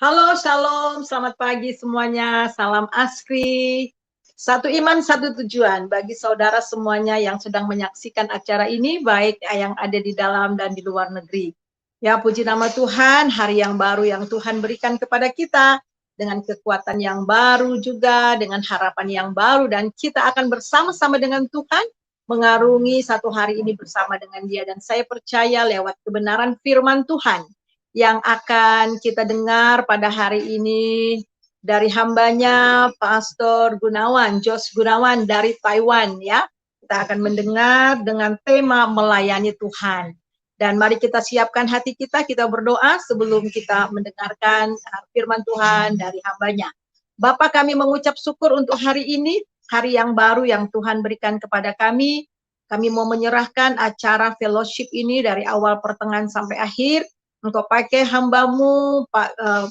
Halo, shalom, selamat pagi semuanya. Salam Askri. Satu iman, satu tujuan bagi saudara semuanya yang sedang menyaksikan acara ini, baik yang ada di dalam dan di luar negeri. Ya, puji nama Tuhan, hari yang baru yang Tuhan berikan kepada kita, dengan kekuatan yang baru juga, dengan harapan yang baru, dan kita akan bersama-sama dengan Tuhan, mengarungi satu hari ini bersama dengan Dia. Dan saya percaya lewat kebenaran firman Tuhan, yang akan kita dengar pada hari ini dari hambanya Pastor Gunawan, Jos Gunawan dari Taiwan ya. Kita akan mendengar dengan tema melayani Tuhan. Dan mari kita siapkan hati kita berdoa sebelum kita mendengarkan firman Tuhan dari hambanya. Bapak, kami mengucap syukur untuk hari ini, hari yang baru yang Tuhan berikan kepada kami. Kami mau menyerahkan acara fellowship ini dari awal pertengahan sampai akhir. Engkau pakai hambamu,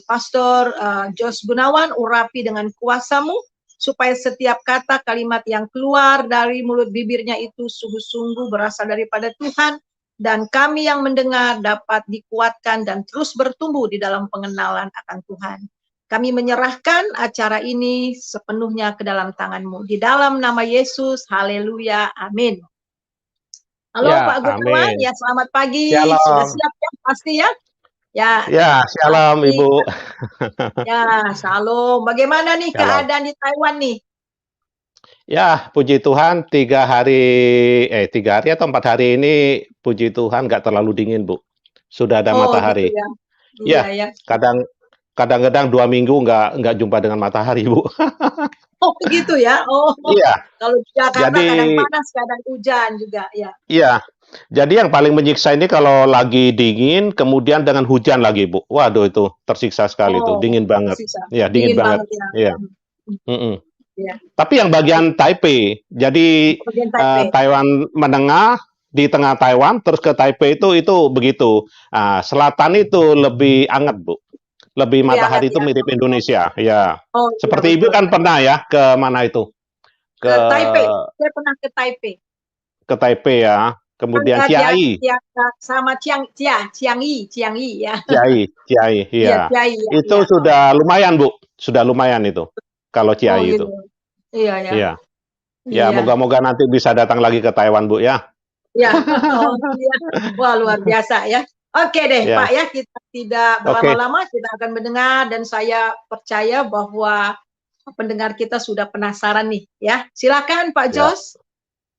Pastor Jos Gunawan, urapi dengan kuasamu, supaya setiap kata kalimat yang keluar dari mulut bibirnya itu sungguh-sungguh berasal daripada Tuhan, dan kami yang mendengar dapat dikuatkan dan terus bertumbuh di dalam pengenalan akan Tuhan. Kami menyerahkan acara ini sepenuhnya ke dalam tangan-Mu. Di dalam nama Yesus, haleluya, amin. Halo Ya, Pak Gunawan, amin. ya selamat pagi. Sudah Shalom. siap ya pasti ya? Ya, Ya, shalom pasti. Ibu. Ya, shalom. Bagaimana nih Shalom. keadaan di Taiwan nih? Ya, puji Tuhan 3 hari atau 4 hari ini, puji Tuhan nggak terlalu dingin, Bu. Sudah ada Oh, gitu matahari. ya. Iya Ya, ya. kadang-kadang 2 minggu nggak jumpa dengan matahari, Bu. Oh, begitu ya. Oh, Iya, kalau di Jakarta jadi kadang panas, kadang hujan juga ya. iya. Jadi yang paling menyiksa ini kalau lagi dingin, kemudian dengan hujan lagi, Bu. Waduh, itu tersiksa sekali tuh, Oh, dingin banget. tersisa. Iya, dingin Dingin banget. banget ya. Iya. Mm-mm. Iya. Tapi yang bagian Taipei, jadi Bagian Taipei. Taiwan menengah di tengah Taiwan, terus ke Taipei itu begitu. Selatan itu lebih hangat, Bu. Lebih Lebih hangat matahari itu ya. mirip Indonesia, ya. Oh, iya Seperti Ibu betul. kan pernah ya ke mana itu? Ke Ke Taipei. Saya pernah ke Taipei. Taipei ya. Kemudian Chiai, Sama Chiangyi ya. Chiai, Iya, iya. Chiangyi ya. Itu Iya. Oh, sudah lumayan, Bu. Sudah lumayan itu. Kalau oh Chiai gitu. itu. Iya ya. Iya. Ya, Iya. moga-moga nanti bisa datang lagi ke Taiwan, Bu ya. Ya, oh iya. Wah, luar biasa ya. Oke deh, Pak Ya. ya, kita tidak Oke. berlama-lama, kita akan mendengar dan saya percaya bahwa pendengar kita sudah penasaran nih ya. Silakan Pak Ya. Jos.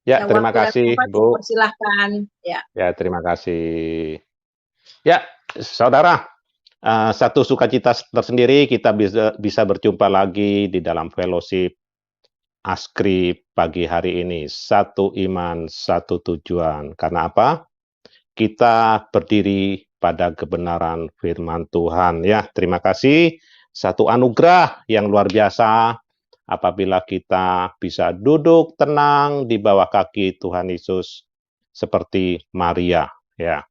Ya, Ya, terima waktu dan kasih, tempat Bu. dipersilahkan. Ya. Ya, terima kasih. Ya, saudara, satu sukacita tersendiri kita bisa berjumpa lagi di dalam fellowship Askri pagi hari ini. Satu iman, satu tujuan. Karena apa? Kita berdiri pada kebenaran firman Tuhan. Ya, terima kasih. Satu anugerah yang luar biasa apabila kita bisa duduk tenang di bawah kaki Tuhan Yesus seperti Maria, ya.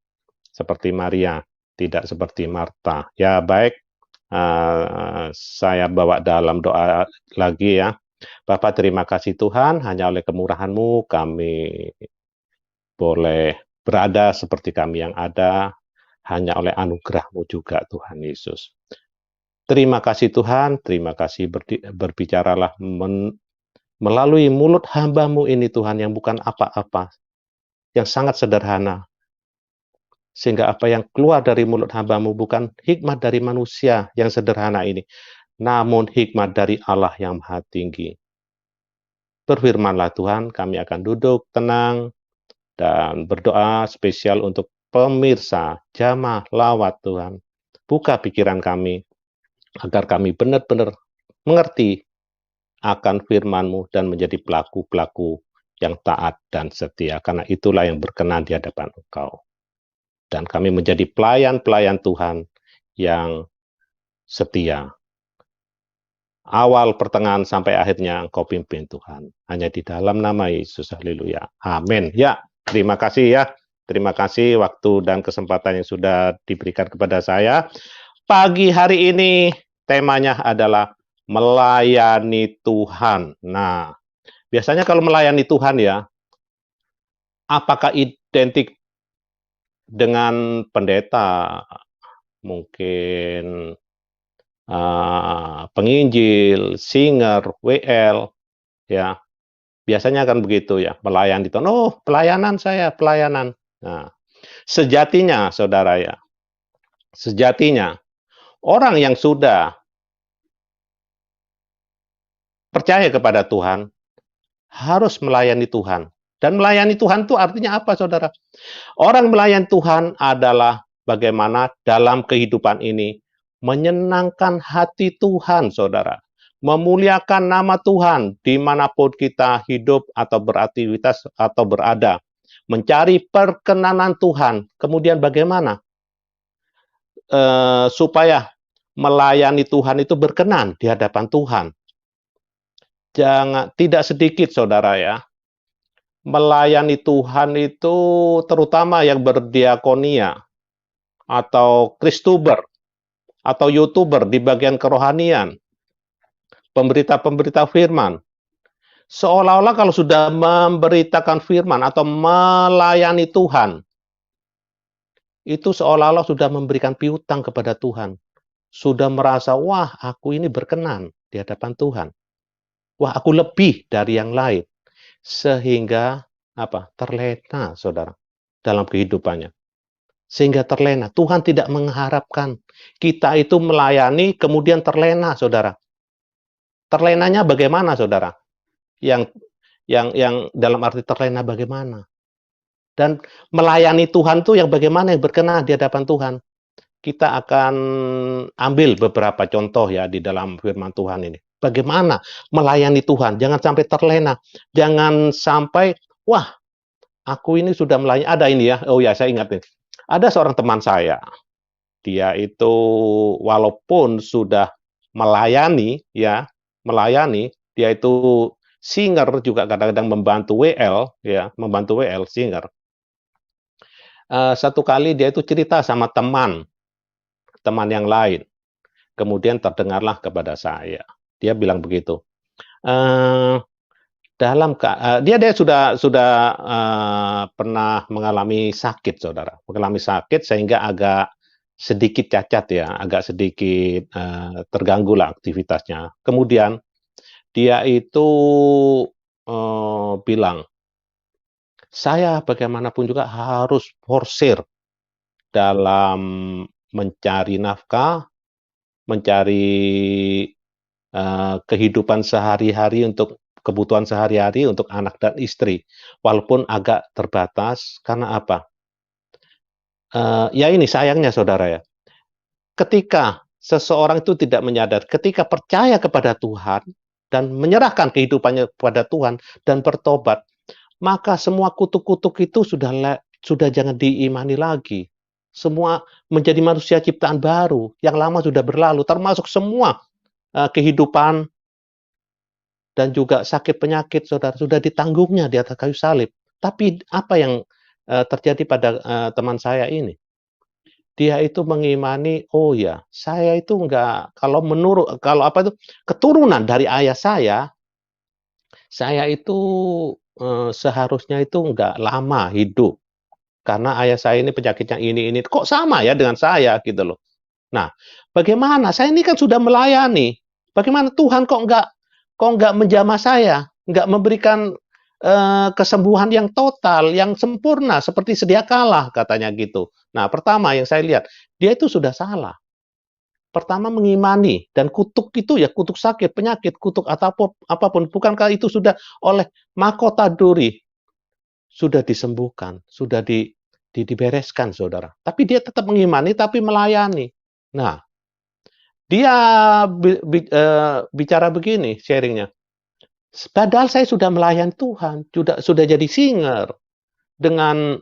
Seperti Maria, tidak seperti Marta. Ya, baik, saya bawa dalam doa lagi ya. Bapak, terima kasih Tuhan, hanya oleh kemurahan-Mu kami boleh berada seperti kami yang ada, hanya oleh anugerah-Mu juga Tuhan Yesus. Terima kasih Tuhan, terima kasih berbicaralah melalui mulut hamba-Mu ini Tuhan yang bukan apa-apa, yang sangat sederhana. Sehingga apa yang keluar dari mulut hamba-Mu bukan hikmat dari manusia yang sederhana ini, namun hikmat dari Allah yang Maha Tinggi. Berfirmanlah Tuhan, kami akan duduk tenang dan berdoa spesial untuk pemirsa jamaah lawat Tuhan. Buka pikiran kami, agar kami benar-benar mengerti akan firman-Mu dan menjadi pelaku-pelaku yang taat dan setia. Karena itulah yang berkenan di hadapan Engkau. Dan kami menjadi pelayan-pelayan Tuhan yang setia. Awal, pertengahan, sampai akhirnya Engkau pimpin Tuhan. Hanya di dalam nama Yesus, haleluya. Amin. Ya, terima kasih ya. Terima kasih waktu dan kesempatan yang sudah diberikan kepada saya. Pagi hari ini temanya adalah melayani Tuhan. Nah, biasanya kalau melayani Tuhan ya, apakah identik dengan pendeta? Mungkin penginjil, singer, WL, ya. Biasanya kan begitu ya, melayani itu, "Oh, pelayanan saya, pelayanan." Nah, sejatinya saudara ya, sejatinya orang yang sudah percaya kepada Tuhan harus melayani Tuhan. Dan melayani Tuhan itu artinya apa, saudara? Orang melayani Tuhan adalah bagaimana dalam kehidupan ini menyenangkan hati Tuhan, saudara. Memuliakan nama Tuhan dimanapun kita hidup atau beraktivitas atau berada. Mencari perkenanan Tuhan. Kemudian bagaimana? Supaya melayani Tuhan itu berkenan di hadapan Tuhan. Tidak sedikit, saudara ya, melayani Tuhan itu terutama yang berdiakonia atau Kristuber atau YouTuber di bagian kerohanian, pemberita-pemberita firman. Seolah-olah kalau sudah memberitakan firman atau melayani Tuhan, itu seolah-olah sudah memberikan piutang kepada Tuhan. Sudah merasa, wah aku ini berkenan di hadapan Tuhan. Wah aku lebih dari yang lain. Sehingga terlena, saudara, dalam kehidupannya. Sehingga terlena. Tuhan tidak mengharapkan kita itu melayani kemudian terlena, saudara. Terlenanya bagaimana, saudara? Yang dalam arti terlena bagaimana? Dan melayani Tuhan tuh yang bagaimana yang berkenan di hadapan Tuhan. Kita akan ambil beberapa contoh ya di dalam firman Tuhan ini. Bagaimana melayani Tuhan? Jangan sampai terlena. Jangan sampai, wah, aku ini sudah melayani. Ada ini ya. Oh ya, saya ingat nih. Ada seorang teman saya. Dia itu walaupun sudah melayani ya, dia itu singer juga kadang-kadang membantu WL ya, membantu WL singer. Satu kali dia itu cerita sama teman yang lain. Kemudian terdengarlah kepada saya. Dia bilang begitu. Dia sudah pernah mengalami sakit, saudara. Mengalami sakit sehingga agak sedikit cacat ya, agak sedikit terganggu lah aktivitasnya. Kemudian dia itu bilang, saya bagaimanapun juga harus forsir dalam mencari nafkah, mencari kehidupan sehari-hari untuk kebutuhan sehari-hari untuk anak dan istri, walaupun agak terbatas. Karena apa? Ya ini sayangnya, saudara ya. Ketika seseorang itu tidak menyadari, ketika percaya kepada Tuhan dan menyerahkan kehidupannya kepada Tuhan dan bertobat, maka semua kutuk-kutuk itu sudah jangan diimani lagi. Semua menjadi manusia ciptaan baru, yang lama sudah berlalu, termasuk semua kehidupan dan juga sakit penyakit, saudara, sudah ditanggungnya di atas kayu salib. Tapi apa yang terjadi pada teman saya ini? Dia itu mengimani, oh ya, saya itu enggak, kalau keturunan dari ayah saya itu seharusnya itu enggak lama hidup. Karena ayah saya ini penyakitnya ini. Kok sama ya dengan saya gitu loh. Nah, bagaimana? Saya ini kan sudah melayani. Bagaimana Tuhan kok enggak menjamah saya, enggak memberikan kesembuhan yang total, yang sempurna seperti sedia kala, katanya gitu. Nah, pertama yang saya lihat, dia itu sudah salah. Pertama mengimani, dan kutuk itu ya kutuk sakit, penyakit, kutuk apapun. Bukankah itu sudah oleh mahkota duri sudah disembuhkan, sudah dibereskan, saudara. Tapi dia tetap mengimani, tapi melayani. Nah, dia bicara begini, sharingnya. Padahal saya sudah melayani Tuhan, sudah jadi singer dengan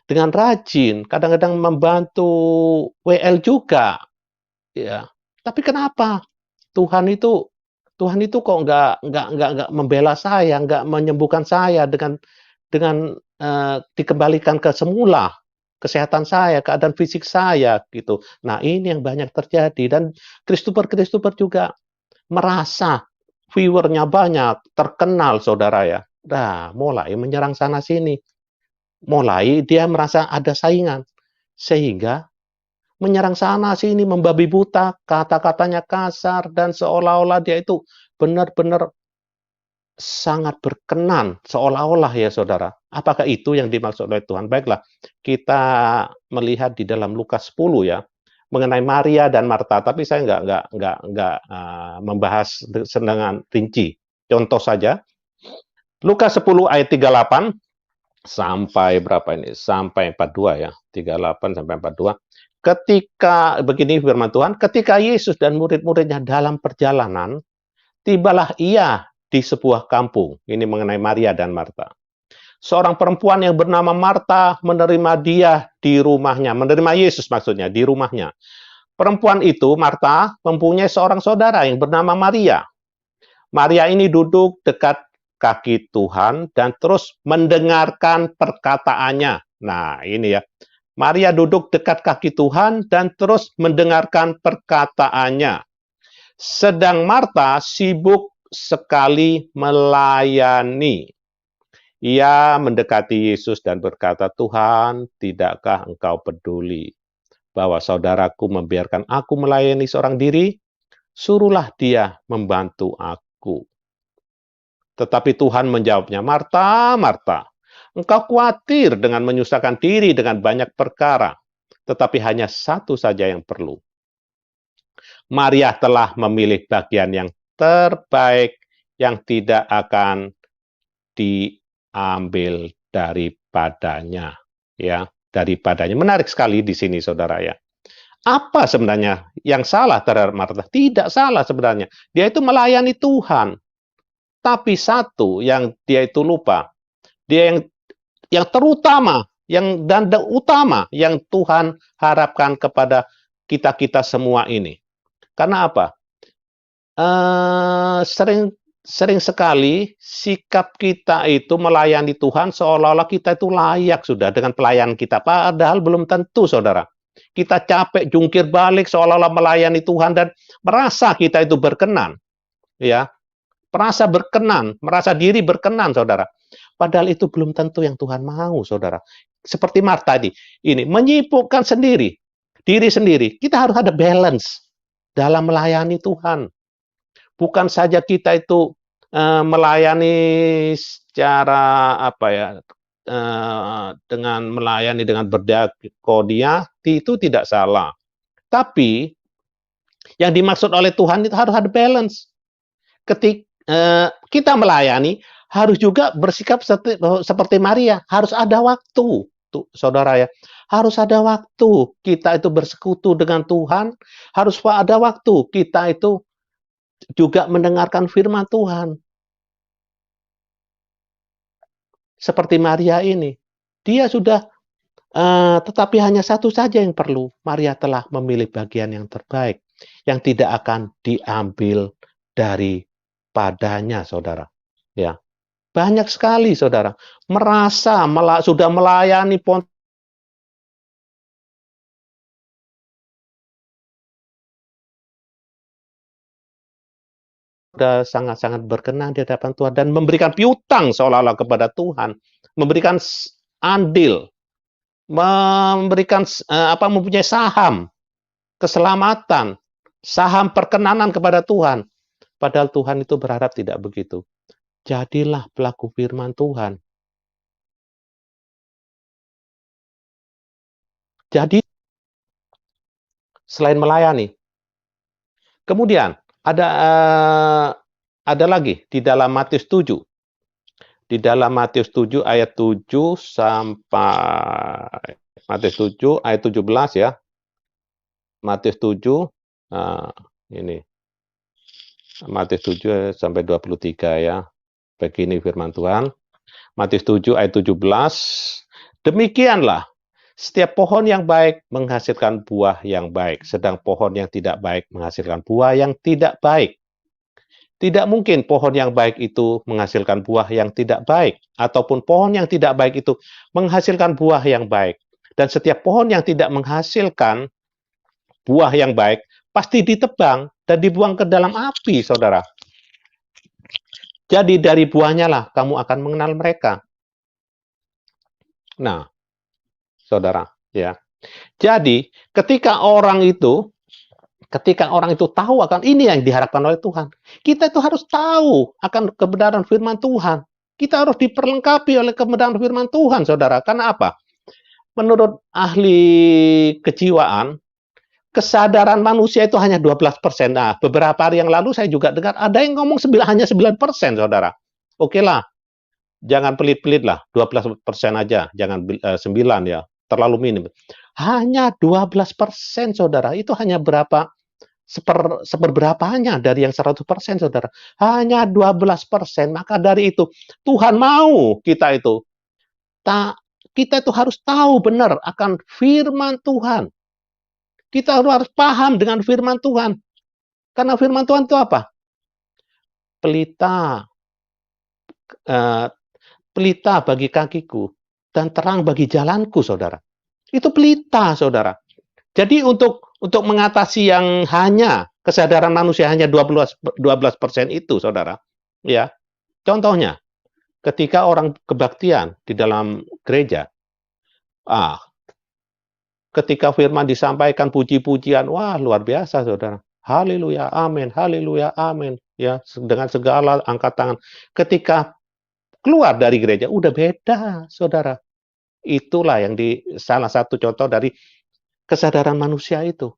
dengan rajin, kadang-kadang membantu WL juga, ya. Tapi kenapa Tuhan itu kok nggak membela saya, nggak menyembuhkan saya dengan dikembalikan ke semula kesehatan saya, keadaan fisik saya gitu. Nah, ini yang banyak terjadi dan Kristuper juga merasa viewernya banyak, terkenal, saudara ya. Nah, mulai menyerang sana sini. Mulai dia merasa ada saingan. Sehingga menyerang sana sini, membabi buta, kata-katanya kasar, dan seolah-olah dia itu benar-benar sangat berkenan, seolah-olah ya saudara. Apakah itu yang dimaksud oleh Tuhan? Baiklah, kita melihat di dalam Lukas 10 ya, mengenai Maria dan Marta, tapi saya nggak membahas dengan rinci. Contoh saja, Lukas 10 ayat 38 sampai berapa ini? Sampai 42 ya, 38 sampai 42. Ketika, begini firman Tuhan, ketika Yesus dan murid-muridnya dalam perjalanan, tibalah ia di sebuah kampung. Ini mengenai Maria dan Marta. Seorang perempuan yang bernama Marta menerima dia di rumahnya. Menerima Yesus maksudnya, di rumahnya. Perempuan itu, Marta, mempunyai seorang saudara yang bernama Maria. Maria ini duduk dekat kaki Tuhan dan terus mendengarkan perkataannya. Nah, ini ya. Maria duduk dekat kaki Tuhan dan terus mendengarkan perkataannya. Sedang Marta sibuk sekali melayani. Ia mendekati Yesus dan berkata, "Tuhan, tidakkah engkau peduli bahwa saudaraku membiarkan aku melayani seorang diri? Suruhlah dia membantu aku." Tetapi Tuhan menjawabnya, "Marta, Marta, engkau khawatir dengan menyusahkan diri dengan banyak perkara, tetapi hanya satu saja yang perlu. Maria telah memilih bagian yang terbaik yang tidak akan diambil daripadanya." Ya, daripadanya. Menarik sekali di sini, saudara ya. Apa sebenarnya yang salah terhadap Marta? Tidak salah sebenarnya. Dia itu melayani Tuhan. Tapi satu yang dia itu lupa, dia yang terutama, dan utama yang Tuhan harapkan kepada kita semua ini. Karena apa? Sering sekali sikap kita itu melayani Tuhan seolah-olah kita itu layak sudah dengan pelayanan kita. Padahal belum tentu, saudara. Kita capek jungkir balik seolah-olah melayani Tuhan dan merasa kita itu berkenan. Ya, merasa berkenan, merasa diri berkenan, saudara. Padahal itu belum tentu yang Tuhan mau, saudara. Seperti Marta ini menyibukkan sendiri, diri sendiri. Kita harus ada balance dalam melayani Tuhan. Bukan saja kita itu melayani secara apa ya, dengan melayani dengan berdiakonia, itu tidak salah. Tapi yang dimaksud oleh Tuhan itu harus ada balance. Ketika kita melayani, harus juga bersikap seperti Maria. Harus ada waktu, tuh, saudara ya. Harus ada waktu kita itu bersekutu dengan Tuhan. Harus ada waktu kita itu juga mendengarkan firman Tuhan. Seperti Maria ini. Dia sudah, tetapi hanya satu saja yang perlu. Maria telah memilih bagian yang terbaik, yang tidak akan diambil daripadanya, saudara. Ya, banyak sekali, saudara, merasa sudah melayani sudah sangat-sangat berkenan di hadapan Tuhan dan memberikan piutang seolah-olah kepada Tuhan, memberikan andil, memberikan mempunyai saham keselamatan, saham perkenanan kepada Tuhan. Padahal Tuhan itu berharap tidak begitu. Jadilah pelaku firman Tuhan. Jadi, selain melayani, kemudian ada lagi di dalam Matius 7. Di dalam Matius 7 ayat 7 sampai Matius 7 ayat 17 ya. Matius 7 ini. Matius 7 sampai 23 ya. Begini firman Tuhan. Matius 7 ayat 17. Demikianlah setiap pohon yang baik menghasilkan buah yang baik, sedang pohon yang tidak baik menghasilkan buah yang tidak baik. Tidak mungkin pohon yang baik itu menghasilkan buah yang tidak baik, ataupun pohon yang tidak baik itu menghasilkan buah yang baik. Dan setiap pohon yang tidak menghasilkan buah yang baik, pasti ditebang dan dibuang ke dalam api, saudara. Jadi dari buahnya lah kamu akan mengenal mereka. Nah, saudara, ya, Jadi, ketika orang itu tahu akan ini yang diharapkan oleh Tuhan, kita itu harus tahu akan kebenaran firman Tuhan. Kita harus diperlengkapi oleh kebenaran firman Tuhan, saudara. Karena apa? Menurut ahli kejiwaan, kesadaran manusia itu hanya 12%. Nah, beberapa hari yang lalu saya juga dengar ada yang ngomong hanya 9%, saudara. Oke lah, jangan pelit-pelit lah, 12% aja, jangan 9 ya, terlalu minim. Hanya 12%, saudara. Itu hanya berapa? Seperberapanya dari yang 100%, saudara. Hanya 12%. Maka dari itu, Tuhan mau kita itu harus tahu benar akan firman Tuhan. Kita harus paham dengan firman Tuhan. Karena firman Tuhan itu apa? Pelita bagi kakiku dan terang bagi jalanku, saudara. Itu pelita, saudara. Jadi untuk mengatasi yang hanya kesadaran manusia hanya 12% itu, saudara. Ya, contohnya, ketika orang kebaktian di dalam gereja, ketika firman disampaikan puji-pujian, wah luar biasa, saudara. Haleluya, amin, haleluya, amin. Ya, dengan segala angkat tangan. Ketika keluar dari gereja, udah beda, saudara. Itulah yang salah satu contoh dari kesadaran manusia itu.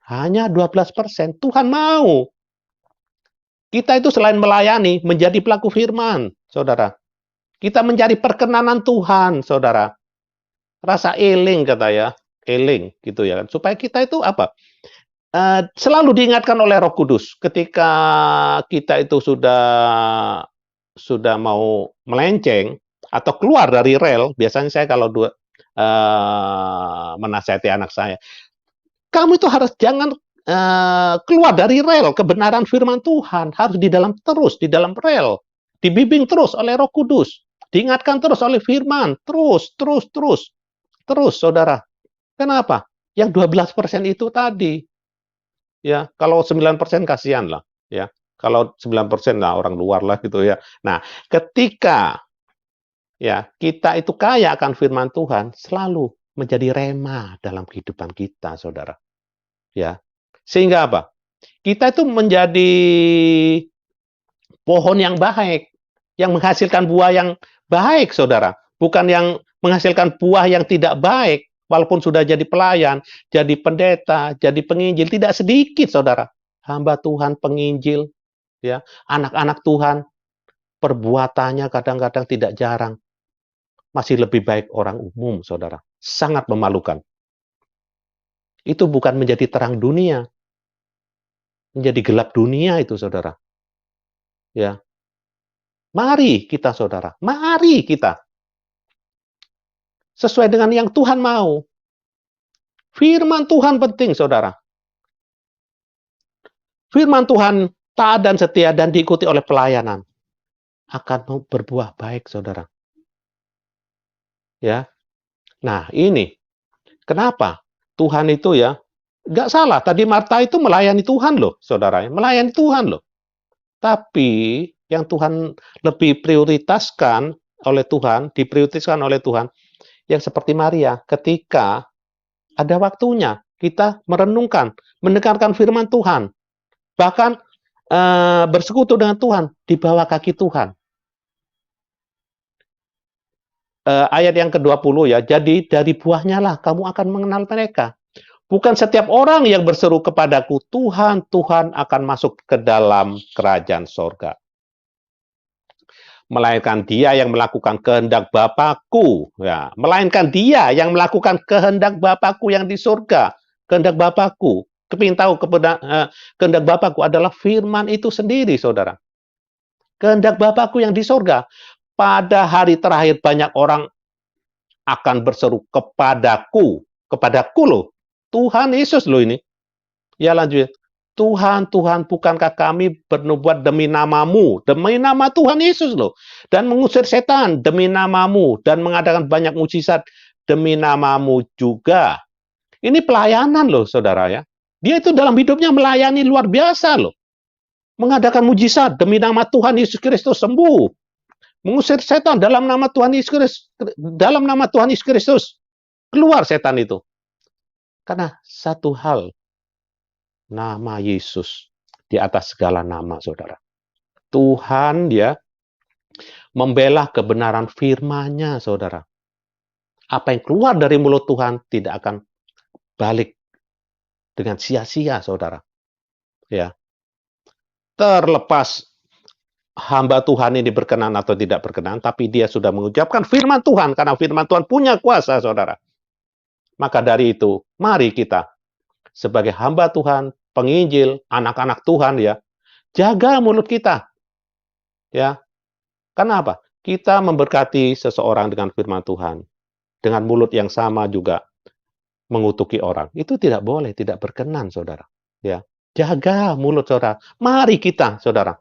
Hanya 12%. Tuhan mau kita itu selain melayani, menjadi pelaku firman, saudara. Kita mencari perkenanan Tuhan, saudara. Rasa eling, kata ya. Eling, gitu ya. Supaya kita itu apa? Selalu diingatkan oleh Roh Kudus. Ketika kita itu sudah mau melenceng, atau keluar dari rel, biasanya saya kalau menasihati anak saya, kamu itu harus jangan keluar dari rel kebenaran firman Tuhan, harus di dalam rel, dibimbing terus oleh Roh Kudus, diingatkan terus oleh firman, terus, saudara. Kenapa? Yang 12% itu tadi, ya, kalau 9% kasihan lah, ya, kalau 9% lah orang luar lah gitu ya. Nah, ketika ya kita itu kaya akan firman Tuhan, selalu menjadi rema dalam kehidupan kita, saudara. Ya, sehingga apa? Kita itu menjadi pohon yang baik, yang menghasilkan buah yang baik, saudara. Bukan yang menghasilkan buah yang tidak baik, walaupun sudah jadi pelayan, jadi pendeta, jadi penginjil, tidak sedikit, saudara. Hamba Tuhan, penginjil, ya, anak-anak Tuhan, perbuatannya kadang-kadang tidak jarang. Masih lebih baik orang umum, saudara. Sangat memalukan. Itu bukan menjadi terang dunia, menjadi gelap dunia itu, saudara. Ya, mari kita, saudara, mari kita sesuai dengan yang Tuhan mau. Firman Tuhan penting, saudara. Firman Tuhan taat dan setia dan diikuti oleh pelayanan akan berbuah baik, saudara. Ya, nah ini kenapa Tuhan itu ya nggak salah. Tadi Marta itu melayani Tuhan loh, saudara, melayani Tuhan loh. Tapi yang Tuhan lebih prioritaskan oleh Tuhan, diprioritaskan oleh Tuhan, yang seperti Maria, ketika ada waktunya kita merenungkan, mendengarkan firman Tuhan, bahkan bersekutu dengan Tuhan di bawah kaki Tuhan. Ayat yang ke-20 ya, jadi dari buahnya lah kamu akan mengenal mereka. Bukan setiap orang yang berseru kepadaku, Tuhan, Tuhan akan masuk ke dalam kerajaan sorga. Melainkan dia yang melakukan kehendak Bapakku. Ya, melainkan dia yang melakukan kehendak Bapakku yang di surga. Kehendak Bapakku. Kepingin tahu kehendak Bapakku adalah firman itu sendiri, saudara. Kehendak Bapakku yang di surga. Pada hari terakhir banyak orang akan berseru kepadaku. Kepadaku loh. Tuhan Yesus loh ini. Ya lanjut. Tuhan, Tuhan, bukankah kami bernubuat demi namamu? Demi nama Tuhan Yesus loh. Dan mengusir setan demi namamu. Dan mengadakan banyak mujizat demi namamu juga. Ini pelayanan loh, saudara ya. Dia itu dalam hidupnya melayani luar biasa loh. Mengadakan mujizat demi nama Tuhan Yesus Kristus sembuh. Mengusir setan dalam nama Tuhan Yesus Kristus. Dalam nama Tuhan Yesus Kristus. Keluar setan itu. Karena satu hal, nama Yesus di atas segala nama, saudara. Tuhan ya membela kebenaran firman-Nya, saudara. Apa yang keluar dari mulut Tuhan tidak akan balik dengan sia-sia, saudara. Ya, terlepas hamba Tuhan ini berkenan atau tidak berkenan, tapi dia sudah mengucapkan firman Tuhan, karena firman Tuhan punya kuasa, saudara. Maka dari itu, mari kita sebagai hamba Tuhan, penginjil, anak-anak Tuhan ya, jaga mulut kita. Ya, karena apa? Kita memberkati seseorang dengan firman Tuhan, dengan mulut yang sama juga mengutuki orang. Itu tidak boleh, tidak berkenan, saudara. Ya, jaga mulut saudara. Mari kita, saudara,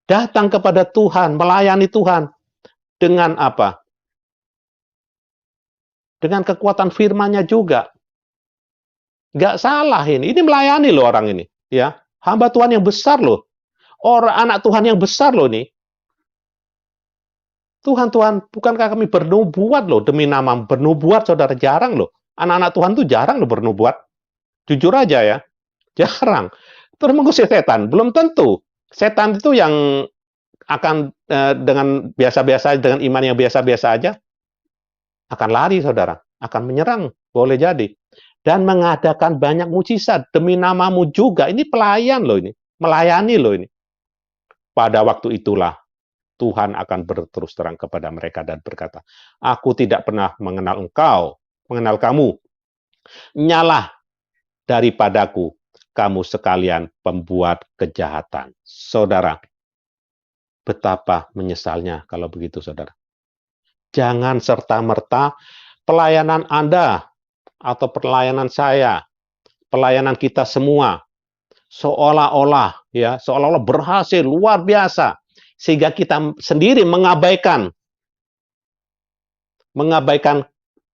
datang kepada Tuhan, melayani Tuhan dengan apa? Dengan kekuatan firman-Nya juga. Nggak salah ini. Ini melayani loh orang ini. Ya, hamba Tuhan yang besar loh. Orang anak Tuhan yang besar loh ini. Tuhan, bukankah kami bernubuat loh demi nama bernubuat, saudara? Jarang loh. Anak-anak Tuhan tuh jarang loh bernubuat. Jujur aja ya, jarang. Terus mengusir setan, belum tentu. Setan itu yang akan dengan biasa-biasa, dengan iman yang biasa-biasa aja, akan lari, saudara. Akan menyerang, boleh jadi. Dan mengadakan banyak mujizat demi namamu juga. Ini pelayan loh ini, melayani loh ini. Pada waktu itulah, Tuhan akan berterus terang kepada mereka dan berkata, aku tidak pernah mengenal engkau, mengenal kamu. Nyalah daripadaku, kamu sekalian pembuat kejahatan. Saudara, betapa menyesalnya kalau begitu, saudara. Jangan serta-merta pelayanan Anda atau pelayanan saya, pelayanan kita semua, seolah-olah berhasil luar biasa, sehingga kita sendiri mengabaikan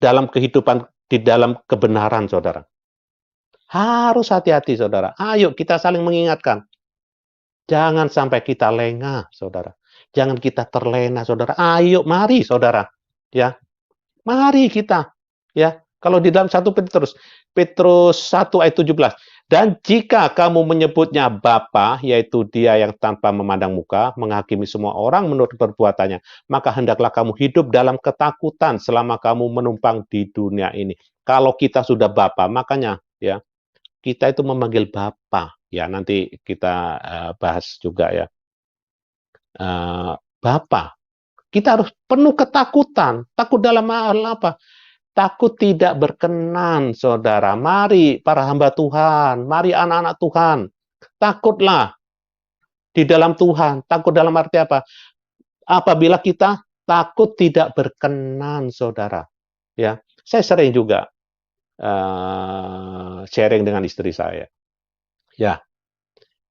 dalam kehidupan di dalam kebenaran, saudara. Harus hati-hati, saudara. Ayo kita saling mengingatkan. Jangan sampai kita lengah, saudara. Jangan kita terlena, saudara. Ayo, mari, saudara. Ya, mari kita. Ya, kalau di dalam 1 Petrus 1 ayat 17. Dan jika kamu menyebutnya Bapa, yaitu Dia yang tanpa memandang muka, menghakimi semua orang menurut perbuatannya, maka hendaklah kamu hidup dalam ketakutan selama kamu menumpang di dunia ini. Kalau kita sudah Bapa, makanya ya kita itu memanggil Bapa. Ya, nanti kita bahas juga ya. Bapa. Kita harus penuh ketakutan. Takut dalam hal apa? Takut tidak berkenan, saudara. Mari para hamba Tuhan, mari anak-anak Tuhan. Takutlah di dalam Tuhan. Takut dalam arti apa? Apabila kita takut tidak berkenan, saudara. Ya, saya sering juga sharing dengan istri saya. Ya,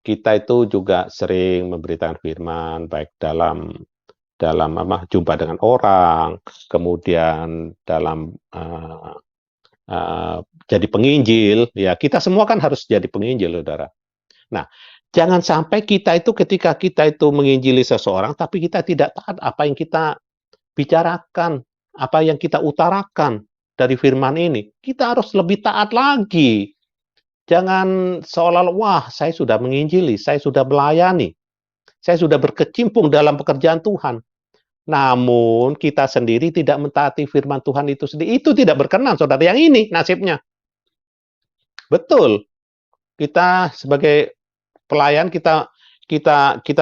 kita itu juga sering memberitakan firman, baik dalam jumpa dengan orang, kemudian dalam jadi penginjil, ya kita semua kan harus jadi penginjil, saudara. Nah, jangan sampai kita itu ketika kita itu menginjili seseorang, tapi kita tidak taat apa yang kita bicarakan, apa yang kita utarakan dari firman ini. Kita harus lebih taat lagi. Jangan seolah-olah, wah saya sudah menginjili, saya sudah melayani, saya sudah berkecimpung dalam pekerjaan Tuhan. Namun kita sendiri tidak mentaati firman Tuhan itu sendiri. Itu tidak berkenan, saudara. Yang ini nasibnya. Betul. Kita sebagai pelayan kita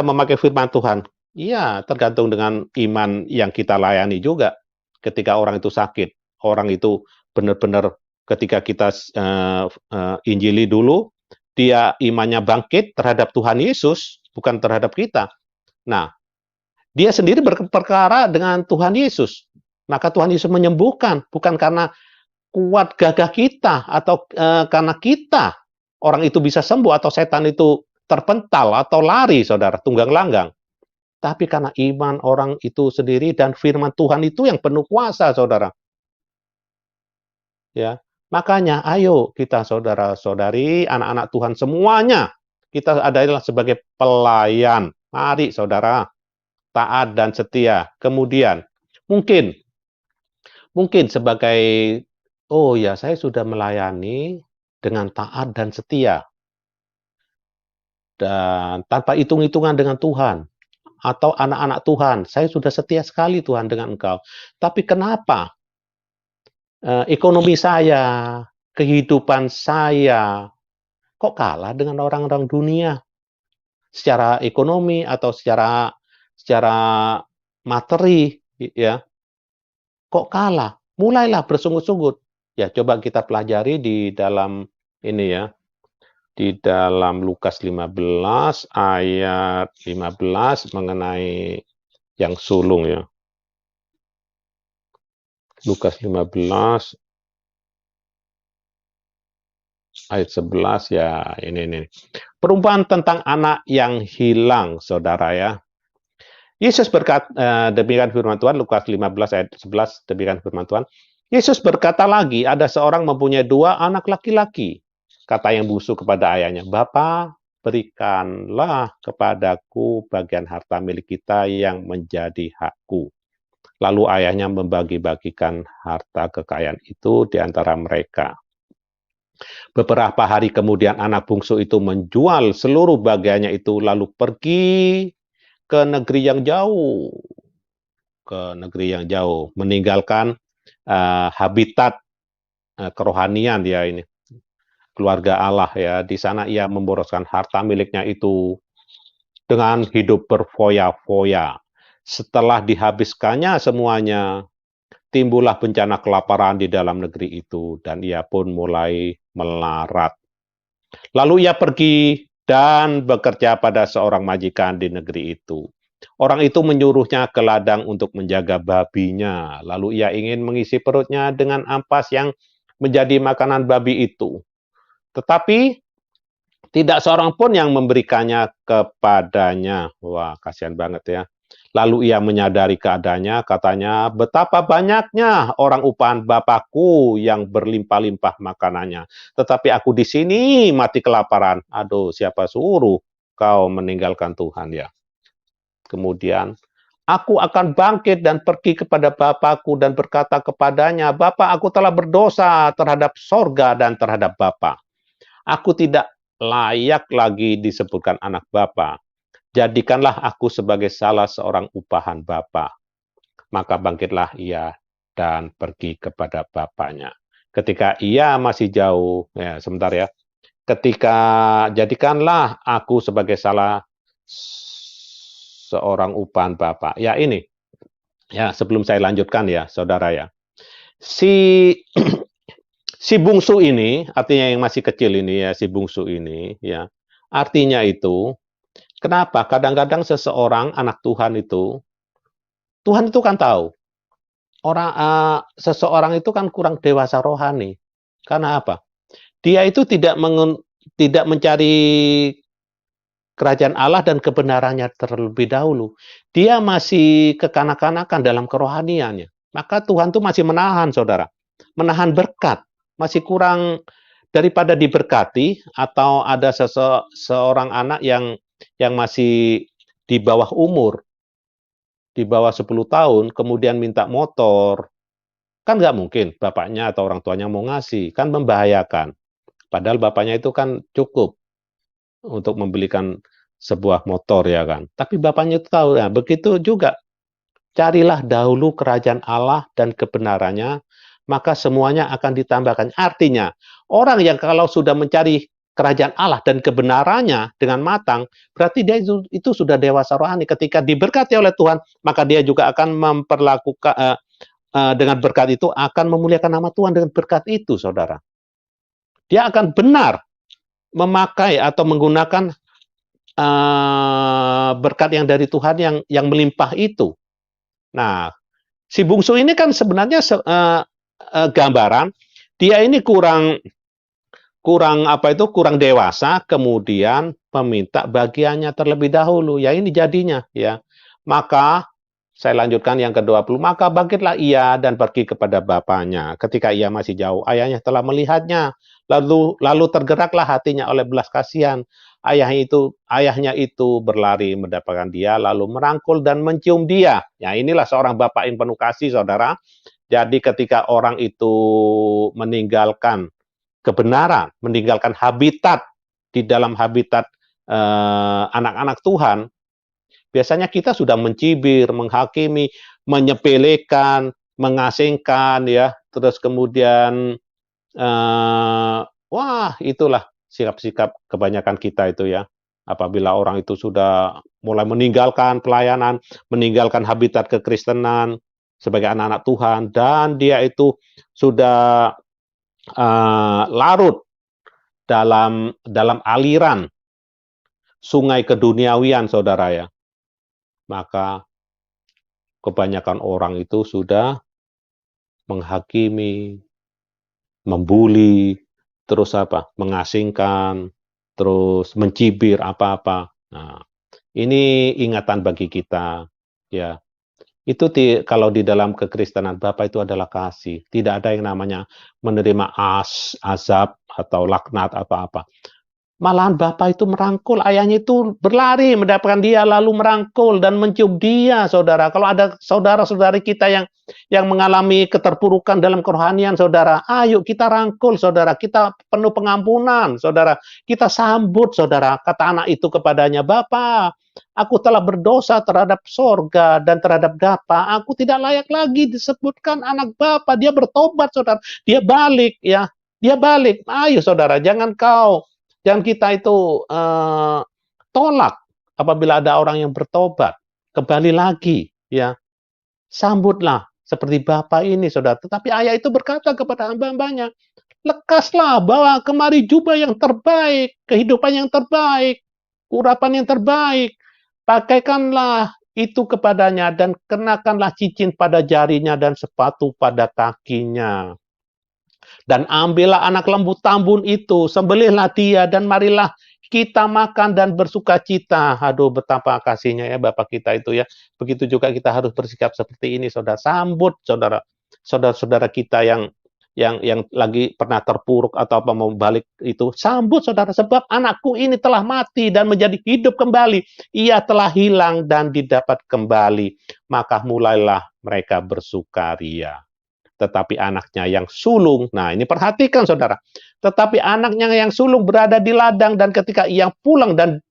memakai firman Tuhan. Iya, tergantung dengan iman yang kita layani juga. Ketika orang itu sakit, orang itu benar-benar ketika kita injili dulu, dia imannya bangkit terhadap Tuhan Yesus, bukan terhadap kita. Nah, dia sendiri berperkara dengan Tuhan Yesus. Maka Tuhan Yesus menyembuhkan, bukan karena kuat gagah kita atau karena kita orang itu bisa sembuh atau setan itu terpental atau lari, saudara, tunggang langgang. Tapi karena iman orang itu sendiri dan firman Tuhan itu yang penuh kuasa, saudara. Ya, makanya ayo kita saudara-saudari, anak-anak Tuhan semuanya, kita adalah sebagai pelayan. Mari, saudara, taat dan setia. Kemudian, mungkin sebagai oh ya, saya sudah melayani dengan taat dan setia, dan tanpa hitung-hitungan dengan Tuhan, atau anak-anak Tuhan, saya sudah setia sekali Tuhan dengan Engkau. Tapi kenapa ekonomi saya, kehidupan saya, kok kalah dengan orang-orang dunia? Secara ekonomi atau secara materi, ya, kok kalah? Mulailah bersungut-sungut. Ya, coba kita pelajari di dalam ini ya, di dalam Lukas 15 ayat 15 mengenai yang sulung ya. Lukas 15 ayat 11 ya, ini. Perumpamaan tentang anak yang hilang, Saudara ya. Yesus demikian firman Tuhan, Lukas 15 ayat 11, demikian firman Tuhan. Yesus berkata lagi, ada seorang mempunyai 2 anak laki-laki. Kata yang bungsu kepada ayahnya, "Bapa, berikanlah kepadaku bagian harta milik kita yang menjadi hakku." Lalu ayahnya membagi-bagikan harta kekayaan itu di antara mereka. Beberapa hari kemudian anak bungsu itu menjual seluruh bagiannya itu, lalu pergi ke negeri yang jauh, meninggalkan habitat kerohanian ya ini, keluarga Allah ya. Di sana ia memboroskan harta miliknya itu dengan hidup berfoya-foya. Setelah dihabiskannya semuanya, timbullah bencana kelaparan di dalam negeri itu, dan ia pun mulai melarat. Lalu ia pergi dan bekerja pada seorang majikan di negeri itu. Orang itu menyuruhnya ke ladang untuk menjaga babinya. Lalu ia ingin mengisi perutnya dengan ampas yang menjadi makanan babi itu. Tetapi tidak seorang pun yang memberikannya kepadanya. Wah, kasihan banget ya. Lalu ia menyadari keadaannya, katanya, betapa banyaknya orang upahan Bapakku yang berlimpah-limpah makanannya. Tetapi aku di sini mati kelaparan. Aduh, siapa suruh kau meninggalkan Tuhan ya. Kemudian, aku akan bangkit dan pergi kepada Bapakku dan berkata kepadanya, Bapa, aku telah berdosa terhadap sorga dan terhadap Bapa. Aku tidak layak lagi disebutkan anak Bapa. Jadikanlah aku sebagai salah seorang upahan Bapa. Maka bangkitlah ia dan pergi kepada bapaknya. Ketika ia masih jauh, ya sebentar ya. Ketika jadikanlah aku sebagai salah seorang upahan Bapa. Ya ini. Ya, sebelum saya lanjutkan ya, Saudara ya. Si si bungsu ini, artinya yang masih kecil ini ya, si bungsu ini ya. Artinya itu, kenapa? Kadang-kadang seseorang anak Tuhan itu kan tahu seseorang itu kan kurang dewasa rohani. Karena apa? Dia itu tidak mencari kerajaan Allah dan kebenarannya terlebih dahulu. Dia masih kekanak-kanakan dalam kerohaniannya. Maka Tuhan tuh masih menahan, Saudara. Menahan berkat. Masih kurang daripada diberkati, atau ada seorang anak yang masih di bawah umur, di bawah 10 tahun, kemudian minta motor, kan nggak mungkin bapaknya atau orang tuanya mau ngasih, kan membahayakan. Padahal bapaknya itu kan cukup untuk membelikan sebuah motor ya kan. Tapi bapaknya itu tahu, ya begitu juga. Carilah dahulu kerajaan Allah dan kebenarannya, maka semuanya akan ditambahkan. Artinya, orang yang kalau sudah mencari kerajaan Allah dan kebenarannya dengan matang, berarti dia itu sudah dewasa rohani. Ketika diberkati oleh Tuhan, maka dia juga akan memperlakukan dengan berkat itu, akan memuliakan nama Tuhan dengan berkat itu, Saudara. Dia akan benar memakai atau menggunakan berkat yang dari Tuhan yang melimpah itu. Nah, si bungsu ini kan sebenarnya gambaran dia ini kurang dewasa, kemudian meminta bagiannya terlebih dahulu. Ya ini jadinya ya. Maka saya lanjutkan yang ke-20. Maka bangkitlah ia dan pergi kepada bapaknya. Ketika ia masih jauh, ayahnya telah melihatnya. Lalu tergeraklah hatinya oleh belas kasihan. Ayahnya itu berlari mendapatkan dia, lalu merangkul dan mencium dia. Ya inilah seorang bapak yang penuh kasih, Saudara. Jadi ketika orang itu meninggalkan kebenaran, meninggalkan habitat di dalam habitat anak-anak Tuhan, biasanya kita sudah mencibir, menghakimi, menyepelekan, mengasingkan, ya, terus kemudian wah, itulah sikap-sikap kebanyakan kita itu ya. Apabila orang itu sudah mulai meninggalkan pelayanan, meninggalkan habitat kekristenan sebagai anak-anak Tuhan, dan dia itu sudah larut dalam aliran sungai keduniawian, saudara ya, maka kebanyakan orang itu sudah menghakimi, membuli, terus apa, mengasingkan, terus mencibir apa-apa. Nah, ini ingatan bagi kita, ya. Itu kalau di dalam kekristenan Bapa itu adalah kasih. Tidak ada yang namanya menerima azab atau laknat apa-apa. Malahan Bapak itu merangkul, ayahnya itu berlari mendapatkan dia, lalu merangkul dan mencium dia, saudara. Kalau ada saudara-saudari kita yang mengalami keterpurukan dalam kerohanian, saudara, ayo kita rangkul, saudara. Kita penuh pengampunan, saudara. Kita sambut, saudara. Kata anak itu kepadanya, Bapak, aku telah berdosa terhadap sorga dan terhadap Bapa. Aku tidak layak lagi disebutkan anak Bapa. Dia bertobat, saudara. Dia balik, ya. Dia balik. Ayo, saudara, jangan kita itu tolak apabila ada orang yang bertobat, kembali lagi, ya, sambutlah seperti Bapak ini, saudara. Tetapi ayah itu berkata kepada hamba-hambanya, lekaslah, bawa kemari jubah yang terbaik, kehidupan yang terbaik, urapan yang terbaik, pakaikanlah itu kepadanya dan kenakanlah cincin pada jarinya dan sepatu pada kakinya. Dan ambillah anak lembu tambun itu, sembelihlah dia, dan marilah kita makan dan bersuka cita. Aduh, betapa kasihnya ya Bapak kita itu ya. Begitu juga kita harus bersikap seperti ini, saudara. Sambut, saudara. Saudara-saudara kita yang lagi pernah terpuruk atau apa mau balik itu. Sambut, saudara. Sebab anakku ini telah mati dan menjadi hidup kembali. Ia telah hilang dan didapat kembali. Maka mulailah mereka bersukaria. Tetapi anaknya yang sulung, nah ini perhatikan saudara, tetapi anaknya yang sulung berada di ladang, dan ketika ia pulang dan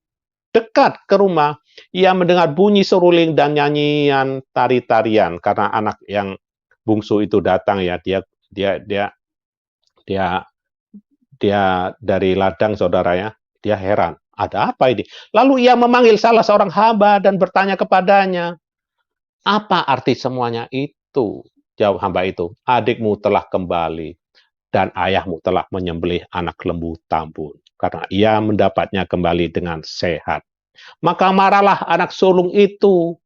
dekat ke rumah, ia mendengar bunyi seruling dan nyanyian tari-tarian, karena anak yang bungsu itu datang ya, dia dari ladang, saudara ya, dia heran, ada apa ini? Lalu ia memanggil salah seorang hamba dan bertanya kepadanya, apa arti semuanya itu? Jawab hamba itu, adikmu telah kembali dan ayahmu telah menyembelih anak lembu tambun karena ia mendapatnya kembali dengan sehat. Maka marahlah anak sulung itu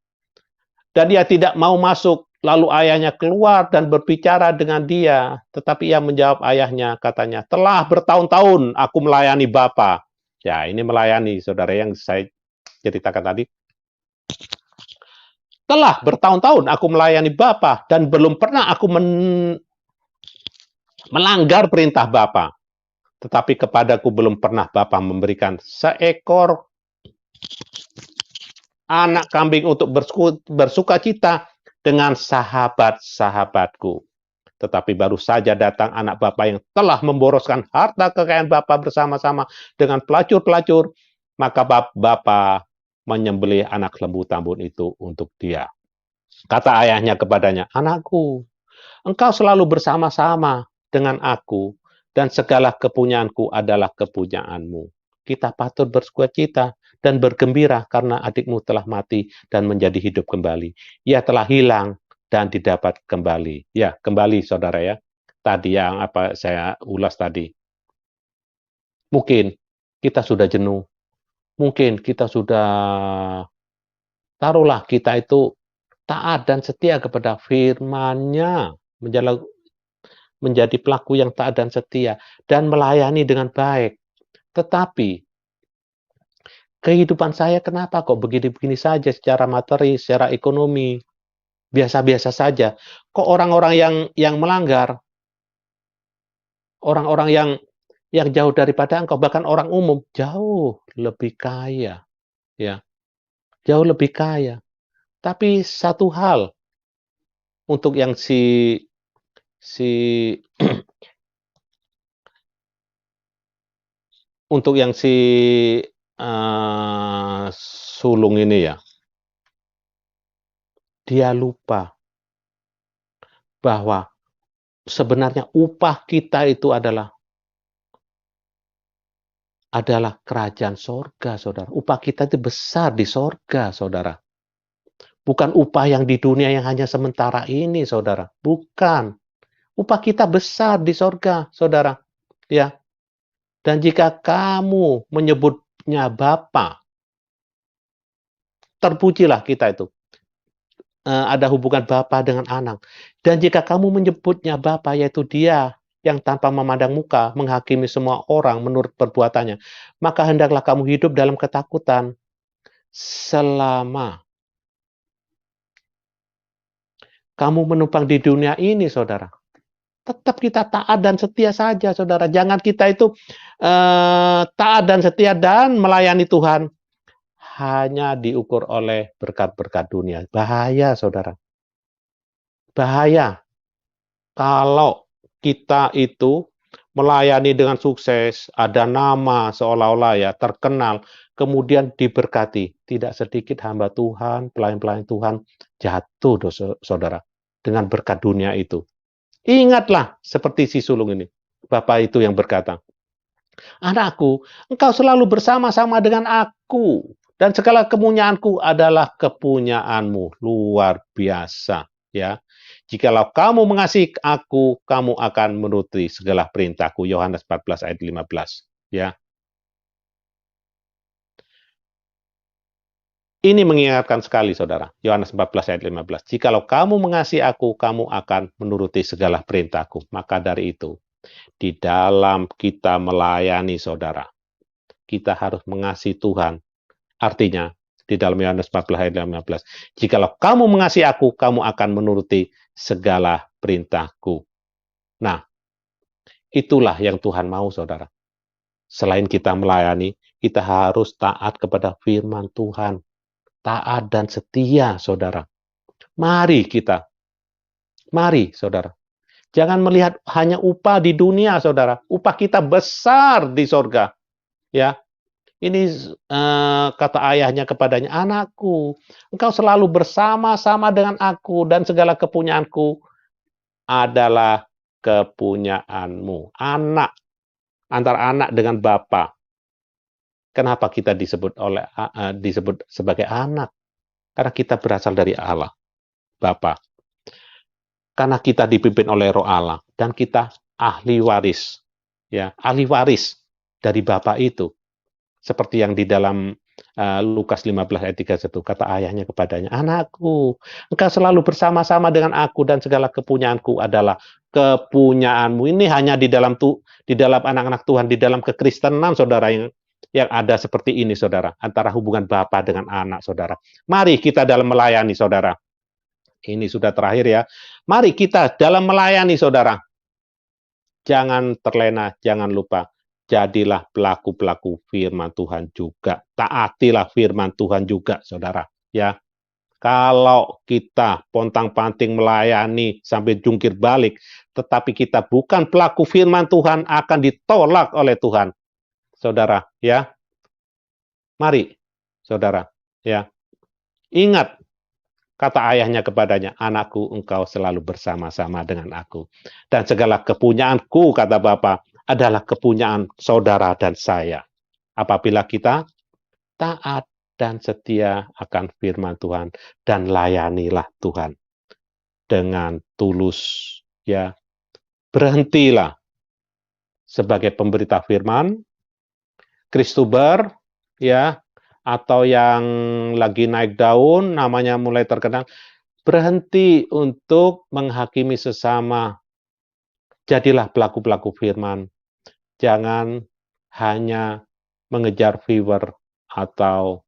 dan dia tidak mau masuk. Lalu ayahnya keluar dan berbicara dengan dia. Tetapi ia menjawab ayahnya, katanya, telah bertahun-tahun aku melayani Bapa. Ya, ini melayani, saudara, yang saya ceritakan tadi. Telah bertahun-tahun aku melayani Bapa dan belum pernah aku melanggar perintah Bapa. Tetapi kepadaku belum pernah Bapa memberikan seekor anak kambing untuk bersuka cita dengan sahabat-sahabatku. Tetapi baru saja datang anak Bapa yang telah memboroskan harta kekayaan Bapa bersama-sama dengan pelacur-pelacur, maka Bapa menyembelih anak lembu tambun itu untuk dia. Kata ayahnya kepadanya, anakku, engkau selalu bersama-sama dengan aku, dan segala kepunyaanku adalah kepunyaanmu. Kita patut bersukacita dan bergembira karena adikmu telah mati dan menjadi hidup kembali. Ia telah hilang dan didapat kembali. Ya, kembali saudara ya. Tadi yang apa saya ulas tadi. Mungkin kita sudah jenuh. Mungkin kita sudah, taruhlah kita itu taat dan setia kepada firman-Nya, menjadi pelaku yang taat dan setia, dan melayani dengan baik. Tetapi, kehidupan saya kenapa kok begini-begini saja secara materi, secara ekonomi, biasa-biasa saja. Kok orang-orang yang melanggar, orang-orang yang jauh daripada engkau, bahkan orang umum, jauh lebih kaya. Ya, jauh lebih kaya. Tapi satu hal, untuk yang si si untuk yang si sulung ini ya, dia lupa bahwa sebenarnya upah kita itu adalah kerajaan sorga, saudara. Upah kita itu besar di sorga, saudara. Bukan upah yang di dunia yang hanya sementara ini, saudara. Bukan. Upah kita besar di sorga, saudara. Ya. Dan jika kamu menyebutnya Bapa, terpujilah kita itu. Ada hubungan Bapa dengan anak. Dan jika kamu menyebutnya Bapa, yaitu Dia yang tanpa memandang muka menghakimi semua orang menurut perbuatannya, maka hendaklah kamu hidup dalam ketakutan selama kamu menumpang di dunia ini, saudara. Tetap kita taat dan setia saja, saudara. Jangan kita itu taat dan setia dan melayani Tuhan hanya diukur oleh berkat-berkat dunia. Bahaya, saudara. Bahaya kalau kita itu melayani dengan sukses, ada nama seolah-olah ya terkenal, kemudian diberkati. Tidak sedikit hamba Tuhan, pelayan-pelayan Tuhan jatuh, saudara, dengan berkat dunia itu. Ingatlah seperti si sulung ini. Bapak itu yang berkata, "Anakku, engkau selalu bersama-sama dengan aku, dan segala kepunyaanku adalah kepunyaanmu." Luar biasa, ya. Jikalau kamu mengasihi aku, kamu akan menuruti segala perintahku. Yohanes 14 ayat 15, ya. Ini mengingatkan sekali, saudara. Yohanes 14 ayat 15. Jikalau kamu mengasihi aku, kamu akan menuruti segala perintahku. Maka dari itu, di dalam kita melayani, saudara, kita harus mengasihi Tuhan. Artinya, di dalam Yohanes 14 ayat 15, jikalau kamu mengasihi aku, kamu akan menuruti segala perintahku. Nah, itulah yang Tuhan mau, saudara. Selain kita melayani, kita harus taat kepada firman Tuhan. Taat dan setia, saudara. Mari, saudara. Jangan melihat hanya upah di dunia, saudara. Upah kita besar di sorga. Ya, ini kata ayahnya kepadanya, "Anakku, engkau selalu bersama-sama dengan aku dan segala kepunyaanku adalah kepunyaanmu." Anak, antara anak dengan bapa. Kenapa kita disebut sebagai anak? Karena kita berasal dari Allah, Bapa. Karena kita dipimpin oleh Roh Allah dan kita ahli waris, ya, ahli waris dari Bapa itu. Seperti yang di dalam Lukas 15 ayat 31, kata ayahnya kepadanya, "Anakku, engkau selalu bersama-sama dengan aku dan segala kepunyaanku adalah kepunyaanmu." Ini hanya di dalam anak-anak Tuhan, di dalam kekristenan, saudara, yang ada seperti ini, saudara, antara hubungan Bapa dengan anak, saudara. Mari kita dalam melayani, saudara. Ini sudah terakhir ya. Mari kita dalam melayani, saudara. Jangan terlena, jangan lupa. Jadilah pelaku-pelaku firman Tuhan juga. Taatilah firman Tuhan juga, saudara. Ya, kalau kita pontang-panting melayani sampai jungkir balik, tetapi kita bukan pelaku firman Tuhan, akan ditolak oleh Tuhan, saudara. Ya, mari, saudara. Ya, ingat kata ayahnya kepadanya, "Anakku, engkau selalu bersama-sama dengan aku. Dan segala kepunyaanku," kata Bapa, "adalah kepunyaan saudara dan saya." Apabila kita taat dan setia akan firman Tuhan dan layanilah Tuhan dengan tulus, ya. Berhentilah sebagai pemberita firman, Kristuber, ya, atau yang lagi naik daun, namanya mulai terkenal. Berhenti untuk menghakimi sesama. Jadilah pelaku-pelaku firman. Jangan hanya mengejar viewer atau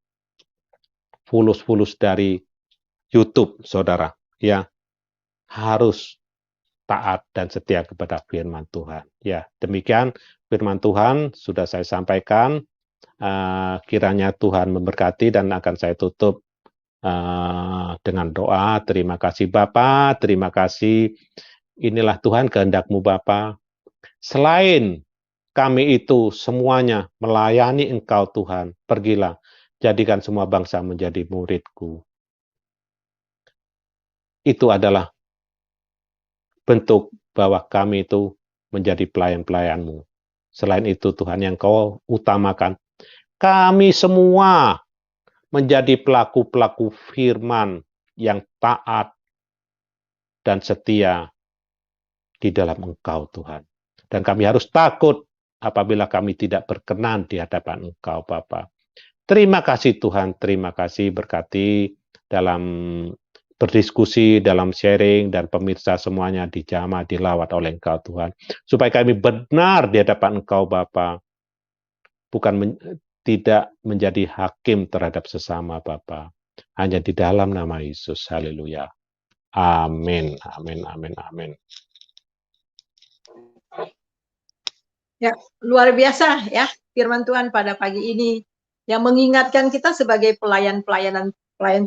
fulus-fulus dari YouTube, saudara. Ya, harus taat dan setia kepada firman Tuhan. Ya, demikian firman Tuhan sudah saya sampaikan. Kiranya Tuhan memberkati dan akan saya tutup dengan doa. Terima kasih Bapa, terima kasih Inilah Tuhan kehendak-Mu Bapa. Selain kami itu semuanya melayani Engkau Tuhan, pergilah, jadikan semua bangsa menjadi murid-Ku. Itu adalah bentuk bahwa kami itu menjadi pelayan-pelayan-Mu. Selain itu Tuhan yang Kau utamakan, kami semua menjadi pelaku-pelaku firman yang taat dan setia di dalam Engkau Tuhan. Dan kami harus takut apabila kami tidak berkenan di hadapan Engkau Bapa. Terima kasih Tuhan, terima kasih berkati dalam berdiskusi, dalam sharing, dan pemirsa semuanya dijamah, dilawat oleh Engkau Tuhan. Supaya kami benar di hadapan Engkau Bapa, bukan tidak menjadi hakim terhadap sesama Bapa. Hanya di dalam nama Yesus, haleluya. Amin, amin, amin, amin. Ya, luar biasa ya firman Tuhan pada pagi ini yang mengingatkan kita sebagai pelayan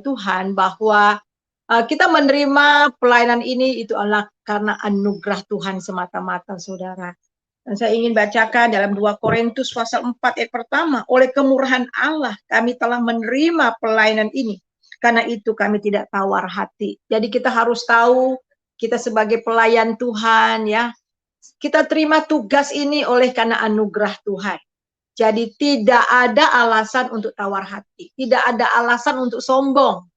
Tuhan bahwa kita menerima pelayanan ini itu adalah karena anugerah Tuhan semata-mata, saudara. Dan saya ingin bacakan dalam 2 Korintus pasal 4 ayat pertama, oleh kemurahan Allah kami telah menerima pelayanan ini. Karena itu kami tidak tawar hati. Jadi kita harus tahu kita sebagai pelayan Tuhan ya, kita terima tugas ini oleh karena anugerah Tuhan. Jadi tidak ada alasan untuk tawar hati, tidak ada alasan untuk sombong,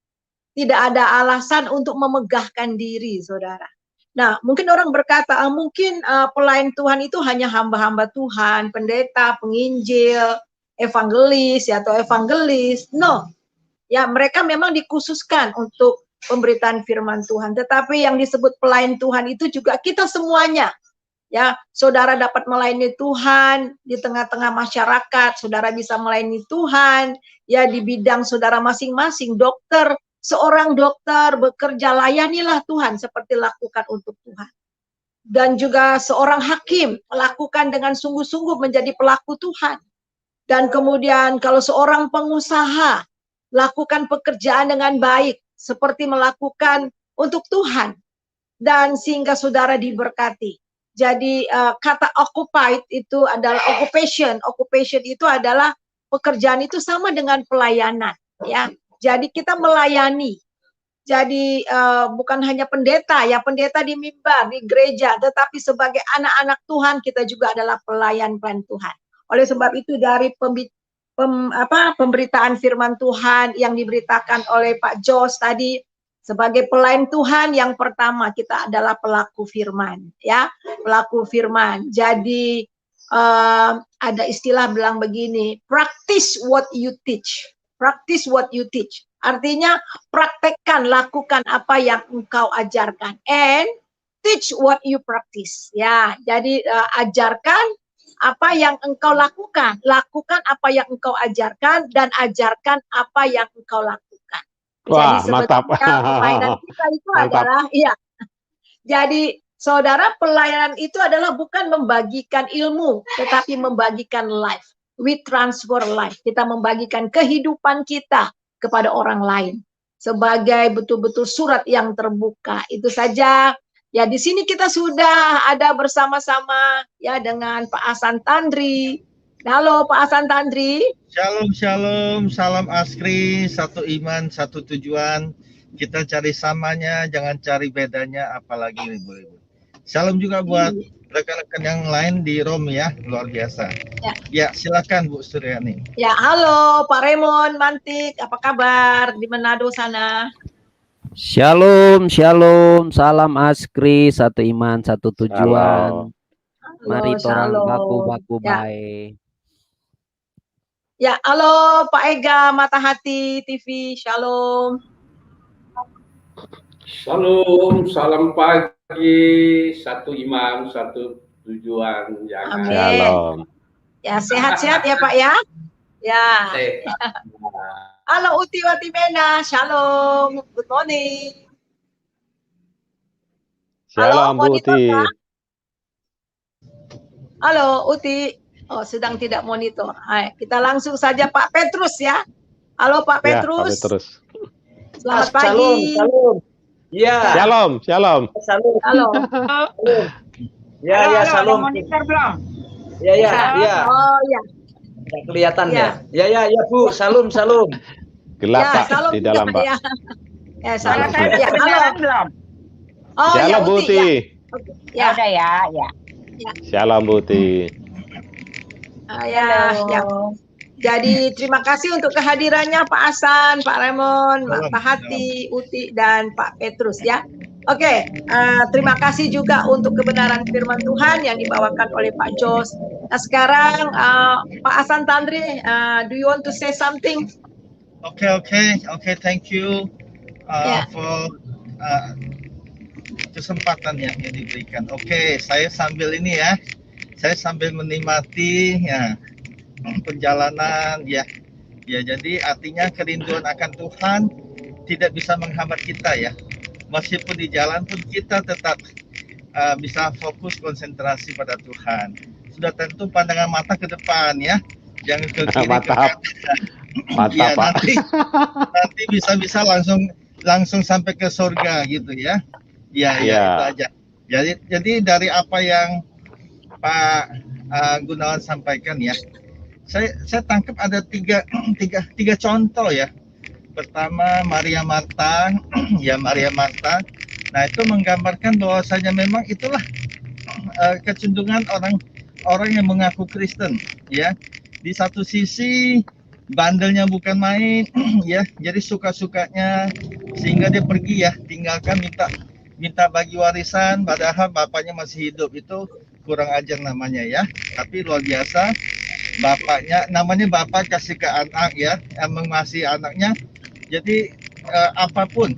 tidak ada alasan untuk memegahkan diri, saudara. Nah, mungkin orang berkata, mungkin pelayan Tuhan itu hanya hamba-hamba Tuhan, pendeta, penginjil, evangelis atau evangelis. No, ya mereka memang dikhususkan untuk pemberitaan firman Tuhan. Tetapi yang disebut pelayan Tuhan itu juga kita semuanya. Ya, saudara dapat melayani Tuhan di tengah-tengah masyarakat, saudara bisa melayani Tuhan ya di bidang saudara masing-masing. Dokter, seorang dokter bekerja, layanilah Tuhan seperti lakukan untuk Tuhan. Dan juga seorang hakim lakukan dengan sungguh-sungguh menjadi pelaku Tuhan. Dan kemudian kalau seorang pengusaha lakukan pekerjaan dengan baik seperti melakukan untuk Tuhan, dan sehingga saudara diberkati. Jadi kata occupied itu adalah occupation itu adalah pekerjaan, itu sama dengan pelayanan ya. Jadi kita melayani. Jadi bukan hanya pendeta ya, pendeta di mimbar, di gereja, tetapi sebagai anak-anak Tuhan kita juga adalah pelayan Tuhan. Oleh sebab itu dari pemberitaan firman Tuhan yang diberitakan oleh Pak Jos tadi, sebagai pelayan Tuhan yang pertama kita adalah pelaku firman ya, pelaku firman. Jadi ada istilah bilang begini, practice what you teach. Practice what you teach. Artinya praktekkan, lakukan apa yang engkau ajarkan, and teach what you practice. Ya, jadi ajarkan apa yang engkau lakukan, lakukan apa yang engkau ajarkan, dan ajarkan apa yang engkau lakukan. Wah, Jadi mantap. pelayanan kita itu Mantap. adalah, iya. Jadi saudara, pelayanan itu adalah bukan membagikan ilmu, tetapi membagikan life. We transfer life. Kita membagikan kehidupan kita kepada orang lain sebagai betul-betul surat yang terbuka. Itu saja. Ya, di sini kita sudah ada bersama-sama ya dengan Pak Hasan Tandri. Halo Pak Hasan Tandri. Shalom, shalom, salam Askri, satu iman, satu tujuan. Kita cari samanya, jangan cari bedanya, apalagi ibu-ibu. Shalom juga buat rekan-rekan yang lain di Rom ya, luar biasa. Ya, silakan Bu Suryani. Ya, halo Pak Raymond Mantik, apa kabar di Manado sana? Shalom, shalom, salam Askri, satu iman, satu tujuan. Halo, Mari orang shalom. baku-baku Ya. baik. Ya, halo Pak Ega Matahati TV, shalom. Shalom, salam pagi, satu iman, satu tujuan. Amin. Shalom. Ya, sehat-sehat ya Pak ya. Ya. Halo Uti Watimena, shalom, good morning. Shalom Bu Uti. Halo Uti. Oh, sedang tidak monitor. Hai, kita langsung saja Pak Petrus ya. Halo Pak Petrus. Ya, Pak Petrus. Selamat pagi. Shalom. Iya. Shalom, shalom. Salam. Halo. Ya, ya, salam. Monitor belum? Ya, ya, ya. Oh ya. Nggak kelihatan Ya. ya. Ya, Bu. Salam, salam. Gelap Ya, Pak salam di dalam juga, Pak. ya. Ya, salam. Saya Ya, halo. kedengaran belum? Oh ya, Shalom Uti. Buti. Ya. Ya udah ya. Shalom Buti. Ya. Jadi terima kasih untuk kehadirannya Pak Hasan, Pak Raymond, Salam. Pak Hati, Uti, dan Pak Petrus ya. Oke, terima kasih juga untuk kebenaran firman Tuhan yang dibawakan oleh Pak Jos. Nah sekarang Pak Hasan Tandri, do you want to say something? Okay. Thank you Yeah. for kesempatan yang diberikan. Oke, saya sambil ini ya. Saya sambil menikmati ya perjalanan ya. Ya, jadi artinya kerinduan akan Tuhan tidak bisa menghambat kita ya. Meskipun di jalan pun kita tetap bisa fokus konsentrasi pada Tuhan. Sudah tentu pandangan mata ke depan ya. Jangan ke kiri ke kanan. Mantap Ya, Pak. nanti bisa langsung sampai ke surga gitu ya. Ya, itu aja. Jadi dari apa yang Pak Gunawan sampaikan ya, saya tangkap ada tiga contoh ya. Pertama Maria Marta, ya Maria Marta. Nah itu menggambarkan bahwasanya memang itulah kecenderungan orang yang mengaku Kristen ya. Di satu sisi bandelnya bukan main ya, jadi suka-sukanya sehingga dia pergi ya, tinggalkan minta bagi warisan padahal bapaknya masih hidup. Itu kurang ajar namanya ya. Tapi luar biasa, bapaknya namanya bapak kasih ke anak ya, mengasihi anaknya. Jadi apapun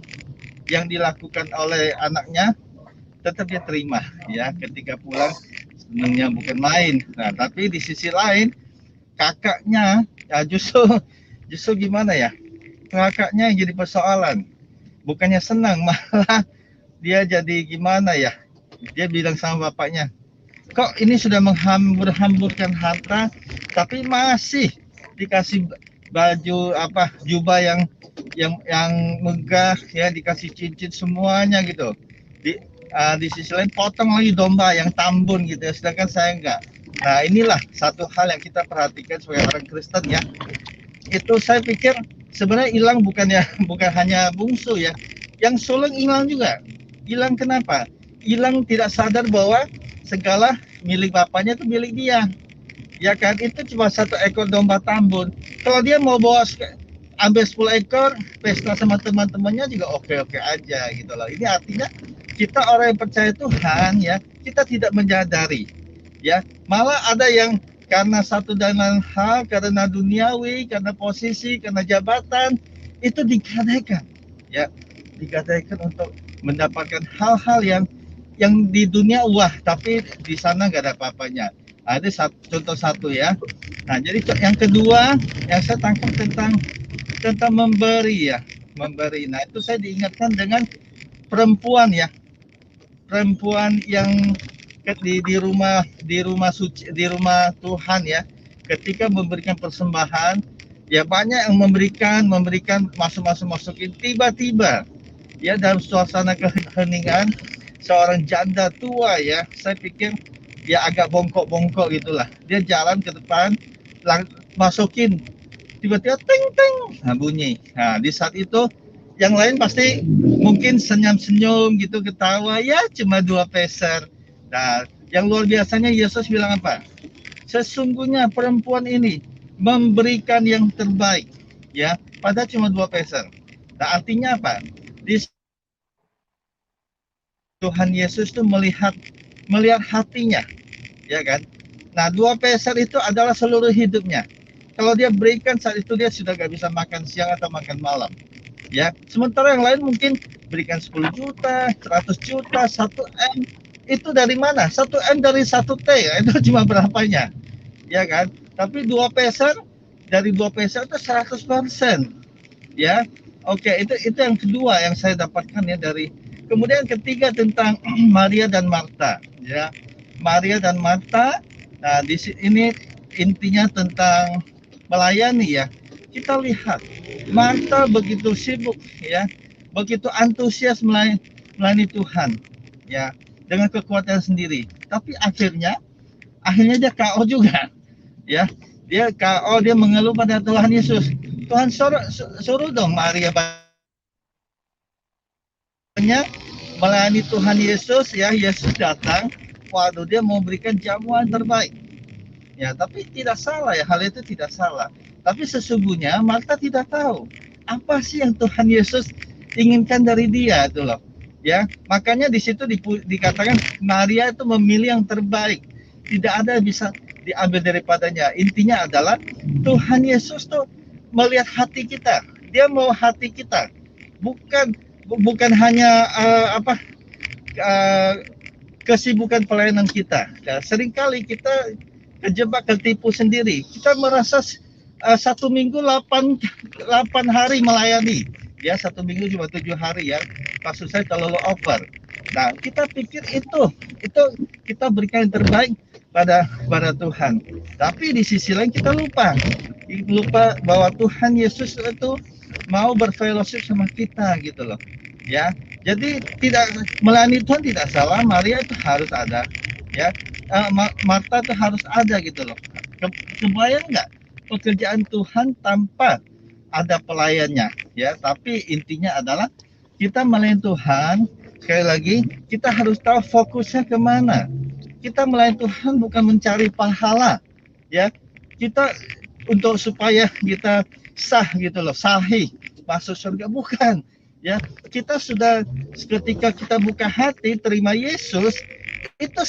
yang dilakukan oleh anaknya tetap dia terima ya. Ketika pulang senangnya bukan main. Nah tapi di sisi lain kakaknya ya justru gimana ya, kakaknya yang jadi persoalan, bukannya senang malah dia jadi gimana ya, dia bilang sama bapaknya, kok ini sudah menghambur-hamburkan harta tapi masih dikasih baju jubah yang megah ya, dikasih cincin semuanya gitu. Di sisi lain potong lagi domba yang tambun gitu ya, sedangkan saya enggak. Nah inilah satu hal yang kita perhatikan sebagai orang Kristen ya. Itu saya pikir sebenarnya hilang bukan hanya bungsu ya, yang sulung hilang juga. Hilang kenapa? Hilang tidak sadar bahwa segala milik bapaknya itu milik dia. Ya kan, itu cuma satu ekor domba tambun. Kalau dia mau bawa ambil 10 ekor, pesta sama teman-temannya juga oke-oke aja gitu loh. Ini artinya kita orang yang percaya Tuhan ya, kita tidak menyadari ya, malah ada yang karena satu dan lain hal, karena duniawi, karena posisi, karena jabatan, itu digadaikan ya, digadaikan untuk mendapatkan hal-hal yang di dunia wah, tapi di sana nggak ada apa-apanya. Nah, itu contoh satu ya. Nah jadi yang kedua yang saya tangkap tentang memberi ya, memberi. Nah itu saya diingatkan dengan perempuan ya, perempuan yang di rumah suci, di rumah Tuhan ya, ketika memberikan persembahan ya, banyak yang memberikan masukin, tiba-tiba ya dalam suasana keheningan seorang janda tua ya, saya pikir ya agak bongkok gitulah, dia jalan ke depan masukin, tiba-tiba ting bunyi. Nah di saat itu yang lain pasti mungkin senyum gitu, ketawa ya, cuma 2 peser. Nah, yang luar biasanya Yesus bilang apa? Sesungguhnya perempuan ini memberikan yang terbaik, ya, padahal cuma 2 peser. Nah, artinya apa? Di Tuhan Yesus tuh melihat hatinya, ya kan? Nah, 2 peser itu adalah seluruh hidupnya. Kalau dia berikan saat itu, dia sudah gak bisa makan siang atau makan malam, ya. Sementara yang lain mungkin berikan 10 juta, 100 juta, 1 M. Itu dari mana? 1 M dari 1 T ya, itu cuma berapanya, ya kan? Tapi 2 peser, dari 2 peser itu 100%, ya. Oke, itu yang kedua yang saya dapatkan ya dari. Kemudian ketiga tentang Maria dan Marta, ya. Maria dan Marta. Nah, di sini intinya tentang melayani ya. Kita lihat Marta begitu sibuk ya begitu antusias melayani Tuhan, ya, dengan kekuatan sendiri. Tapi akhirnya dia KO juga, ya. Dia KO, dia mengeluh pada Tuhan Yesus. Tuhan suruh dong Maria melayani Tuhan Yesus, ya. Yesus datang, waduh, dia mau berikan jamuan terbaik, ya. Tapi tidak salah, ya, hal itu tidak salah. Tapi sesungguhnya Marta tidak tahu apa sih yang Tuhan Yesus inginkan dari dia, itu loh, ya. Makanya di situ dikatakan Maria itu memilih yang terbaik, tidak ada yang bisa diambil daripadanya. Intinya adalah Tuhan Yesus tuh melihat hati kita, dia mau hati kita, bukan hanya kesibukan pelayanan kita. Ya, seringkali kita kejebak, ketipu sendiri. Kita merasa 1 minggu 8 hari melayani, ya. 1 minggu cuma 7 hari, ya. Maksud saya terlalu over. Nah, kita pikir itu kita berikan yang terbaik pada Tuhan. Tapi di sisi lain kita lupa bahwa Tuhan Yesus itu mau berfellowship sama kita, gitu loh, ya. Jadi tidak melayani Tuhan tidak salah, Maria itu harus ada, ya. Marta itu harus ada, gitu loh. Kebayang nggak pekerjaan Tuhan tanpa ada pelayannya, ya. Tapi intinya adalah kita melayani Tuhan, sekali lagi kita harus tahu fokusnya kemana. Kita melayani Tuhan bukan mencari pahala, ya. Kita untuk supaya kita sah, gitu loh, sahih masuk surga, bukan, ya. Kita sudah, ketika kita buka hati terima Yesus, itu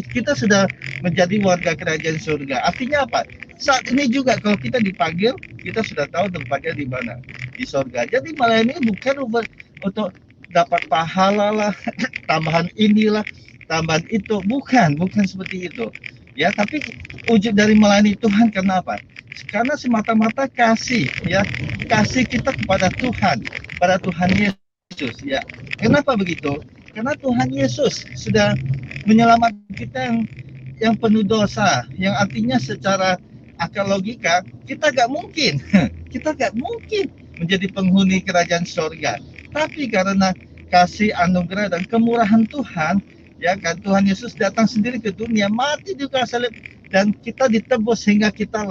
kita sudah menjadi warga kerajaan surga. Artinya apa? Saat ini juga kalau kita dipanggil, kita sudah tahu tempatnya di mana, di surga. Jadi melayani bukan untuk dapat pahala lah, tambahan inilah, tambahan itu, bukan seperti itu, ya. Tapi wujud dari melayani Tuhan karena apa? Karena semata-mata kasih, ya, kasih kita kepada Tuhan Yesus, ya. Kenapa begitu? Karena Tuhan Yesus sudah menyelamatkan kita yang penuh dosa, yang artinya secara akal logika kita gak mungkin menjadi penghuni kerajaan surga. Tapi karena kasih anugerah dan kemurahan Tuhan, ya kan, Tuhan Yesus datang sendiri ke dunia, mati di kayu salib, dan kita ditebus sehingga kita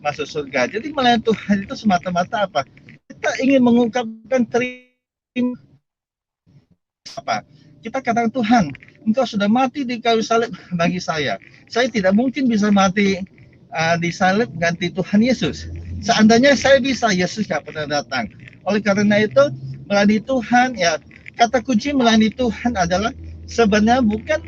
masuk surga. Jadi melayani Tuhan itu semata-mata apa? Kita ingin mengungkapkan terima apa? Kita katakan, Tuhan, Engkau sudah mati di kayu salib bagi saya. Saya tidak mungkin bisa mati di salib ganti Tuhan Yesus. Seandainya saya bisa, Yesus tidak pernah datang. Oleh karena itu, melayani Tuhan, ya, kata kunci melayani Tuhan adalah sebenarnya bukan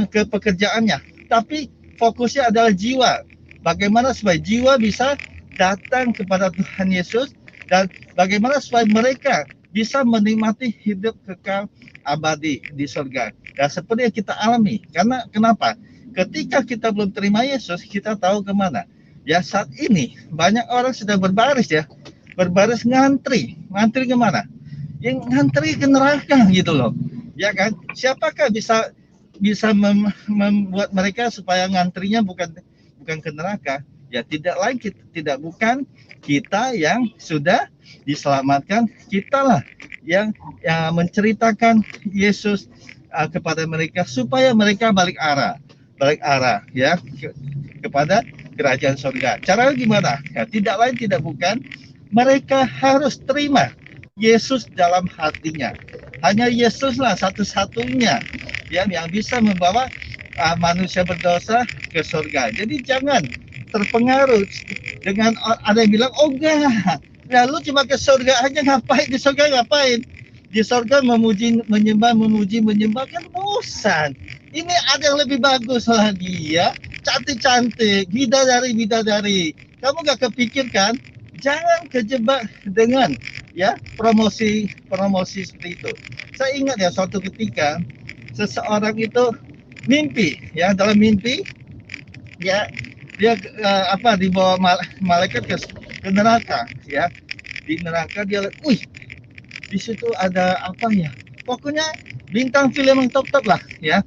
ke pekerjaannya, tapi fokusnya adalah jiwa. Bagaimana supaya jiwa bisa datang kepada Tuhan Yesus, dan bagaimana supaya mereka bisa menikmati hidup kekal abadi di surga. Dan seperti yang kita alami. Karena kenapa? Ketika kita belum terima Yesus, kita tahu kemana. Ya, saat ini banyak orang sedang berbaris, ya. Berbaris ngantri kemana? Yang ngantri ke neraka, gitu loh. Ya kan? Siapakah bisa membuat mereka supaya ngantrinya bukan ke neraka? Ya, bukan kita yang sudah diselamatkan, kitalah yang menceritakan Yesus kepada mereka supaya mereka balik arah, ya, kepada kerajaan surga. Caranya gimana? Ya, tidak lain tidak bukan mereka harus terima Yesus dalam hatinya. Hanya Yesuslah satu-satunya yang bisa membawa manusia berdosa ke surga. Jadi jangan terpengaruh dengan ada yang bilang, oh enggak, lalu cuma ke surga aja, ngapain di surga, ngapain di surga menyembah kan bosan. Ini ada yang lebih bagus lagi, ya, cantik bidadari. Kamu nggak kepikirkan? Jangan kejebak dengan, ya, promosi seperti itu. Saya ingat, ya, suatu ketika seseorang itu mimpi, ya, dalam mimpi dia dibawa malaikat ke neraka, ya. Di neraka dia lihat, wih, di situ ada apa ya? Pokoknya bintang film yang top lah, ya.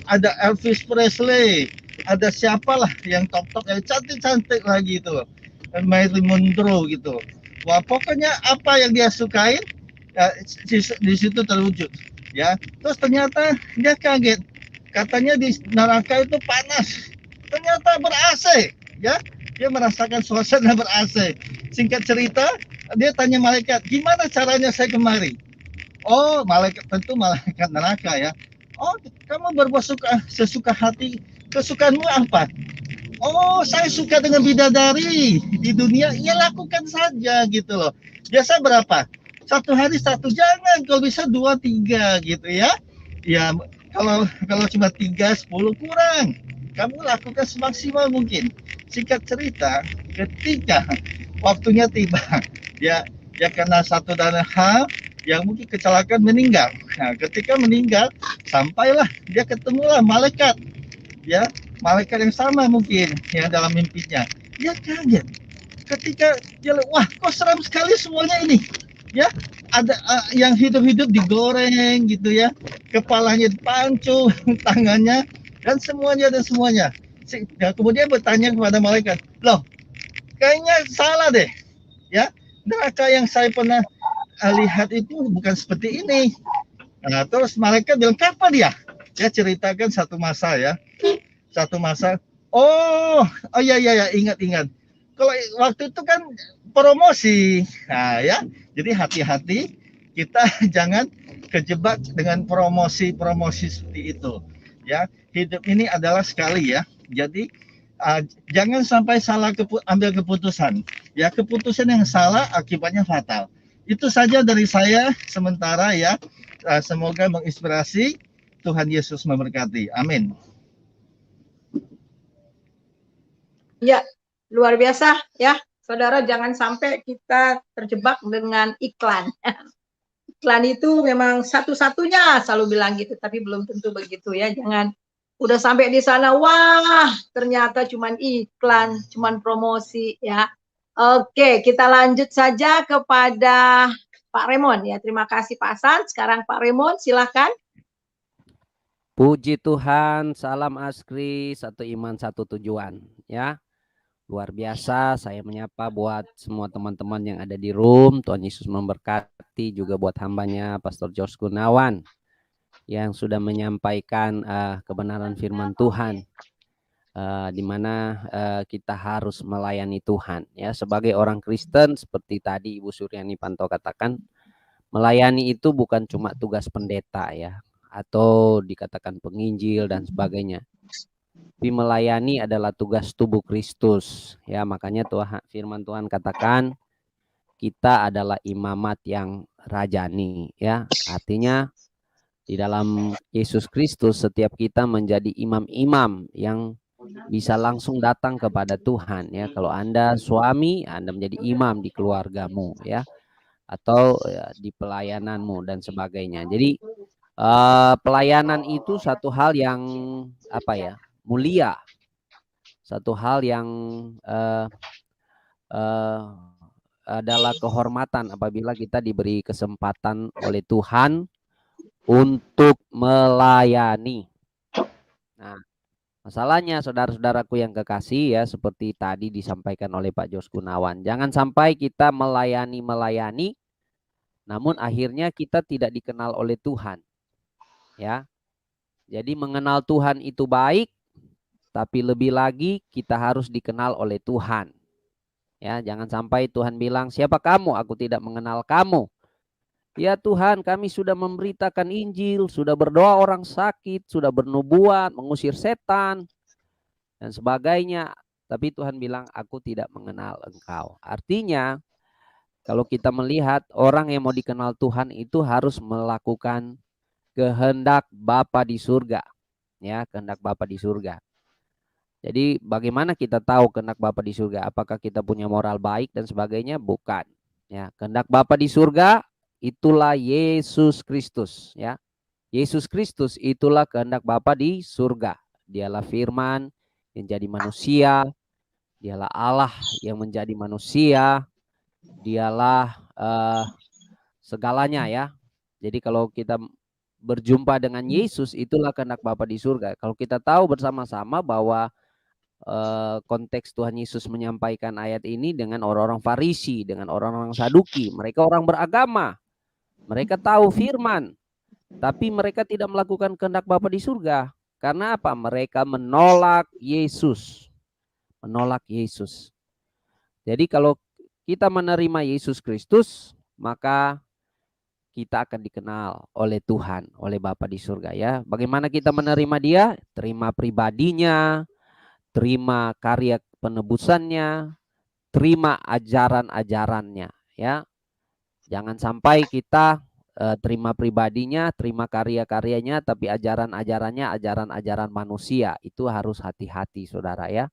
Ada Elvis Presley, ada siapalah yang top yang cantik lagi itu, Marilyn Monroe gitu. Wah, pokoknya apa yang dia sukain, di situ terwujud ya. Terus ternyata dia kaget, katanya di neraka itu panas, ternyata ber-AC ya. Dia merasakan suasana ber-AC. Singkat cerita, dia tanya malaikat, gimana caranya saya kemari? Oh, malaikat, tentu malaikat neraka ya. Oh, kamu berbuat sesuka hati, kesukaanmu apa? Oh, saya suka dengan bidadari di dunia, ya lakukan saja gitu loh. Biasa berapa? 1 hari 1, jangan, kalau bisa 2, 3 gitu ya. Ya, kalau cuma 3, 10 kurang. Kamu lakukan semaksimal mungkin. Singkat cerita, ketika waktunya tiba, ya karena satu dan hal yang mungkin kecelakaan, meninggal. Nah, ketika meninggal, sampailah dia ketemulah malaikat, ya malaikat yang sama mungkin yang dalam mimpinya. Dia kaget ketika dia, wah kok seram sekali semuanya ini, ya ada yang hidup-hidup digoreng gitu ya, kepalanya dipancung, tangannya dan semuanya. Ya, kemudian bertanya kepada malaikat, loh kayaknya salah deh ya, neraka yang saya pernah lihat itu bukan seperti ini. Nah, terus malaikat bilang, kapan dia? Dia ceritakan satu masa ya. Oh iya, ingat. Kalau waktu itu kan promosi. Nah ya, jadi hati-hati kita jangan kejebak dengan promosi seperti itu. Ya, hidup ini adalah sekali ya. Jadi jangan sampai salah ambil keputusan. Ya, keputusan yang salah akibatnya fatal. Itu saja dari saya sementara ya. Semoga menginspirasi. Tuhan Yesus memberkati. Amin. Ya, luar biasa ya, saudara, jangan sampai kita terjebak dengan iklan. Iklan itu memang satu-satunya, selalu bilang gitu, tapi belum tentu begitu ya. Jangan udah sampai di sana, wah ternyata cuman iklan, cuman promosi ya. Oke, kita lanjut saja kepada Pak Raymond ya. Terima kasih Pak Hasan. Sekarang Pak Raymond, silahkan. Puji Tuhan, salam Askri, satu iman, satu tujuan ya. Luar biasa, saya menyapa buat semua teman-teman yang ada di room. Tuhan Yesus memberkati, juga buat hambanya Pastor George Gunawan yang sudah menyampaikan kebenaran firman Tuhan, di mana kita harus melayani Tuhan ya. Sebagai orang Kristen, seperti tadi Ibu Suryani Panto katakan, melayani itu bukan cuma tugas pendeta ya, atau dikatakan penginjil dan sebagainya. Tapi melayani adalah tugas tubuh Kristus ya. Makanya firman Tuhan katakan kita adalah imamat yang rajani ya. Artinya di dalam Yesus Kristus setiap kita menjadi imam-imam yang bisa langsung datang kepada Tuhan ya. Kalau Anda suami, Anda menjadi imam di keluargamu ya, atau ya, di pelayananmu dan sebagainya. Jadi pelayanan itu satu hal yang mulia, satu hal yang adalah kehormatan apabila kita diberi kesempatan oleh Tuhan untuk melayani. Nah, masalahnya saudara-saudaraku yang kekasih ya, seperti tadi disampaikan oleh Pak Jos Gunawan, jangan sampai kita melayani, namun akhirnya kita tidak dikenal oleh Tuhan ya. Jadi mengenal Tuhan itu baik, tapi lebih lagi kita harus dikenal oleh Tuhan. Ya, jangan sampai Tuhan bilang, "Siapa kamu? Aku tidak mengenal kamu." Ya Tuhan, kami sudah memberitakan Injil, sudah berdoa orang sakit, sudah bernubuat, mengusir setan dan sebagainya. Tapi Tuhan bilang, "Aku tidak mengenal engkau." Artinya, kalau kita melihat orang yang mau dikenal Tuhan itu harus melakukan kehendak Bapa di surga. Ya, kehendak Bapa di surga. Jadi bagaimana kita tahu kehendak Bapa di surga? Apakah kita punya moral baik dan sebagainya? Bukan. Ya, kehendak Bapa di surga itulah Yesus Kristus. Ya, Yesus Kristus itulah kehendak Bapa di surga. Dialah Firman yang jadi manusia. Dialah Allah yang menjadi manusia. Dialah segalanya ya. Jadi kalau kita berjumpa dengan Yesus, itulah kehendak Bapa di surga. Kalau kita tahu bersama-sama bahwa konteks Tuhan Yesus menyampaikan ayat ini dengan orang-orang Farisi, dengan orang-orang Saduki, mereka orang beragama, Mereka tahu firman, tapi mereka tidak melakukan kehendak Bapa di surga. Karena apa? Mereka menolak Yesus. Menolak Yesus. Jadi kalau kita menerima Yesus Kristus, maka kita akan dikenal oleh Tuhan, oleh Bapa di surga ya. Bagaimana kita menerima Dia? Terima pribadinya, terima karya penebusannya, terima ajaran-ajarannya ya. Jangan sampai kita terima pribadinya, terima karya-karyanya, tapi ajaran-ajarannya ajaran-ajaran manusia. Itu harus hati-hati saudara ya.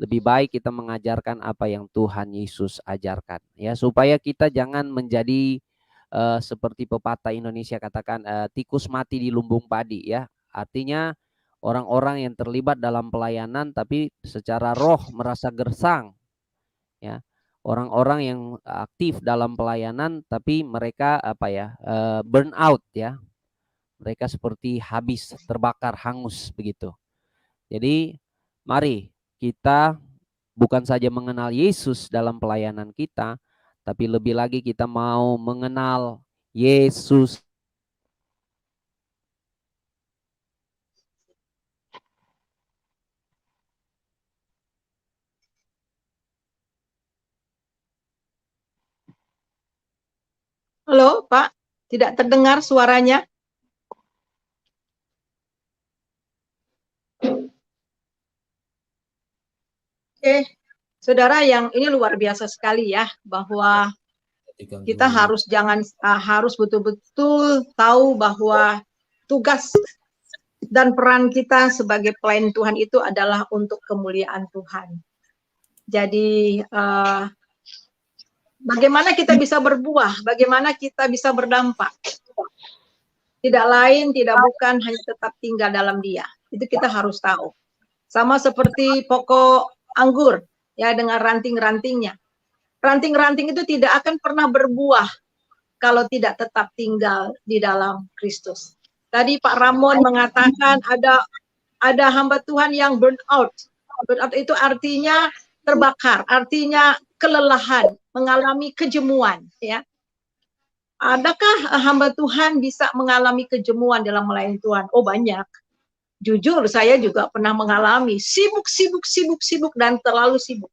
Lebih baik kita mengajarkan apa yang Tuhan Yesus ajarkan ya, supaya kita jangan menjadi seperti pepatah Indonesia katakan tikus mati di lumbung padi ya. Artinya orang-orang yang terlibat dalam pelayanan tapi secara roh merasa gersang ya. Orang-orang yang aktif dalam pelayanan tapi mereka burn out ya. Mereka seperti habis terbakar, hangus begitu. Jadi mari kita bukan saja mengenal Yesus dalam pelayanan kita, tapi lebih lagi kita mau mengenal Yesus. Halo, Pak. Tidak terdengar suaranya. Oke, saudara, yang ini luar biasa sekali ya, bahwa kita harus betul-betul tahu bahwa tugas dan peran kita sebagai pelayan Tuhan itu adalah untuk kemuliaan Tuhan. Jadi bagaimana kita bisa berbuah, bagaimana kita bisa berdampak. Tidak lain, tidak bukan, hanya tetap tinggal dalam Dia. Itu kita harus tahu. Sama seperti pokok anggur, ya, dengan ranting-rantingnya. Ranting-ranting itu tidak akan pernah berbuah kalau tidak tetap tinggal di dalam Kristus. Tadi Pak Ramon mengatakan ada hamba Tuhan yang burn out. Burn out itu artinya terbakar, artinya kelelahan, mengalami kejemuan, ya. Adakah hamba Tuhan bisa mengalami kejemuan dalam melayani Tuhan? Oh, banyak. Jujur, saya juga pernah mengalami sibuk dan terlalu sibuk.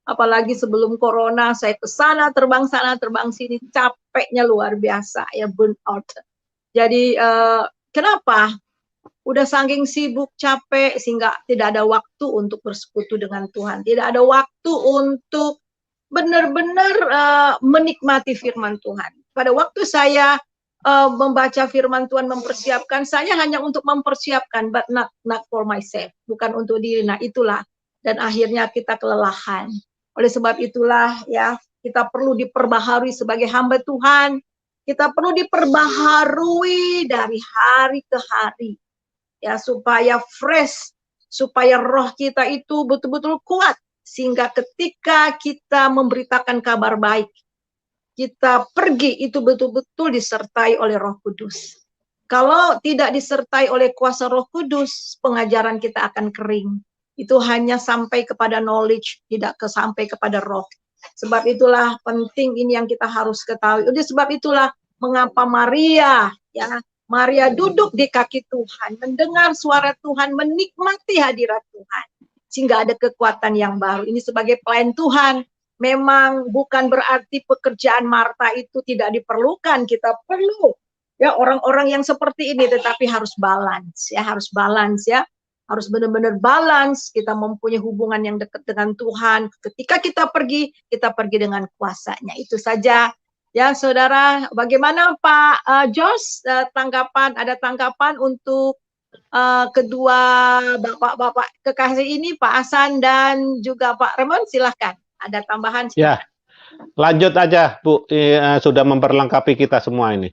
Apalagi sebelum corona, saya ke sana terbang sini, capeknya luar biasa, ya, burn out. Jadi kenapa? Udah saking sibuk, capek, sehingga tidak ada waktu untuk bersekutu dengan Tuhan. Tidak ada waktu untuk benar-benar menikmati firman Tuhan. Pada waktu saya membaca firman Tuhan, mempersiapkan, saya hanya untuk mempersiapkan, but not for myself, bukan untuk diri. Nah, itulah, dan akhirnya kita kelelahan. Oleh sebab itulah, ya, kita perlu diperbaharui sebagai hamba Tuhan. Kita perlu diperbaharui dari hari ke hari, ya, supaya fresh, supaya roh kita itu betul-betul kuat, sehingga ketika kita memberitakan kabar baik, kita pergi itu betul-betul disertai oleh Roh Kudus. Kalau tidak disertai oleh kuasa Roh Kudus, pengajaran kita akan kering. Itu hanya sampai kepada knowledge, tidak sampai kepada roh. Sebab itulah penting ini yang kita harus ketahui. Oleh sebab itulah mengapa Maria, ya, Maria duduk di kaki Tuhan, mendengar suara Tuhan, menikmati hadirat Tuhan, sehingga ada kekuatan yang baru. Ini sebagai pelayan Tuhan. Memang bukan berarti pekerjaan Marta itu tidak diperlukan. Kita perlu, ya, orang-orang yang seperti ini, tetapi harus balance, ya, harus balance, ya, harus benar-benar balance. Kita mempunyai hubungan yang dekat dengan Tuhan. Ketika kita pergi dengan kuasanya. Itu saja, ya, saudara. Bagaimana Pak Jos, tanggapan? Ada tanggapan untuk kedua bapak-bapak kekasih ini, Pak Hasan dan juga Pak Ramon? Silahkan. Ada tambahan? Ya, lanjut aja Bu, sudah memperlengkapi kita semua ini.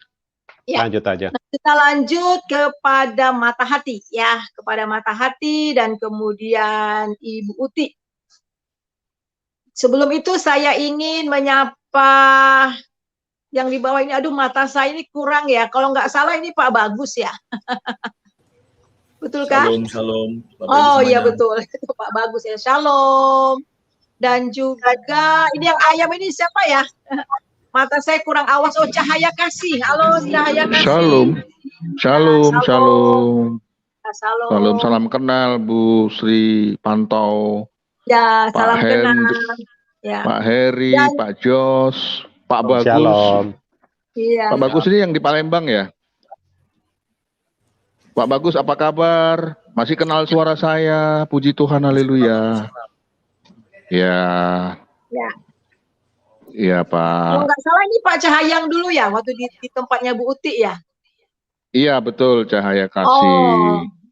Ya. Lanjut aja. Nah, kita lanjut kepada mata hati, ya, kepada mata hati dan kemudian Ibu Uti. Sebelum itu saya ingin menyapa yang di bawah ini. Aduh, mata saya ini kurang, ya. Kalau nggak salah ini Pak Bagus, ya. Betul kan? Shalom. Oh iya, betul. Itu Pak Bagus, ya. Shalom. Dan juga ini yang ayam ini siapa, ya? Mata saya kurang awas. Oh, Cahaya Kasih. Halo, Cahaya Kasih. Shalom, shalom, Shalom. shalom, Salam. shalom, salam kenal Bu Sri Pantau, Ya, Pak salam kenal. Hendri, Ya. Pak Heri, Dan, Pak Jos, Pak Bagus. Shalom. iya. Pak Bagus ini yang di Palembang ya? Pak Bagus apa kabar? Masih kenal suara saya? Puji Tuhan, haleluya. Ya, Ya. iya Kalau Pak. nggak salah ini Pak Cahayang dulu ya, waktu di tempatnya Bu Uti ya. Iya betul, Cahaya Oh, Kasih.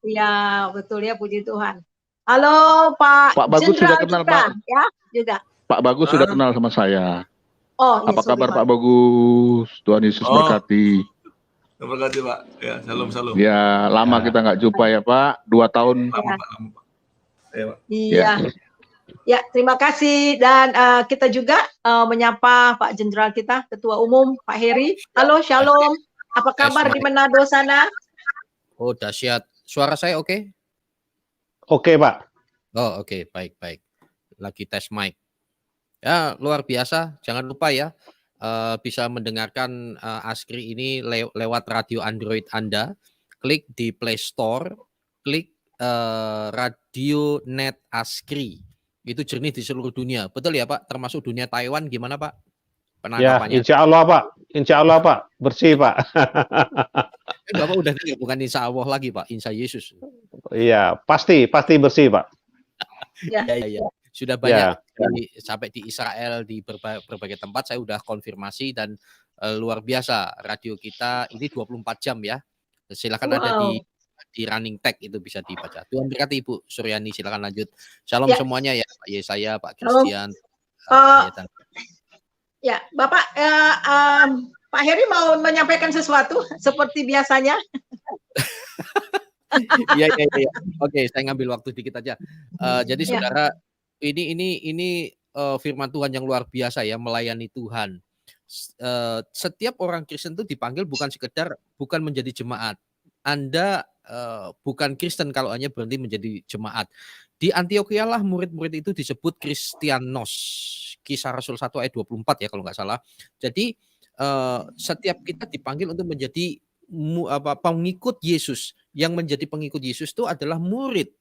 iya betul ya, puji Tuhan. Halo Pak Pak Bagus sudah Jenderal kenal kita, Pak. ya juga. Pak Bagus sudah kenal sama saya. Oh, iya, Apa sorry, kabar Pak. Pak Bagus? Tuhan Yesus berkati. Terima kasih Pak. Ya, salam. Ya, lama kita nggak jumpa ya Pak. 2 tahun. Ya. Lama, Pak. Ya, Pak. Iya. Ya, terima kasih dan kita juga menyapa Pak Jenderal kita, Ketua Umum Pak Heri. Halo, Shalom. Apa kabar di Manado sana? Oh, dahsyat. Suara saya oke? Oke, Pak. Oh, oke, baik. Lagi tes mic. Ya, luar biasa. Jangan lupa ya, bisa mendengarkan Askri ini lewat radio Android Anda. Klik di Play Store, klik Radio Net Askri. Itu jernih di seluruh dunia. Betul ya, Pak? Termasuk dunia Taiwan gimana, Pak? Ya, Penangkapannya. insya Allah Pak. Insya Allah Pak. Bersih Pak. Bapak udah bukan insya Allah lagi, Pak. Insya Yesus. Iya, pasti bersih Pak. Ya. Ya. Sudah banyak sampai di Israel, di berbagai tempat saya udah konfirmasi dan luar biasa radio kita ini 24 jam ya. Silakan ada di running tag itu bisa dibaca. Tuhan berkati Ibu Suryani, silakan lanjut. Shalom semuanya ya, Pak Yesaya, Pak Christian. Ya, Bapak Pak Heri mau menyampaikan sesuatu seperti biasanya. Iya. Oke, saya ngambil waktu dikit aja. Jadi saudara, ini firman Tuhan yang luar biasa ya, melayani Tuhan. Setiap orang Kristen itu dipanggil bukan menjadi jemaat. Anda bukan Kristen kalau hanya berhenti menjadi jemaat. Di Antioquia lah murid-murid itu disebut Kristianos. Kisah Rasul 1 ayat 24 ya kalau nggak salah. Jadi setiap kita dipanggil untuk menjadi pengikut Yesus. Yang menjadi pengikut Yesus itu adalah murid.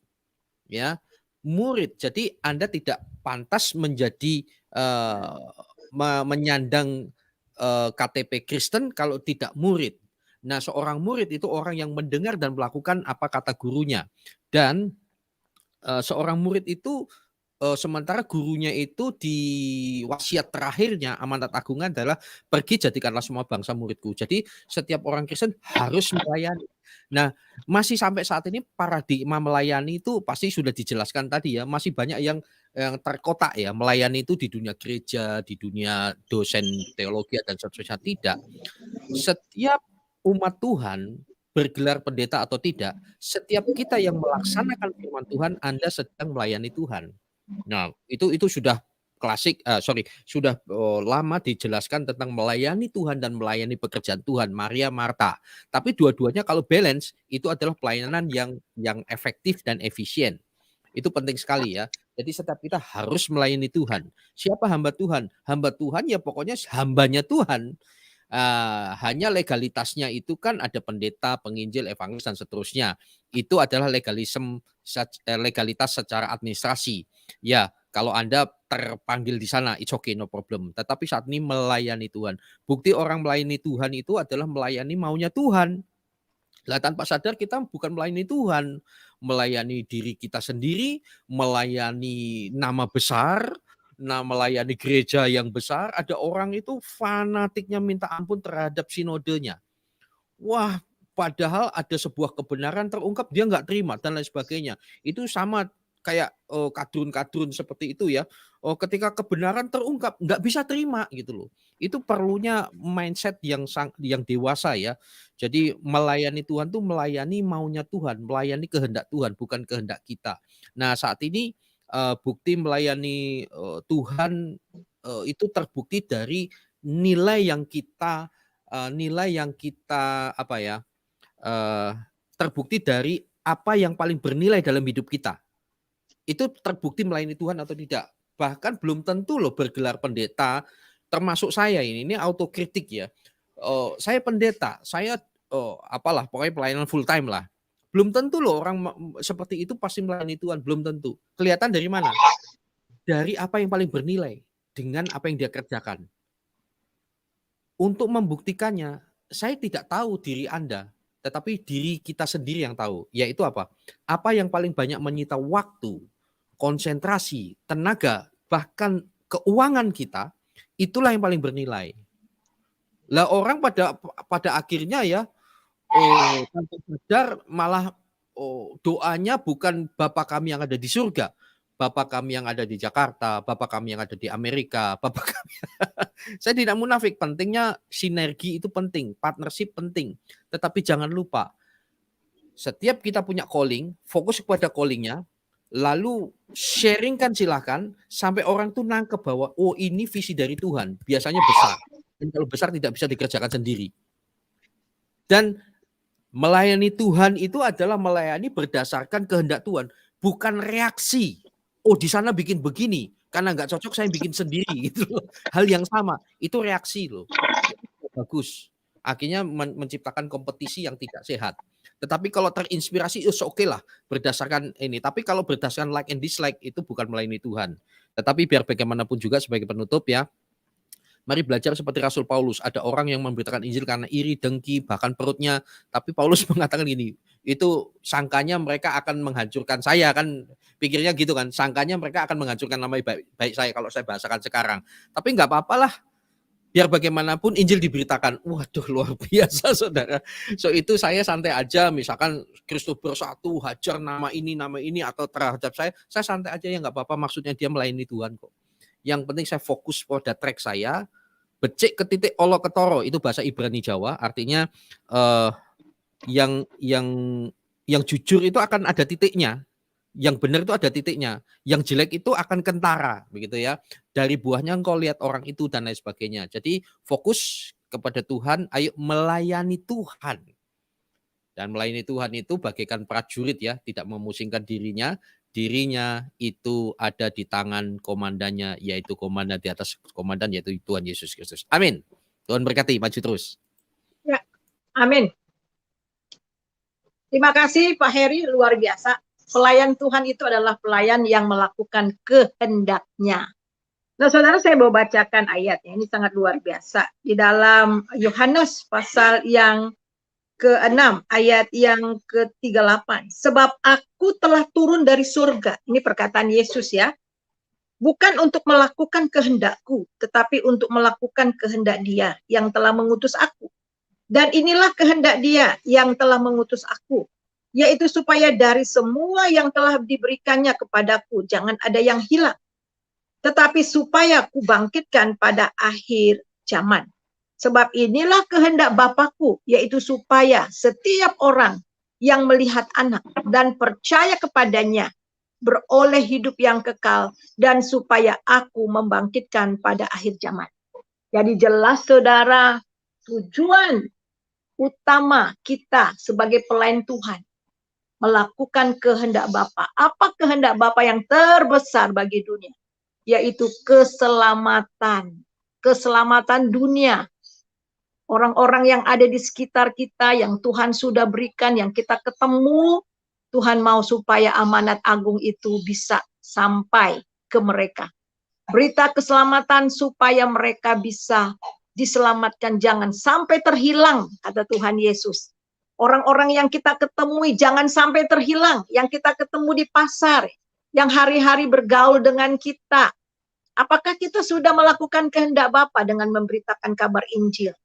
Ya, murid. Jadi Anda tidak pantas menjadi menyandang KTP Kristen kalau tidak murid. Nah, seorang murid itu orang yang mendengar dan melakukan apa kata gurunya. Dan seorang murid itu sementara gurunya itu di wasiat terakhirnya amanat agungnya adalah pergi jadikanlah semua bangsa muridku. Jadi setiap orang Kristen harus melayani. Nah, masih sampai saat ini paradigma melayani itu pasti sudah dijelaskan tadi ya, masih banyak yang terkotak ya, melayani itu di dunia gereja, di dunia dosen teologi dan seterusnya. Tidak. Setiap umat Tuhan bergelar pendeta atau tidak, setiap kita yang melaksanakan firman Tuhan, Anda sedang melayani Tuhan. Nah, itu sudah klasik, sudah lama dijelaskan tentang melayani Tuhan dan melayani pekerjaan Tuhan, Maria, Marta. Tapi dua-duanya kalau balance itu adalah pelayanan yang efektif dan efisien. Itu penting sekali ya. Jadi setiap kita harus melayani Tuhan. Siapa hamba Tuhan? Hamba Tuhan ya pokoknya hambanya Tuhan. Hanya legalitasnya itu kan ada pendeta, penginjil, evangelis dan seterusnya. Itu adalah legalitas secara administrasi. Ya, kalau Anda terpanggil di sana, it's okay, no problem. Tetapi saat ini melayani Tuhan. Bukti orang melayani Tuhan itu adalah melayani maunya Tuhan. Lah tanpa sadar kita bukan melayani Tuhan, melayani diri kita sendiri, melayani nama besar, melayani gereja yang besar. Ada orang itu fanatiknya minta ampun terhadap sinodenya. Wah, padahal ada sebuah kebenaran terungkap dia nggak terima dan lain sebagainya. Itu sama kayak kadrun-kadrun seperti itu ya. Ketika kebenaran terungkap nggak bisa terima gitu loh. Itu perlunya mindset yang dewasa ya. Jadi melayani Tuhan tuh melayani maunya Tuhan, melayani kehendak Tuhan, bukan kehendak kita. Nah saat ini bukti melayani Tuhan itu terbukti dari nilai yang kita terbukti dari apa yang paling bernilai dalam hidup kita. Itu terbukti melayani Tuhan atau tidak. Bahkan belum tentu loh bergelar pendeta termasuk saya ini autokritik ya. Saya pendeta, saya apalah pokoknya pelayanan full time lah. Belum tentu loh orang seperti itu pasti melayani Tuhan, belum tentu. Kelihatan dari mana? Dari apa yang paling bernilai dengan apa yang dia kerjakan. Untuk membuktikannya, saya tidak tahu diri Anda, tetapi diri kita sendiri yang tahu. Yaitu apa? Apa yang paling banyak menyita waktu, konsentrasi, tenaga, bahkan keuangan kita, itulah yang paling bernilai. Lah orang pada akhirnya ya tanpa sadar malah doanya bukan Bapa kami yang ada di surga, Bapa kami yang ada di Jakarta, Bapa kami yang ada di Amerika, Bapa kami. Saya tidak munafik, pentingnya sinergi itu penting, partnership penting. Tetapi jangan lupa, setiap kita punya calling, fokus kepada callingnya, lalu sharingkan silahkan, sampai orang tuh nangkep bahwa oh ini visi dari Tuhan, biasanya besar. Dan kalau besar tidak bisa dikerjakan sendiri. Dan melayani Tuhan itu adalah melayani berdasarkan kehendak Tuhan, bukan reaksi. Oh di sana bikin begini, karena nggak cocok saya bikin sendiri gitu loh. Hal yang sama, itu reaksi loh. Bagus. Akhirnya menciptakan kompetisi yang tidak sehat. Tetapi kalau terinspirasi, oke lah berdasarkan ini. Tapi kalau berdasarkan like and dislike itu bukan melayani Tuhan. Tetapi biar bagaimanapun juga sebagai penutup ya, mari belajar seperti Rasul Paulus. Ada orang yang memberitakan Injil karena iri, dengki, bahkan perutnya. Tapi Paulus mengatakan gini, itu sangkanya mereka akan menghancurkan saya kan. Pikirnya gitu kan, sangkanya mereka akan menghancurkan nama baik saya kalau saya bahasakan sekarang. Tapi nggak apa-apalah. Biar bagaimanapun Injil diberitakan. Waduh luar biasa saudara. So itu saya santai aja. Misalkan Kristus bersatu, hajar nama ini atau terhadap saya santai aja ya nggak apa-apa. Maksudnya dia melayani Tuhan kok. Yang penting saya fokus pada track saya, becik ke titik olo ketoro, itu bahasa Ibrani Jawa, artinya yang jujur itu akan ada titiknya, yang benar itu ada titiknya, yang jelek itu akan kentara, begitu ya. Dari buahnya engkau lihat orang itu dan lain sebagainya. Jadi fokus kepada Tuhan, ayo melayani Tuhan. Dan melayani Tuhan itu bagaikan prajurit ya, tidak memusingkan dirinya itu ada di tangan komandannya, yaitu komandan di atas komandan, yaitu Tuhan Yesus Kristus. Amin. Tuhan berkati, maju terus. Ya, amin. Terima kasih Pak Heri, luar biasa. Pelayan Tuhan itu adalah pelayan yang melakukan kehendaknya. Nah, saudara, saya mau bacakan ayatnya, ini sangat luar biasa. Di dalam Yohanes pasal yang ke-6 ayat yang ke-38. Sebab aku telah turun dari surga. Ini perkataan Yesus ya. Bukan untuk melakukan kehendakku, tetapi untuk melakukan kehendak Dia yang telah mengutus aku. Dan inilah kehendak Dia yang telah mengutus aku, yaitu supaya dari semua yang telah diberikannya kepadaku jangan ada yang hilang, tetapi supaya ku bangkitkan pada akhir zaman. Sebab inilah kehendak Bapakku, yaitu supaya setiap orang yang melihat Anak dan percaya kepadanya beroleh hidup yang kekal, dan supaya aku membangkitkan pada akhir zaman. Jadi jelas saudara, tujuan utama kita sebagai pelayan Tuhan melakukan kehendak Bapa. Apa kehendak Bapa yang terbesar bagi dunia? Yaitu keselamatan. Keselamatan dunia. Orang-orang yang ada di sekitar kita, yang Tuhan sudah berikan, yang kita ketemu, Tuhan mau supaya amanat agung itu bisa sampai ke mereka. Berita keselamatan supaya mereka bisa diselamatkan, jangan sampai terhilang, kata Tuhan Yesus. Orang-orang yang kita ketemui jangan sampai terhilang, yang kita ketemu di pasar, yang hari-hari bergaul dengan kita. Apakah kita sudah melakukan kehendak Bapa dengan memberitakan kabar Injil?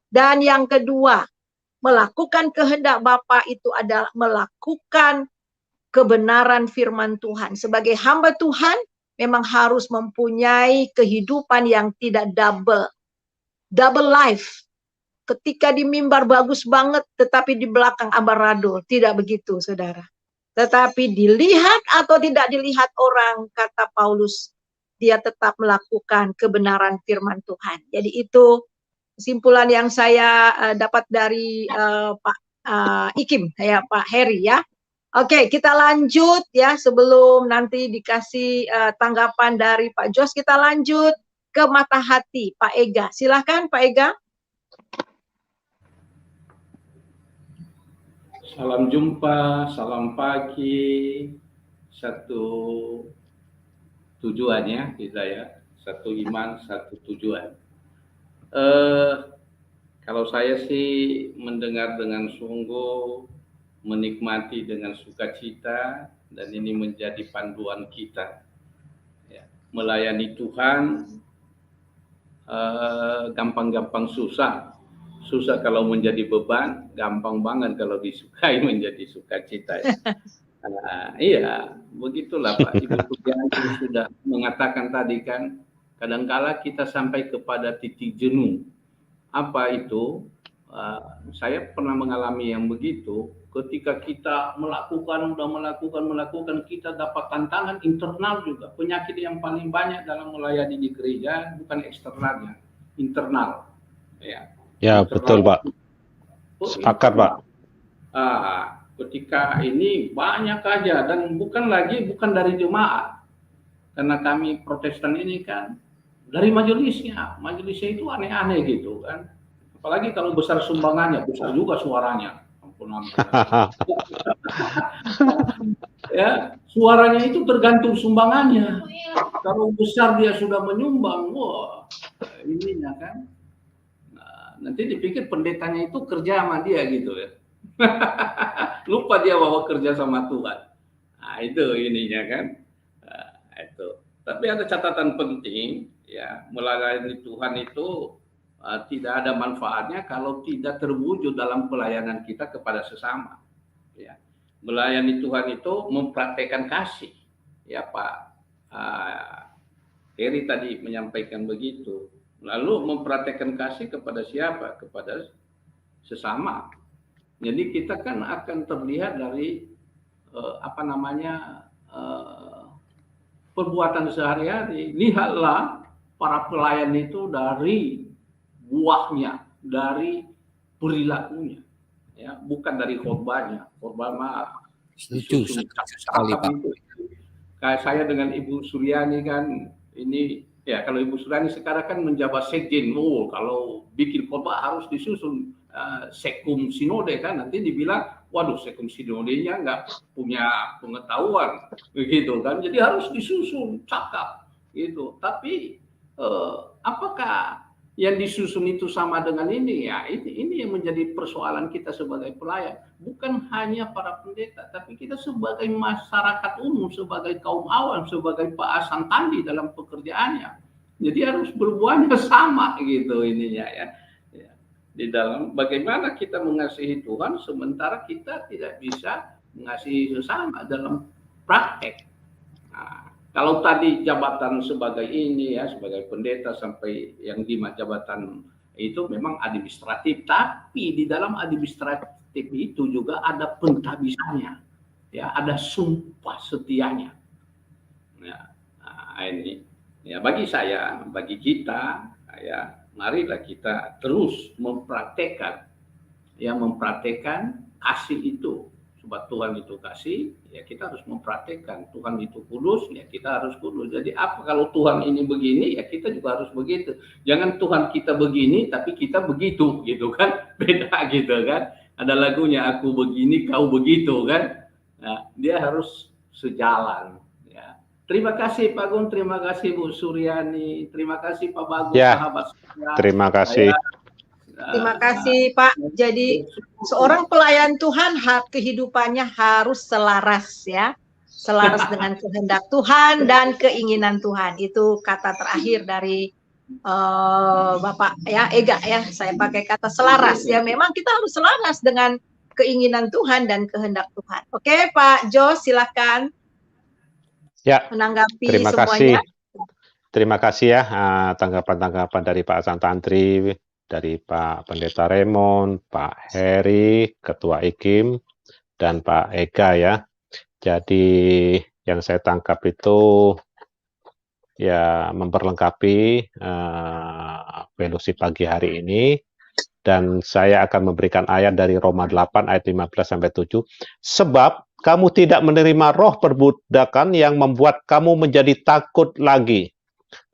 Dan yang kedua, melakukan kehendak Bapa itu adalah melakukan kebenaran firman Tuhan. Sebagai hamba Tuhan, memang harus mempunyai kehidupan yang tidak double life. Ketika di mimbar bagus banget, tetapi di belakang ambaradul. Tidak begitu, saudara. Tetapi dilihat atau tidak dilihat orang, kata Paulus, dia tetap melakukan kebenaran firman Tuhan. Jadi itu kesimpulan yang saya dapat dari Pak Ikim, ya Pak Heri ya. Oke, kita lanjut ya, sebelum nanti dikasih tanggapan dari Pak Jos, kita lanjut ke mata hati Pak Ega. Silahkan Pak Ega. Salam jumpa, salam pagi, satu tujuannya kita ya, satu iman, satu tujuan. Kalau saya sih mendengar dengan sungguh, menikmati dengan sukacita, dan ini menjadi panduan kita. Ya, melayani Tuhan gampang-gampang susah. Susah kalau menjadi beban, gampang banget kalau disukai menjadi sukacita. Ya. Iya, begitulah Pak. Ibu Suryani sudah mengatakan tadi kan, kadangkala kita sampai kepada titik jenuh. Apa itu? Saya pernah mengalami yang begitu. Ketika kita melakukan, kita dapat tantangan internal juga. Penyakit yang paling banyak dalam melayani di gereja bukan eksternalnya, internal. Ya, betul Pak. Sepakat Pak. Ketika ini banyak aja, dan bukan dari jemaat. Karena kami Protestan ini kan dari majelisnya itu aneh-aneh gitu kan. Apalagi kalau besar sumbangannya, besar juga suaranya. Ampun. Ya, suaranya itu tergantung sumbangannya. Kalau besar dia sudah menyumbang, wah, ininya kan. Nanti dipikir pendetanya itu kerja sama dia gitu ya. Lupa dia bahwa kerja sama Tuhan. Nah, itu ininya kan. Itu. Tapi ada catatan penting ya, melayani Tuhan itu tidak ada manfaatnya kalau tidak terwujud dalam pelayanan kita kepada sesama. Ya. Melayani Tuhan itu mempraktekkan kasih. Ya Pak Heri tadi menyampaikan begitu. Lalu mempraktekkan kasih kepada siapa? Kepada sesama. Jadi kita kan akan terlihat dari perbuatan sehari-hari. Lihatlah para pelayan itu dari buahnya, dari perilakunya, ya, bukan dari khotbahnya. Khotbah mah setuju sekali Pak. Kayak saya dengan Ibu Suryani kan, ini ya kalau Ibu Suryani sekarang kan menjabat sekjen. Kalau bikin khotbah harus disusun sekum sinode kan, nanti dibilang waduh sekum sinodenya nggak punya pengetahuan begitu kan, jadi harus disusun cakap gitu. Tapi apakah yang disusun itu sama dengan ini? Ya ini yang menjadi persoalan kita sebagai pelayan, bukan hanya para pendeta, tapi kita sebagai masyarakat umum, sebagai kaum awam, sebagai Pak Asan Tandi dalam pekerjaannya. Jadi harus berbuahnya sama gitu ininya ya. Di dalam bagaimana kita mengasihi Tuhan sementara kita tidak bisa mengasihi sesama dalam praktek. Nah, kalau tadi jabatan sebagai ini ya, sebagai pendeta sampai yang 5 jabatan itu memang administratif, tapi di dalam administratif itu juga ada pentabisannya, ya, ada sumpah setianya. Ya, nah, ini ya bagi saya, bagi kita, ya. Marilah kita terus mempraktekkan kasih itu. Sebab Tuhan itu kasih, ya kita harus mempraktekkan. Tuhan itu kudus, ya kita harus kudus. Jadi apa kalau Tuhan ini begini, ya kita juga harus begitu. Jangan Tuhan kita begini, tapi kita begitu, gitu kan? Beda gitu kan? Ada lagunya, aku begini, kau begitu kan? Nah, dia harus sejalan. Terima kasih Pak Gun, terima kasih Bu Suryani, terima kasih Pak Bagus, ya, sahabat saya. Terima kasih. Terima kasih Pak. Jadi seorang pelayan Tuhan kehidupannya harus selaras ya, selaras dengan kehendak Tuhan dan keinginan Tuhan. Itu kata terakhir dari Bapak ya Ega ya. Saya pakai kata selaras ya. Memang kita harus selaras dengan keinginan Tuhan dan kehendak Tuhan. Oke Pak Jo, silakan. Ya, menanggapi terima semuanya. Terima kasih ya tanggapan-tanggapan dari Pak Asan Tantri, dari Pak Pendeta Raymond, Pak Heri, Ketua IKIM, dan Pak Ega ya. Jadi yang saya tangkap itu ya memperlengkapi fellowship pagi hari ini, dan saya akan memberikan ayat dari Roma 8 ayat 15-7. Sebab kamu tidak menerima roh perbudakan yang membuat kamu menjadi takut lagi,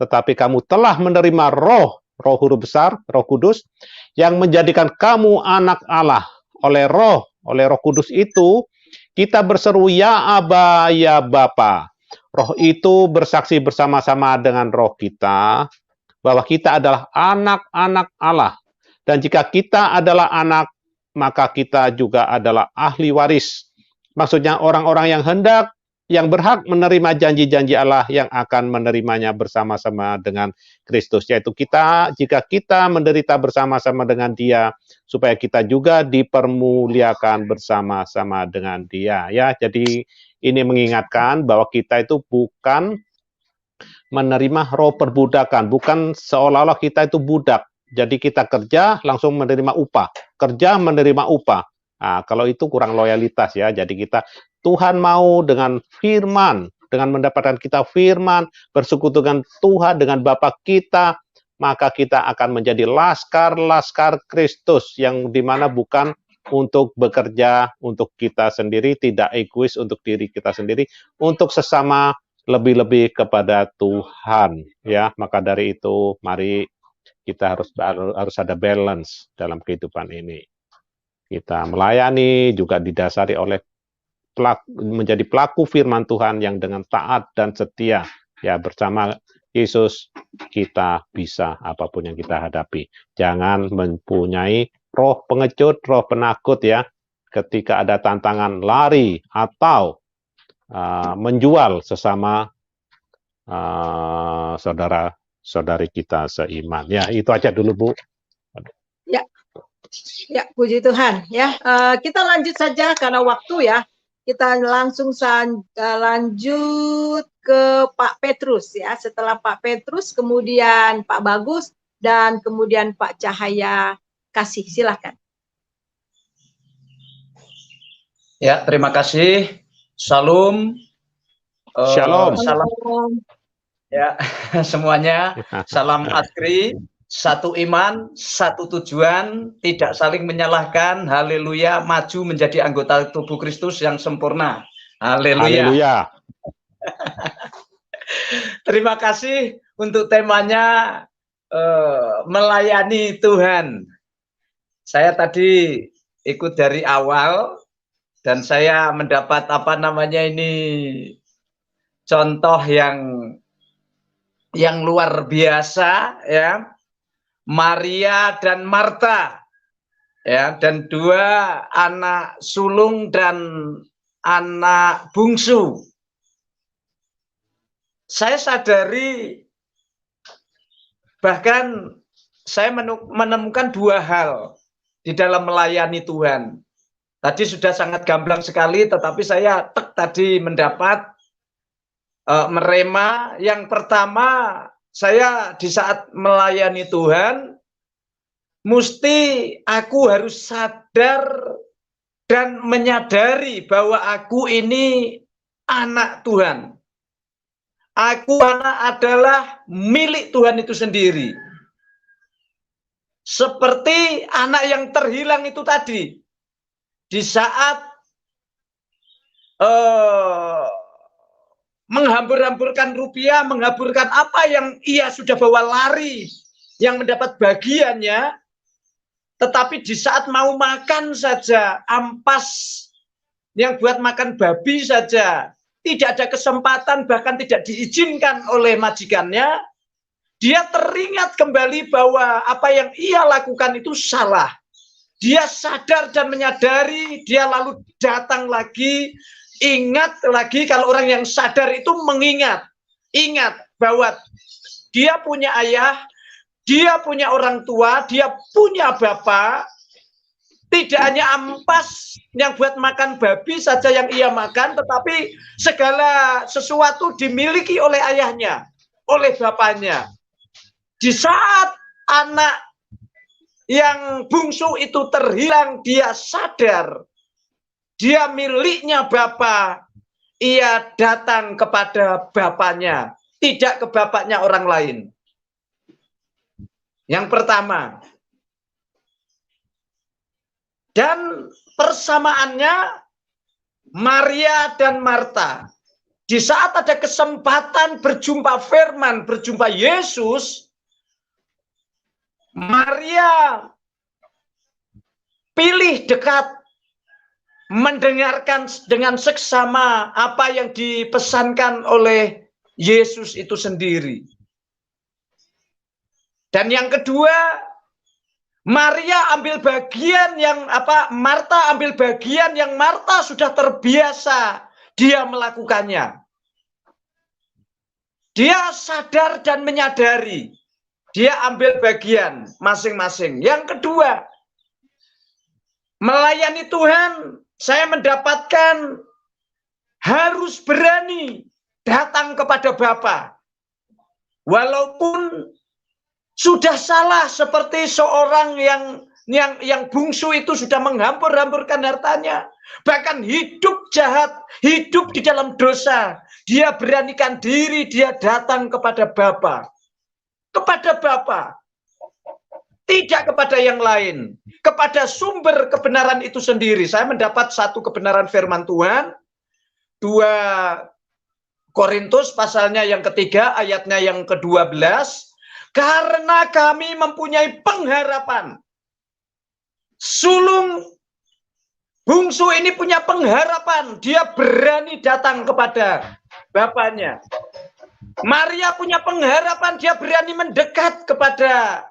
tetapi kamu telah menerima roh huruf besar, Roh Kudus, yang menjadikan kamu anak Allah. Oleh Roh Kudus itu, kita berseru, ya Aba, ya Bapa. Roh itu bersaksi bersama-sama dengan roh kita, bahwa kita adalah anak-anak Allah. Dan jika kita adalah anak, maka kita juga adalah ahli waris. Maksudnya orang-orang yang berhak menerima janji-janji Allah yang akan menerimanya bersama-sama dengan Kristus. Yaitu kita, jika kita menderita bersama-sama dengan Dia, supaya kita juga dipermuliakan bersama-sama dengan Dia. Ya, jadi ini mengingatkan bahwa kita itu bukan menerima roh perbudakan, bukan seolah-olah kita itu budak. Jadi kita kerja langsung menerima upah, kerja menerima upah. Nah, kalau itu kurang loyalitas ya. Jadi Tuhan mau dengan firman, dengan mendapatkan kita firman, bersekutu dengan Tuhan, dengan Bapa kita, maka kita akan menjadi laskar-laskar Kristus, yang dimana bukan untuk bekerja untuk kita sendiri, tidak egois untuk diri kita sendiri, untuk sesama, lebih-lebih kepada Tuhan. Ya, maka dari itu, mari kita harus ada balance dalam kehidupan ini. Kita melayani juga didasari oleh menjadi pelaku firman Tuhan yang dengan taat dan setia. Ya, bersama Yesus kita bisa apapun yang kita hadapi. Jangan mempunyai roh pengecut, roh penakut ya. Ketika ada tantangan lari atau menjual sesama saudara-saudari kita seiman. Ya, itu aja dulu, Bu. Ya, ya, puji Tuhan. Ya, kita lanjut saja karena waktu ya. Kita langsung lanjut ke Pak Petrus ya. Setelah Pak Petrus, kemudian Pak Bagus, dan kemudian Pak Cahaya Kasih. Silakan. Ya, terima kasih. Shalom. Shalom. Salam. Ya, semuanya. Salam Askri. Satu iman, satu tujuan, tidak saling menyalahkan. Haleluya, maju menjadi anggota tubuh Kristus yang sempurna. Haleluya. Haleluya. Terima kasih untuk temanya melayani Tuhan. Saya tadi ikut dari awal dan saya mendapat contoh yang luar biasa ya. Maria dan Marta ya, dan dua anak sulung dan anak bungsu. Saya sadari, bahkan saya menemukan dua hal di dalam melayani Tuhan. Tadi sudah sangat gamblang sekali, tetapi saya tadi mendapat merema. Yang pertama, saya di saat melayani Tuhan, mesti aku harus sadar dan menyadari bahwa aku ini anak Tuhan. Aku adalah milik Tuhan itu sendiri. Seperti anak yang terhilang itu tadi. Di saat menghambur-hamburkan rupiah, menghamburkan apa yang ia sudah bawa lari, yang mendapat bagiannya, tetapi di saat mau makan saja, ampas yang buat makan babi saja, tidak ada kesempatan, bahkan tidak diizinkan oleh majikannya, dia teringat kembali bahwa apa yang ia lakukan itu salah. Dia sadar dan menyadari, dia lalu datang lagi, ingat lagi. Kalau orang yang sadar itu mengingat, ingat bahwa dia punya ayah, dia punya orang tua, dia punya bapak. Tidak hanya ampas yang buat makan babi saja yang ia makan, tetapi segala sesuatu dimiliki oleh ayahnya, oleh bapaknya. Di saat anak yang bungsu itu terhilang, dia sadar dia miliknya Bapa. Ia datang kepada bapaknya, tidak ke bapaknya orang lain. Yang pertama. Dan persamaannya Maria dan Marta. di saat ada kesempatan berjumpa firman, berjumpa Yesus, Maria pilih dekat, mendengarkan dengan seksama apa yang dipesankan oleh Yesus itu sendiri. Dan yang kedua, Maria ambil bagian yang Marta ambil bagian yang Marta sudah terbiasa dia melakukannya. Dia sadar dan menyadari. Dia ambil bagian masing-masing. Yang kedua, melayani Tuhan, saya mendapatkan harus berani datang kepada Bapa. Walaupun sudah salah seperti seorang yang bungsu itu sudah menghambur-hamburkan hartanya. Bahkan hidup jahat, hidup di dalam dosa. Dia beranikan diri, dia datang kepada Bapa. Kepada Bapa. Tidak kepada yang lain. Kepada sumber kebenaran itu sendiri. Saya mendapat satu kebenaran firman Tuhan. 2 Korintus pasalnya yang ketiga, ayatnya yang ke-12. Karena kami mempunyai pengharapan. Sulung bungsu ini punya pengharapan. Dia berani datang kepada bapaknya. Maria punya pengharapan. Dia berani mendekat kepada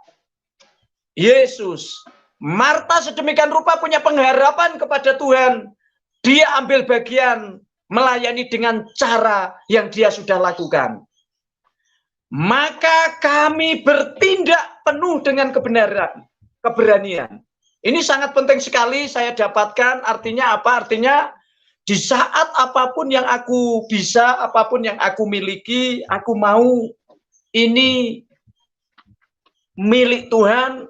Yesus. Marta sedemikian rupa punya pengharapan kepada Tuhan. Dia ambil bagian melayani dengan cara yang dia sudah lakukan. Maka kami bertindak penuh dengan keberanian. Ini sangat penting sekali saya dapatkan. Artinya apa? Artinya di saat apapun yang aku bisa, apapun yang aku miliki, aku mau ini milik Tuhan,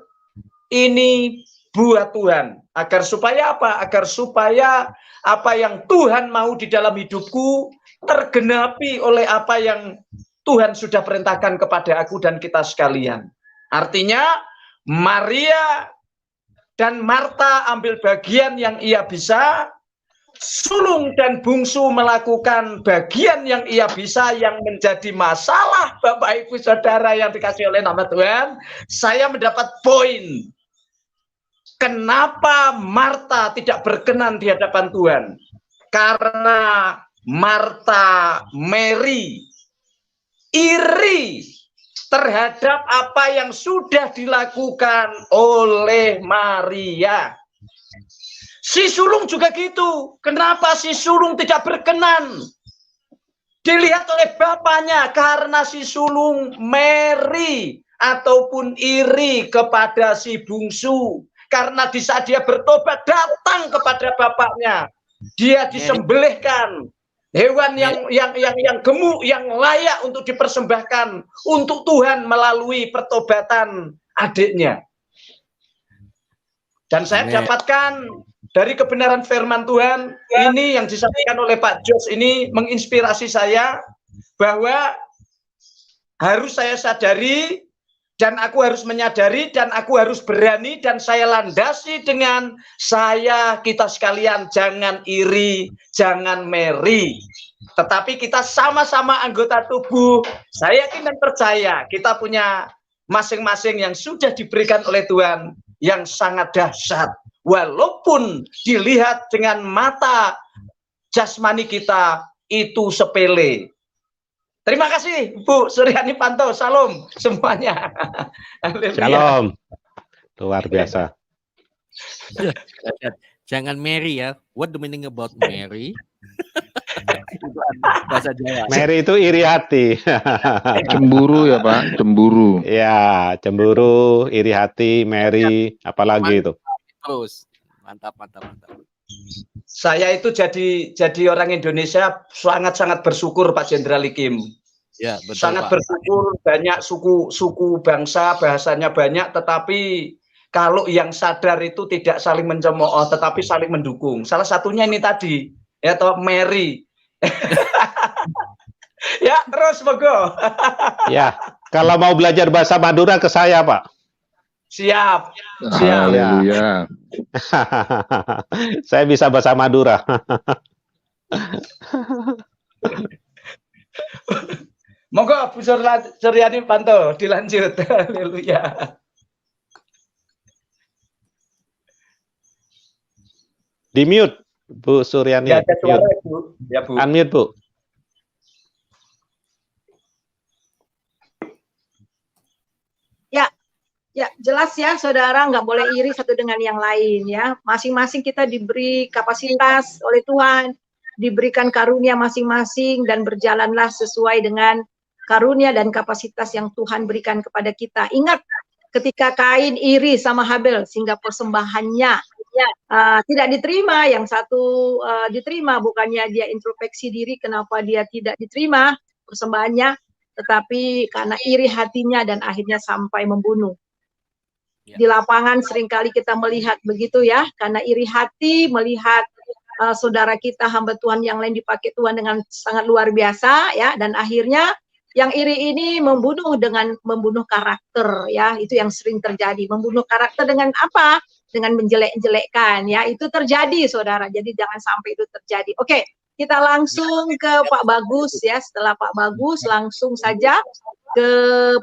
ini buat Tuhan. Agar supaya apa? Agar supaya apa yang Tuhan mau di dalam hidupku tergenapi oleh apa yang Tuhan sudah perintahkan kepada aku dan kita sekalian. Artinya Maria dan Marta ambil bagian yang ia bisa, sulung dan bungsu melakukan bagian yang ia bisa. Yang menjadi masalah Bapak Ibu Saudara yang dikasih oleh nama Tuhan, saya mendapat poin. Kenapa Marta tidak berkenan di hadapan Tuhan? Karena Marta Mary iri terhadap apa yang sudah dilakukan oleh Maria. Si sulung juga gitu. Kenapa si sulung tidak berkenan? Dilihat oleh bapaknya karena si sulung Mary ataupun iri kepada si bungsu. Karena di saat dia bertobat datang kepada bapaknya, dia disembelihkan. Hewan yang gemuk, yang layak untuk dipersembahkan untuk Tuhan melalui pertobatan adiknya. Dan saya dapatkan dari kebenaran firman Tuhan, ini yang disampaikan oleh Pak Jos ini menginspirasi saya bahwa harus saya sadari dan aku harus menyadari dan aku harus berani dan saya landasi dengan kita sekalian jangan iri, jangan meri. Tetapi kita sama-sama anggota tubuh. Saya yakin dan percaya kita punya masing-masing yang sudah diberikan oleh Tuhan yang sangat dahsyat. Walaupun dilihat dengan mata jasmani kita itu sepele. Terima kasih Bu Suryani Panto. Salam semuanya. Shalom. Luar biasa. Jangan Mary ya. What the meaning about Mary? Bahasa Jawa. Mary itu iri hati. Cemburu ya Pak, cemburu. Ya, cemburu, iri hati, Mary, apalagi itu. Terus. Mantap. Saya itu jadi orang Indonesia sangat-sangat bersyukur Pak Jenderal Ikim. Ya, betul, sangat Pak. bersyukur, banyak suku bangsa, bahasanya banyak, tetapi kalau yang sadar itu tidak saling mencemooh, tetapi saling mendukung. Salah satunya ini tadi, ya toh Mary. Ya, terus monggo. Ya, kalau mau belajar bahasa Madura ke saya, Pak. Siap. Haleluya. Saya bisa bahasa Madura. Monggo Bu Suryani Panto dilanjut. Haleluya. Di mute, Bu Suryani. Ya, ada suara Mute. Bu. Ya, Bu. Unmute, Bu. Ya, jelas ya saudara, nggak boleh iri satu dengan yang lain ya. Masing-masing kita diberi kapasitas oleh Tuhan, diberikan karunia masing-masing dan berjalanlah sesuai dengan karunia dan kapasitas yang Tuhan berikan kepada kita. Ingat ketika Kain iri sama Habel sehingga persembahannya tidak diterima, yang satu diterima, bukannya dia introspeksi diri kenapa dia tidak diterima persembahannya, tetapi karena iri hatinya dan akhirnya sampai membunuh. Di lapangan seringkali kita melihat begitu ya, karena iri hati melihat saudara kita hamba Tuhan yang lain dipakai Tuhan dengan sangat luar biasa ya, dan akhirnya yang iri ini membunuh dengan membunuh karakter ya, itu yang sering terjadi. Membunuh karakter dengan apa? Dengan menjelek-jelekkan ya, itu terjadi saudara. Jadi jangan sampai itu terjadi. Oke, kita langsung ke Pak Bagus ya. Setelah Pak Bagus langsung saja ke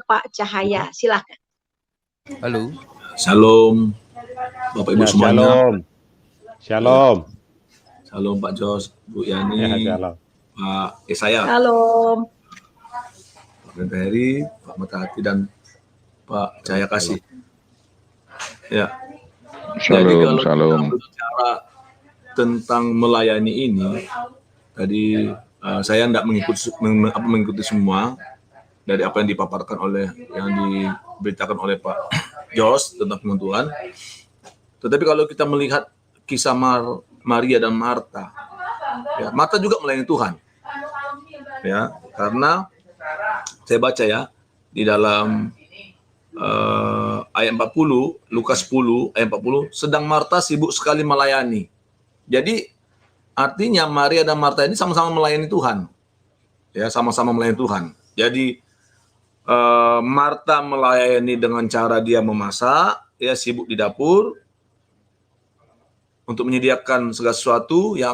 Pak Cahaya. Silakan. Halo. Shalom, Bapak Ibu Ya, semuanya. shalom. Shalom. Shalom Pak Jos, Bu Yani, Ya, shalom. Pak Yesaya, Halo. Pak Heri, Pak Matahati, dan Pak Cahaya Kasih. Ya, jadi Shalom, kalau shalom. kita bicara tentang melayani ini, tadi saya tidak mengikuti semua dari apa yang dipaparkan oleh yang diberitakan oleh Pak Jos tentang firman Tuhan. Tetapi kalau kita melihat kisah Maria dan Marta, ya, Marta juga melayani Tuhan, ya, karena saya baca ya di dalam ayat 40, Lukas 10 ayat 40, sedang Marta sibuk sekali melayani. Jadi artinya Maria dan Marta ini sama-sama melayani Tuhan, ya, sama-sama melayani Tuhan. Jadi Marta melayani dengan cara dia memasak, ya, sibuk di dapur untuk menyediakan segala sesuatu yang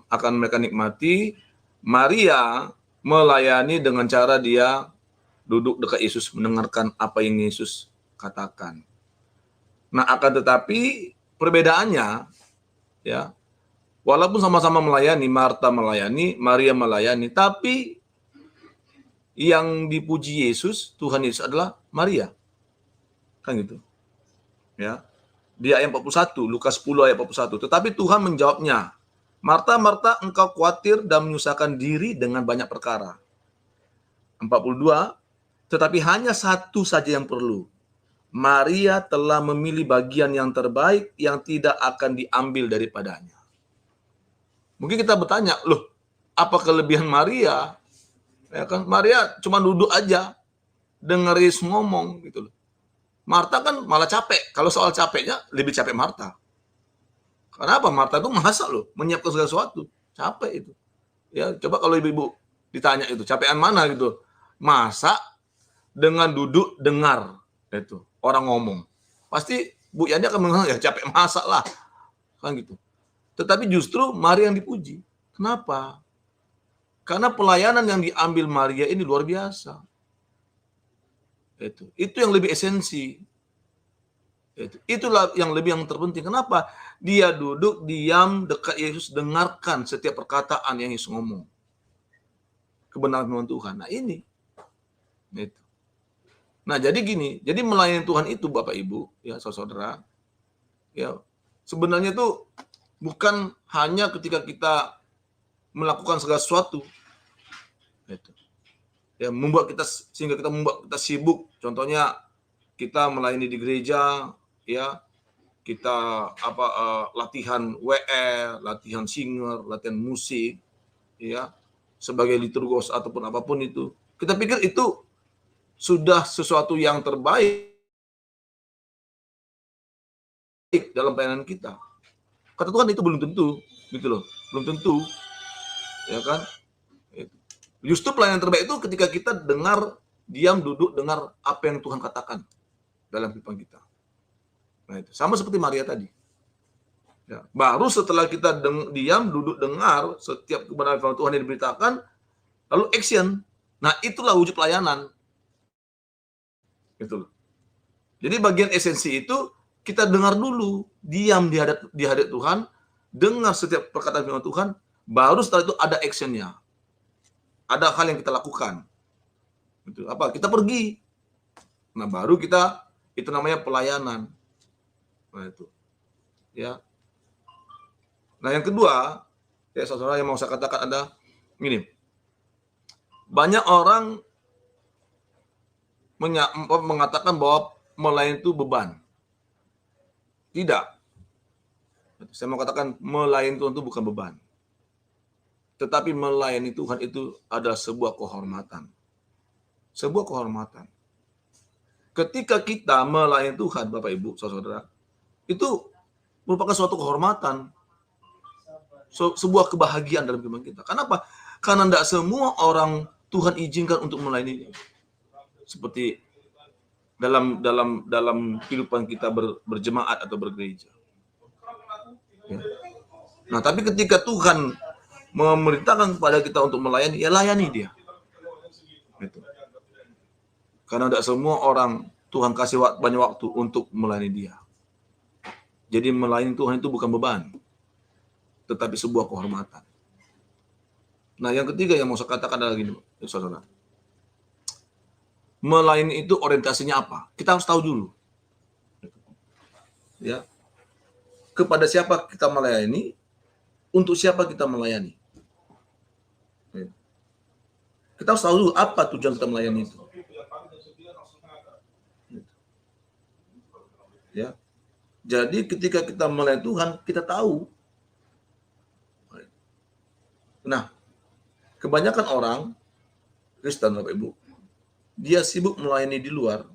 akan mereka nikmati. Maria melayani dengan cara dia duduk dekat Yesus, mendengarkan apa yang Yesus katakan. Nah, akan tetapi perbedaannya, ya, walaupun sama-sama melayani, Marta melayani, Maria melayani, tapi yang dipuji Yesus, Tuhan Yesus adalah Maria. Kan gitu. Ya. Di ayat 41, Lukas 10 ayat 41. Tetapi Tuhan menjawabnya, Marta, Marta, engkau khawatir dan menyusahkan diri dengan banyak perkara. 42, tetapi hanya satu saja yang perlu. Maria telah memilih bagian yang terbaik yang tidak akan diambil daripadanya. Mungkin kita bertanya, loh, apa kelebihan Maria? Ya kan, Maria cuma duduk aja, dengar Yesus ngomong gitu loh. Marta kan malah capek. Kalau soal capeknya, lebih capek Marta. Kenapa? Marta itu masak loh, menyiapkan segala sesuatu. Capek itu. Ya, coba kalau ibu-ibu ditanya itu, capekan mana gitu. Masak dengan duduk dengar itu orang ngomong. Pasti Bu Yani akan mengatakan, ya capek masak lah. Kan gitu. Tetapi justru Maria yang dipuji. Kenapa? Karena pelayanan yang diambil Maria ini luar biasa. Itu yang lebih esensi. Itulah yang terpenting. Kenapa? Dia duduk diam dekat Yesus, dengarkan setiap perkataan yang Yesus ngomong. Kebenaran firman Tuhan. Nah ini. Itu. Nah jadi gini, jadi melayani Tuhan itu Bapak Ibu, ya saudara, ya sebenarnya itu bukan hanya ketika kita melakukan segala sesuatu, itu, ya sehingga kita membuat kita sibuk. Contohnya kita melayani di gereja, ya kita latihan WL, latihan singer, latihan musik, ya sebagai liturgos ataupun apapun itu. Kita pikir itu sudah sesuatu yang terbaik dalam pelayanan kita. Kata Tuhan itu belum tentu, gitu loh, belum tentu, ya kan? Justru pelayanan terbaik itu ketika kita dengar, diam, duduk, dengar apa yang Tuhan katakan dalam kehidupan kita. Nah itu sama seperti Maria tadi. Ya, baru setelah kita diam, duduk, dengar setiap kebenaran firman Tuhan yang diberitakan, lalu action, Nah, itulah wujud pelayanan. Gitu loh. Jadi bagian esensi itu kita dengar dulu, diam di hadap Tuhan, dengar setiap perkataan firman Tuhan, baru setelah itu ada actionnya. Ada hal yang kita lakukan. Gitu. Apa? Kita pergi. Nah, baru kita, itu namanya pelayanan. Nah, itu. Ya. Nah, yang kedua, ya saudara yang mau saya katakan ada ini. Banyak orang mengatakan bahwa melayani itu beban. Tidak. Saya mau katakan melayani Tuhan itu bukan beban. Tetapi melayani Tuhan itu adalah sebuah kehormatan. Sebuah kehormatan. Ketika kita melayani Tuhan, Bapak Ibu, saudara, itu merupakan suatu kehormatan. Sebuah kebahagiaan dalam kehidupan kita. Kenapa? Karena tidak semua orang Tuhan izinkan untuk melayani. Seperti dalam kehidupan kita berjemaat atau bergereja. Ya. Nah, tapi ketika Tuhan memerintahkan kepada kita untuk melayani, ya layani dia. Gitu. Karena tidak semua orang Tuhan kasih banyak waktu untuk melayani dia. Jadi melayani Tuhan itu bukan beban, tetapi sebuah kehormatan. Nah, yang ketiga yang mau saya katakan adalah gini, saudara. Melayani itu orientasinya apa? Kita harus tahu dulu. Ya. Kepada siapa kita melayani? Untuk siapa kita melayani? Kita harus tahu dulu apa tujuan kita melayani itu. Ya. Jadi ketika kita melayani Tuhan, kita tahu. Nah, kebanyakan orang Kristen, Bapak Ibu, dia sibuk melayani di luar,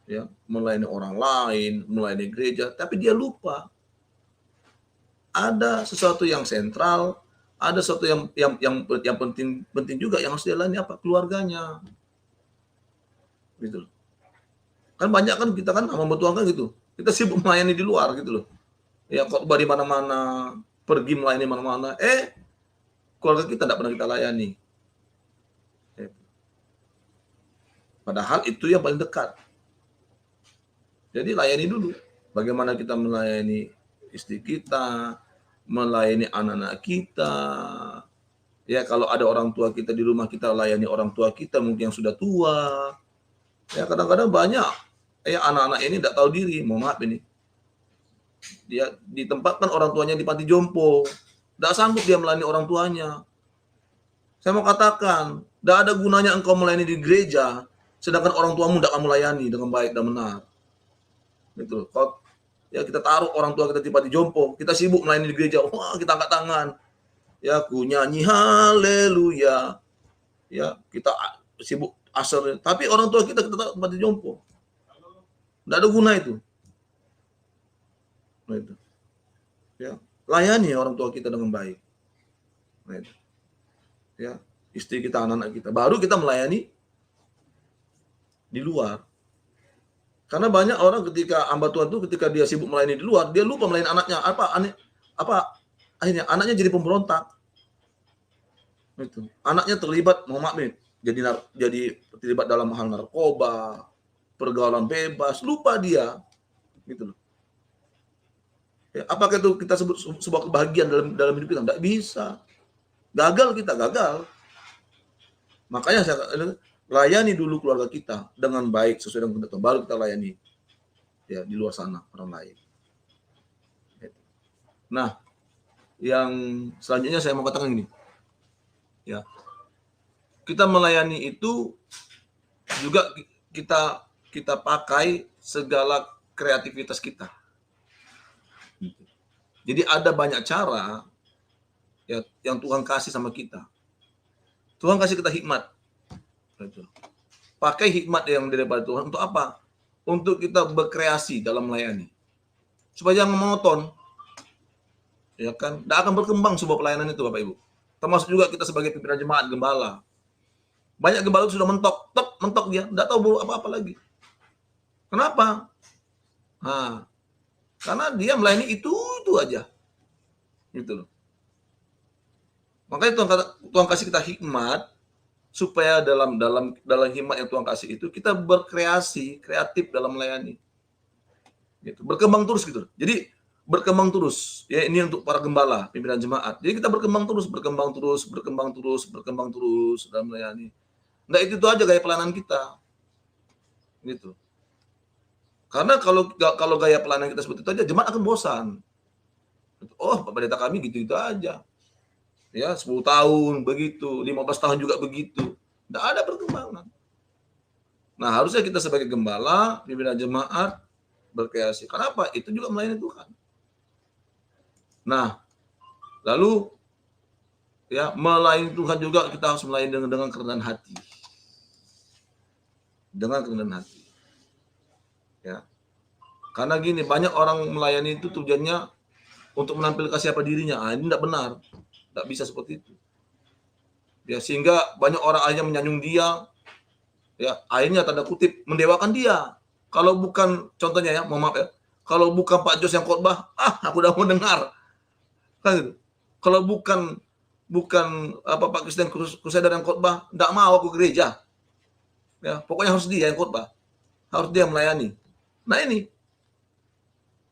ya, melayani orang lain, melayani gereja, tapi dia lupa ada sesuatu yang sentral, ada sesuatu yang penting juga yang harus dilayani, apa? Keluarganya, gitu loh. Kan banyak kan kita kan sama Tuhan kan gitu, kita sibuk melayani di luar gitu loh, ya khotbah di mana-mana, pergi melayani mana-mana, keluarga kita tidak pernah kita layani. Padahal itu yang paling dekat. Jadi layani dulu. Bagaimana kita melayani istri kita, melayani anak-anak kita. Ya, kalau ada orang tua kita di rumah, kita layani orang tua kita mungkin yang sudah tua. Ya, kadang-kadang banyak anak-anak ini tidak tahu diri. Mohon maaf ini. Dia ditempatkan orang tuanya di panti jompo. Tidak sanggup dia melayani orang tuanya. Saya mau katakan, tidak ada gunanya engkau melayani di gereja, sedangkan orang tuamu tidak kamu layani dengan baik dan benar. Gitu. Kalau ya kita taruh orang tua kita di panti jompo, kita sibuk melayani di gereja, wah kita angkat tangan, ya ku nyanyi haleluya, ya kita sibuk asar, tapi orang tua kita taruh di panti jompo, tidak ada guna itu. Nah, itu. Ya, layani orang tua kita dengan baik. Nah, itu. Ya, istri kita, anak-anak kita, baru kita melayani di luar. Karena banyak orang ketika hamba Tuhan itu ketika dia sibuk melayani di luar, dia lupa melayani anaknya. Akhirnya anaknya jadi pemberontak. Itu. Anaknya terlibat, mohon maaf nih, jadi terlibat dalam hal narkoba, pergaulan bebas, lupa dia. Gitu loh. Ya, apakah itu kita sebut sebuah kebahagiaan dalam hidup kita? Tidak bisa. Gagal kita, gagal. Makanya saya layani dulu keluarga kita dengan baik sesuai dengan kehendak Tuhan, baru kita layani ya di luar sana orang lain. Nah, yang selanjutnya saya mau katakan ini, ya kita melayani itu juga kita pakai segala kreativitas kita. Jadi ada banyak cara ya yang Tuhan kasih sama kita. Tuhan kasih kita hikmat. Pakai hikmat yang daripada Tuhan untuk apa? Untuk kita berkreasi dalam melayani. Supaya jangan monoton. Ya kan? Tidak akan berkembang sebuah pelayanan itu, Bapak Ibu. Termasuk juga kita sebagai pimpinan jemaat, gembala. Banyak gembala sudah mentok dia, tidak tahu apa-apa lagi. Kenapa? Nah, karena dia melayani itu aja. Gitu loh. Makanya Tuhan kasih kita hikmat supaya dalam hikmat yang Tuhan kasih itu kita berkreasi, kreatif dalam melayani. Gitu. Berkembang terus gitu. Jadi berkembang terus. Ya, ini untuk para gembala, pimpinan jemaat. Jadi kita berkembang terus dalam melayani. Nah, itu aja gaya pelayanan kita. Gitu. Karena kalau gaya pelayanan kita seperti itu aja, jemaat akan bosan. Oh, Pak Pendeta kami gitu-gitu aja. Ya, 10 tahun begitu, 15 tahun juga begitu. Tidak ada perkembangan. Nah, harusnya kita sebagai gembala, pimpinan jemaat, berkreasi. Kenapa? Itu juga melayani Tuhan. Nah, lalu ya melayani Tuhan juga kita harus melayani dengan kerendahan hati. Dengan kerendahan hati. Ya. Karena gini, banyak orang melayani itu tujuannya untuk menampilkan siapa dirinya. Ini tidak benar. Tidak bisa seperti itu. Ya, sehingga banyak orang akhirnya menyanjung dia. Ya, akhirnya tanda kutip mendewakan dia. Kalau bukan, contohnya ya, mohon maaf ya, kalau bukan Pak Jos yang khotbah, aku udah mau dengar. Kan gitu. Kalau bukan Pak Christian Crusader yang khotbah, enggak mau aku ke gereja. Ya, pokoknya harus dia yang khotbah. Harus dia melayani. Nah, ini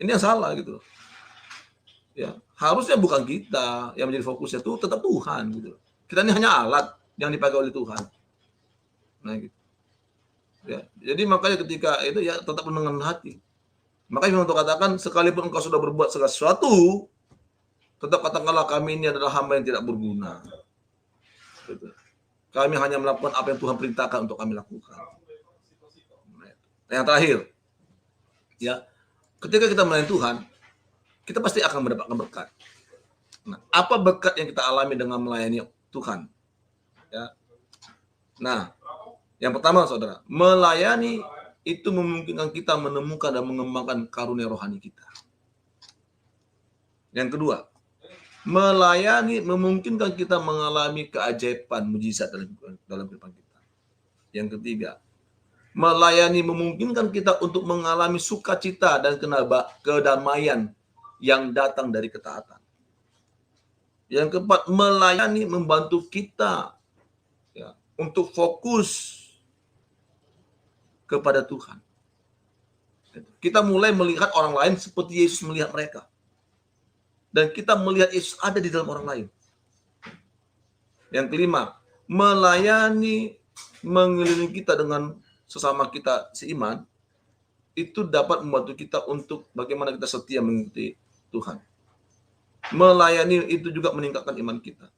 yang salah gitu. Ya, harusnya bukan kita yang menjadi fokusnya, tuh tetap Tuhan gitu. Kita ini hanya alat yang dipakai oleh Tuhan. Nah, gitu. Ya, jadi makanya ketika itu ya tetap dengan hati. Makanya untuk katakan sekalipun engkau sudah berbuat segala sesuatu, tetap katakanlah kami ini adalah hamba yang tidak berguna. Gitu. Kami hanya melakukan apa yang Tuhan perintahkan untuk kami lakukan. Nah, yang terakhir, ya, ketika kita melayani Tuhan, kita pasti akan mendapatkan berkat. Nah, apa berkat yang kita alami dengan melayani Tuhan? Ya. Nah, yang pertama, saudara, melayani itu memungkinkan kita menemukan dan mengembangkan karunia rohani kita. Yang kedua, melayani memungkinkan kita mengalami keajaiban, mujizat dalam kehidupan kita. Yang ketiga, melayani memungkinkan kita untuk mengalami sukacita dan kedamaian yang datang dari ketaatan. Yang keempat, melayani membantu kita ya, untuk fokus kepada Tuhan. Kita mulai melihat orang lain seperti Yesus melihat mereka. Dan kita melihat Yesus ada di dalam orang lain. Yang kelima, melayani mengelilingi kita dengan sesama kita seiman, itu dapat membantu kita untuk bagaimana kita setia mengikuti Tuhan. Melayani itu juga meningkatkan iman kita.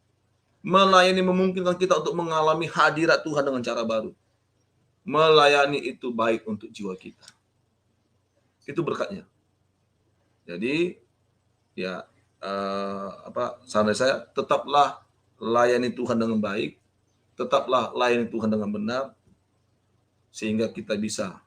Melayani memungkinkan kita untuk mengalami hadirat Tuhan dengan cara baru. Melayani itu baik untuk jiwa kita. Itu berkatnya. Jadi, ya, saran saya, tetaplah layani Tuhan dengan baik, tetaplah layani Tuhan dengan benar, sehingga kita bisa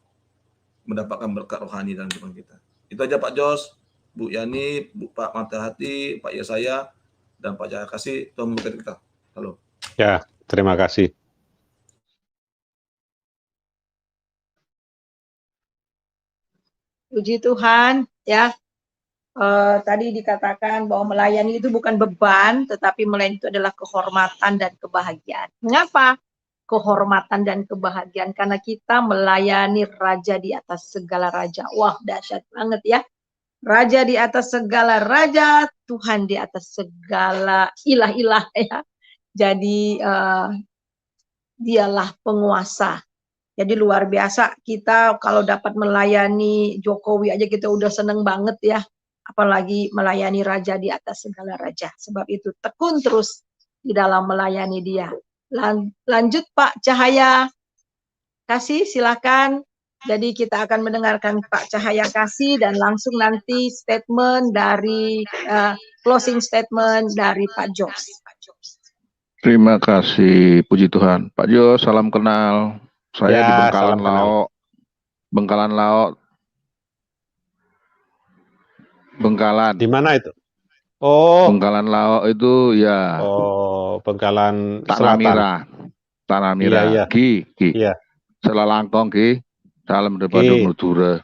mendapatkan berkat rohani dalam kehidupan kita. Itu aja Pak Jos, Bu Yani, Pak Matahati, Pak Yesaya, dan Pak Jaya Kasih. Tuhan memberkati kita. Halo. Ya, terima kasih. Puji Tuhan, ya. Tadi dikatakan bahwa melayani itu bukan beban, tetapi melayani itu adalah kehormatan dan kebahagiaan. Mengapa? Kehormatan dan kebahagiaan karena kita melayani Raja di atas segala raja. Wah, dahsyat banget ya. Raja di atas segala raja, Tuhan di atas segala ilah-ilah ya. Jadi dialah penguasa. Jadi luar biasa kita kalau dapat melayani Jokowi aja kita udah seneng banget ya. Apalagi melayani Raja di atas segala raja. Sebab itu tekun terus di dalam melayani dia. Lanjut Pak Cahaya Kasih, silakan. Jadi kita akan mendengarkan Pak Cahaya Kasih dan langsung nanti statement dari closing statement dari Pak Jos. Terima kasih, puji Tuhan. Pak Jos, salam kenal. Saya di Bengkalan Laok. Bengkalan Laok. Bengkalan. Di mana itu? Oh. Bengkalan Laok itu ya. Oh, Bengkalan Tanah Selatan. Merah. Tanah Merah. Iya, iya. Ki. Iya. Selalangkong, Ki. Salam daripada Nudura.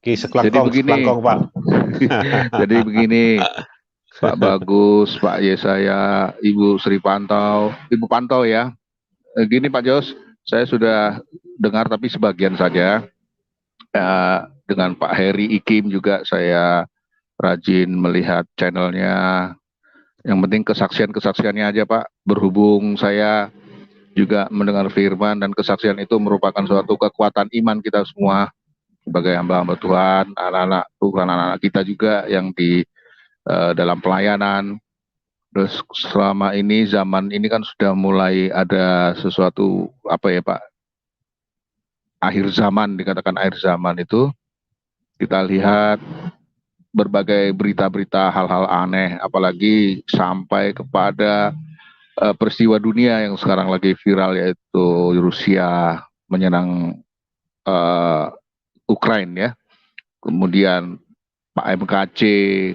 Ki sekelangkong, Pak. Jadi begini, Pak Bagus, Pak Yesaya, Ibu Sri Pantau, Ibu Pantau ya. Gini Pak Jos, saya sudah dengar tapi sebagian saja. Dengan Pak Heri Ikim juga saya rajin melihat channelnya. Yang penting kesaksian-kesaksiannya aja Pak. Berhubung saya juga mendengar firman dan kesaksian itu merupakan suatu kekuatan iman kita semua sebagai hamba-hamba Tuhan, anak-anak Tuhan, anak-anak kita juga yang di dalam pelayanan. Terus selama ini zaman ini kan sudah mulai ada sesuatu apa ya Pak, akhir zaman, dikatakan akhir zaman itu kita lihat berbagai berita-berita hal-hal aneh, apalagi sampai kepada peristiwa dunia yang sekarang lagi viral, yaitu Rusia menyerang Ukraina ya, kemudian Pak MKC,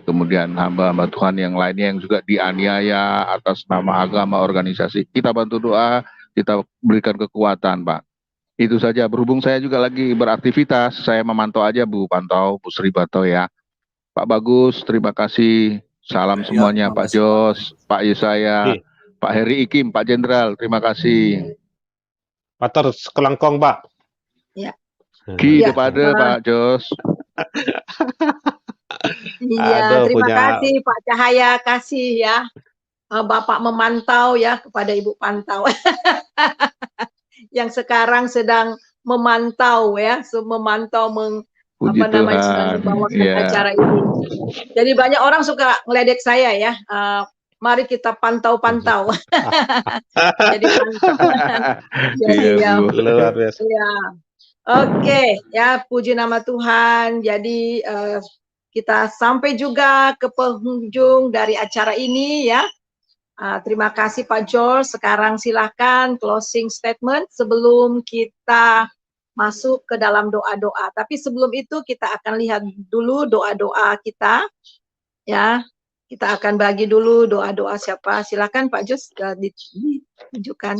kemudian hamba-hamba Tuhan yang lainnya yang juga dianiaya atas nama agama, organisasi. Kita bantu doa, kita berikan kekuatan Pak. Itu saja. Berhubung saya juga lagi beraktivitas, saya memantau aja Bu Sri Bato ya. Pak Bagus, terima kasih. Salam semuanya Pak Jos, Pak Yesaya, Pak Heri Ikim, Pak Jenderal, terima kasih. Pater Kelangkong Pak. Ya. Ki kepada Pak Jos. Iya, terima kasih Pak Cahaya, kasih ya. Bapak memantau ya kepada Ibu Pantau. Yang sekarang sedang memantau ya, memantau sedang membawakan acara ini. Jadi banyak orang suka ngeledek saya ya. Mari kita pantau-pantau. Jadi ya, luar biasa. Ya. Oke, ya puji nama Tuhan. Jadi kita sampai juga ke penghujung dari acara ini ya. Terima kasih Pak George. Sekarang silakan closing statement sebelum kita masuk ke dalam doa-doa. Tapi sebelum itu kita akan lihat dulu doa-doa kita. Ya, kita akan bagi dulu doa-doa siapa. Silakan Pak George ditunjukkan.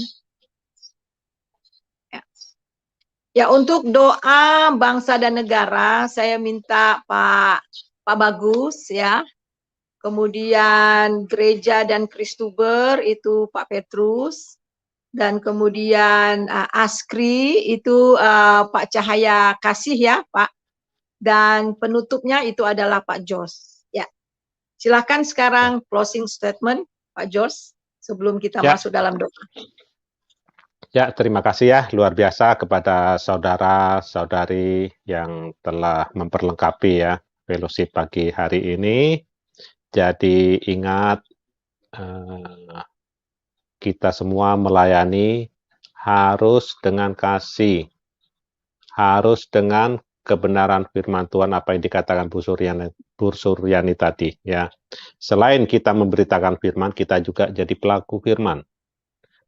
Ya, untuk doa bangsa dan negara, saya minta Pak Bagus ya. Kemudian gereja dan Kristuber itu Pak Petrus, dan kemudian Askri itu Pak Cahaya Kasih ya Pak, dan penutupnya itu adalah Pak Jos. Ya, silakan sekarang closing statement Pak Jos sebelum kita masuk dalam doa. Ya, terima kasih ya luar biasa kepada saudara-saudari yang telah memperlengkapi ya fellowship pagi hari ini. Jadi ingat, kita semua melayani harus dengan kasih, harus dengan kebenaran firman Tuhan apa yang dikatakan Bu Suryani tadi ya. Selain kita memberitakan firman, kita juga jadi pelaku firman.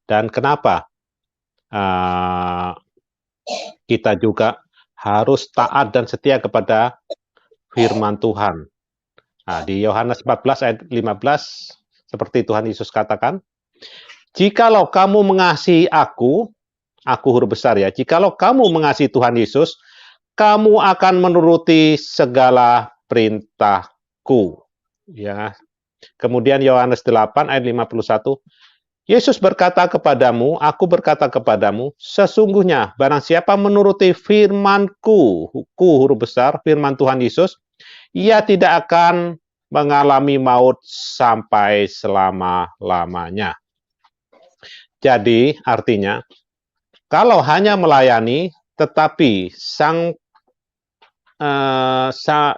Dan kenapa? Kita juga harus taat dan setia kepada firman Tuhan. Nah, di Yohanes 14 ayat 15 seperti Tuhan Yesus katakan, jikalau kamu mengasihi aku huruf besar ya, jikalau kamu mengasihi Tuhan Yesus, kamu akan menuruti segala perintahku. Ya. Kemudian Yohanes 8 ayat 51, Yesus berkata kepadamu, aku berkata kepadamu, sesungguhnya barang siapa menuruti firman-Ku, huruf besar, firman Tuhan Yesus, ia tidak akan mengalami maut sampai selama-lamanya. Jadi artinya, kalau hanya melayani, tetapi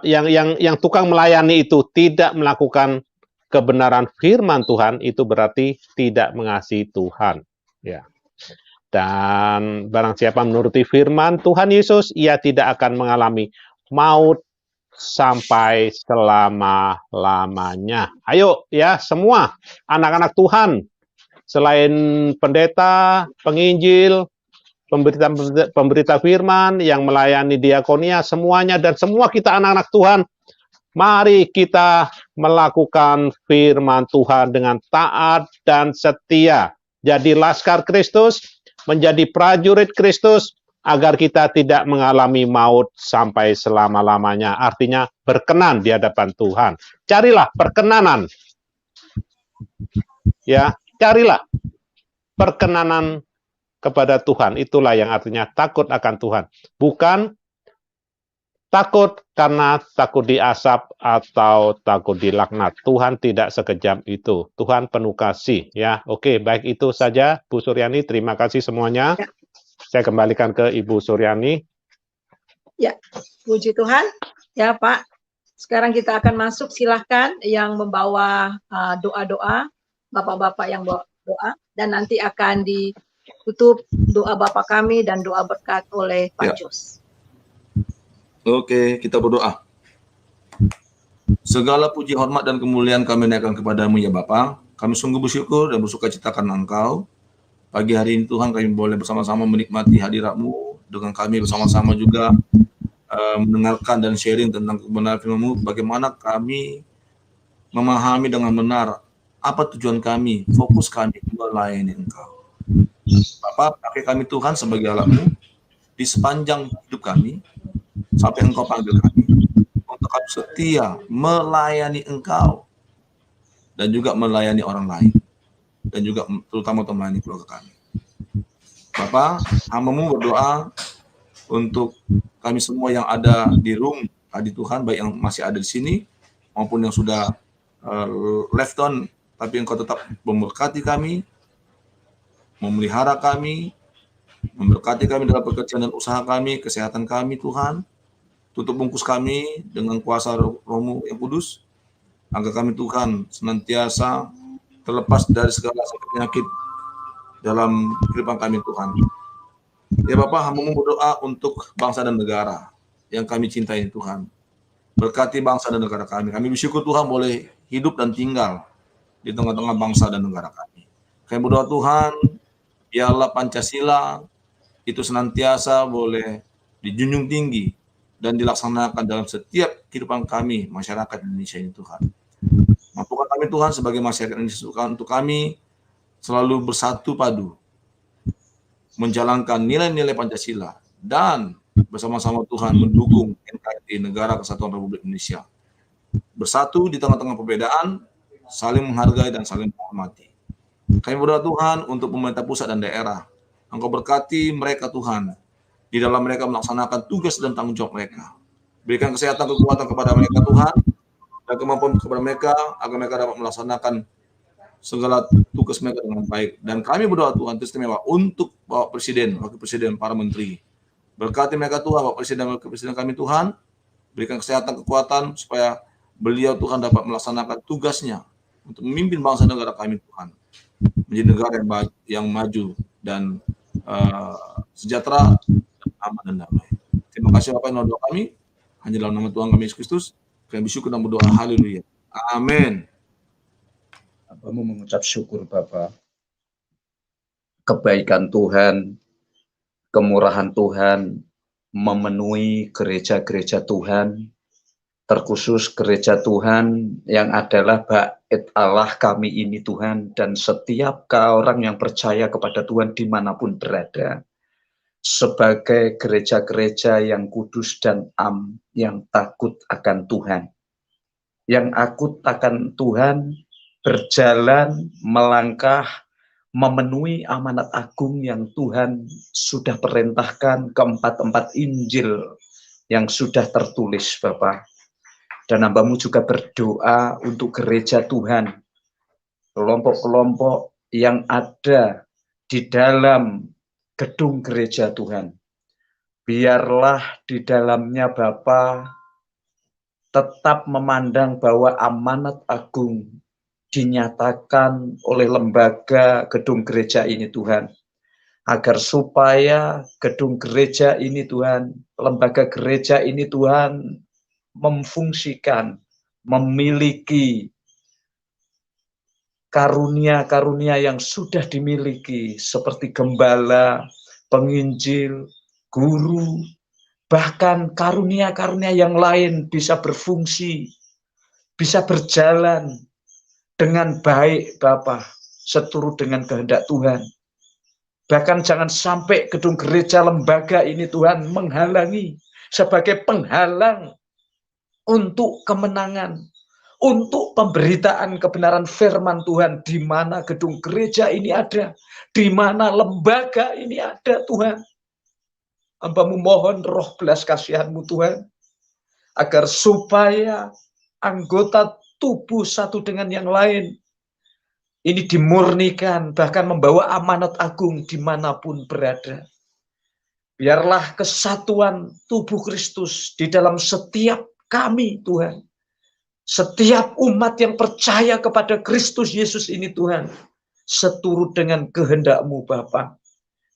yang tukang melayani itu tidak melakukan kebenaran firman Tuhan, itu berarti tidak mengasihi Tuhan. Ya. Dan barang siapa menuruti firman Tuhan Yesus, ia tidak akan mengalami maut sampai selama-lamanya. Ayo ya semua anak-anak Tuhan, selain pendeta, penginjil, pemberita firman, yang melayani diakonia, semuanya dan semua kita anak-anak Tuhan, mari kita melakukan firman Tuhan dengan taat dan setia. Jadi laskar Kristus, menjadi prajurit Kristus, agar kita tidak mengalami maut sampai selama-lamanya. Artinya berkenan di hadapan Tuhan. Carilah perkenanan. Ya, carilah perkenanan kepada Tuhan. Itulah yang artinya takut akan Tuhan. Bukan takut karena takut diasap atau takut dilaknat. Tuhan tidak sekejam itu. Tuhan penuh kasih. Ya, oke, baik itu saja, Bu Suryani. Terima kasih semuanya. Ya. Saya kembalikan ke Ibu Suryani. Ya, puji Tuhan. Ya, Pak. Sekarang kita akan masuk. Silahkan yang membawa doa-doa, Bapak-Bapak yang bawa doa, dan nanti akan ditutup doa Bapak kami dan doa berkat oleh Pak Jos. Oke, kita berdoa. Segala puji, hormat, dan kemuliaan kami naikkan kepadamu ya Bapa. Kami sungguh bersyukur dan bersuka cita karena Engkau. Pagi hari ini Tuhan kami boleh bersama-sama menikmati hadirat-Mu. Dengan kami bersama-sama juga mendengarkan dan sharing tentang kebenaran firman-Mu. Bagaimana kami memahami dengan benar apa tujuan kami, fokus kami melayani Engkau. Bapa, pakai kami Tuhan sebagai alat-Mu di sepanjang hidup kami, sampai Engkau panggil kami untuk kami setia melayani Engkau dan juga melayani orang lain dan juga terutama melayani keluarga kami. Bapak, hamba-Mu berdoa untuk kami semua yang ada di room tadi Tuhan, baik yang masih ada di sini maupun yang sudah left on, tapi Engkau tetap memberkati kami, memelihara kami, memberkati kami dalam pekerjaan dan usaha kami, kesehatan kami Tuhan. Tutup bungkus kami dengan kuasa Roh-Mu yang kudus, agar kami Tuhan senantiasa terlepas dari segala sakit penyakit dalam kehidupan kami Tuhan. Ya Bapak, hamba-Mu berdoa untuk bangsa dan negara yang kami cintai Tuhan. Berkati bangsa dan negara kami. Kami bersyukur Tuhan boleh hidup dan tinggal di tengah-tengah bangsa dan negara kami. Kami berdoa Tuhan, biarlah Pancasila itu senantiasa boleh dijunjung tinggi dan dilaksanakan dalam setiap kehidupan kami, masyarakat Indonesia ini Tuhan. Mampukan kami Tuhan sebagai masyarakat Indonesia untuk kami selalu bersatu padu, menjalankan nilai-nilai Pancasila, dan bersama-sama Tuhan mendukung NKRI, Negara Kesatuan Republik Indonesia. Bersatu di tengah-tengah perbedaan, saling menghargai dan saling menghormati. Kami berdoa Tuhan untuk pemerintah pusat dan daerah. Engkau berkati mereka Tuhan, di dalam mereka melaksanakan tugas dan tanggung jawab mereka. Berikan kesehatan, kekuatan kepada mereka Tuhan, dan kemampuan kepada mereka, agar mereka dapat melaksanakan segala tugas mereka dengan baik. Dan kami berdoa Tuhan istimewa untuk Bapak Presiden, Wakil Presiden, para Menteri. Berkati mereka Tuhan, Bapak Presiden, Wakil Presiden kami Tuhan, berikan kesehatan, kekuatan, supaya beliau Tuhan dapat melaksanakan tugasnya untuk memimpin bangsa negara kami Tuhan, menjadi negara yang maju dan sejahtera, aman dan damai. Terima kasih Bapak yang doa kami, hanya dalam nama Tuhan kami Yesus Kristus, kami bersyukur dan berdoa, haleluya. Amin. Hamba-Mu mengucap syukur Bapa. Kebaikan Tuhan, kemurahan Tuhan memenuhi gereja-gereja Tuhan, terkhusus gereja Tuhan yang adalah bait Allah kami ini Tuhan, dan setiap orang yang percaya kepada Tuhan dimanapun berada, sebagai gereja-gereja yang kudus dan yang takut akan Tuhan. Yang takut akan Tuhan, berjalan, melangkah, memenuhi amanat agung yang Tuhan sudah perintahkan, keempat-empat Injil yang sudah tertulis Bapak. Dan hamba-Mu juga berdoa untuk gereja Tuhan, kelompok-kelompok yang ada di dalam gedung gereja Tuhan. Biarlah di dalamnya Bapa tetap memandang bahwa amanat agung dinyatakan oleh lembaga gedung gereja ini Tuhan, agar supaya gedung gereja ini Tuhan, lembaga gereja ini Tuhan memfungsikan, memiliki karunia-karunia yang sudah dimiliki seperti gembala, penginjil, guru, bahkan karunia-karunia yang lain bisa berfungsi, bisa berjalan dengan baik Bapa, seturut dengan kehendak Tuhan. Bahkan jangan sampai gedung gereja lembaga ini Tuhan menghalangi, sebagai penghalang untuk kemenangan, untuk pemberitaan kebenaran firman Tuhan, di mana gedung gereja ini ada, di mana lembaga ini ada, Tuhan. Hamba-Mu mohon roh belas kasihan-Mu, Tuhan, agar supaya anggota tubuh satu dengan yang lain ini dimurnikan, bahkan membawa amanat agung dimanapun berada. Biarlah kesatuan tubuh Kristus di dalam setiap kami, Tuhan. Setiap umat yang percaya kepada Kristus Yesus ini, Tuhan, seturut dengan kehendak-Mu, Bapa.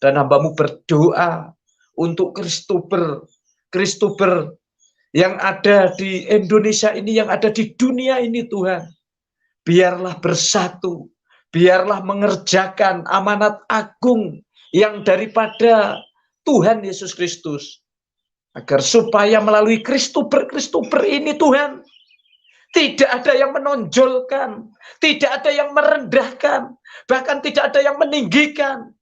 Dan hamba-Mu berdoa untuk Kristober yang ada di Indonesia ini, yang ada di dunia ini, Tuhan. Biarlah bersatu, biarlah mengerjakan amanat agung yang daripada Tuhan Yesus Kristus. Agar supaya melalui Kristober ini, Tuhan, tidak ada yang menonjolkan, tidak ada yang merendahkan, bahkan tidak ada yang meninggikan.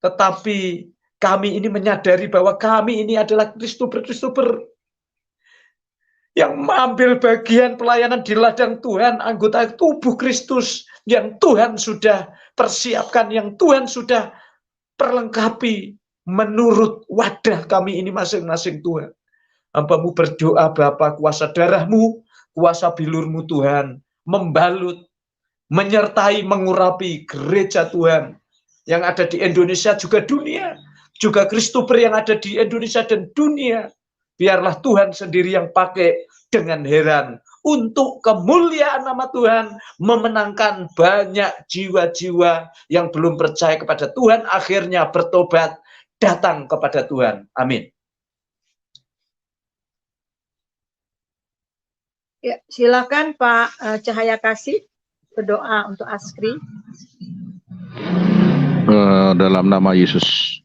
Tetapi kami ini menyadari bahwa kami ini adalah Kristober yang mengambil bagian pelayanan di ladang Tuhan, anggota tubuh Kristus yang Tuhan sudah persiapkan, yang Tuhan sudah perlengkapi menurut wadah kami ini masing-masing, Tuhan. Hamba-Mu berdoa, Bapa, kuasa darah-Mu, kuasa bilur-Mu, Tuhan, membalut, menyertai, mengurapi gereja Tuhan yang ada di Indonesia, juga dunia, juga Kristober yang ada di Indonesia dan dunia. Biarlah Tuhan sendiri yang pakai dengan heran untuk kemuliaan nama Tuhan, memenangkan banyak jiwa-jiwa yang belum percaya kepada Tuhan, akhirnya bertobat, datang kepada Tuhan. Amin. Ya, silakan Pak Cahaya Kasih berdoa untuk Askri. Dalam nama Yesus,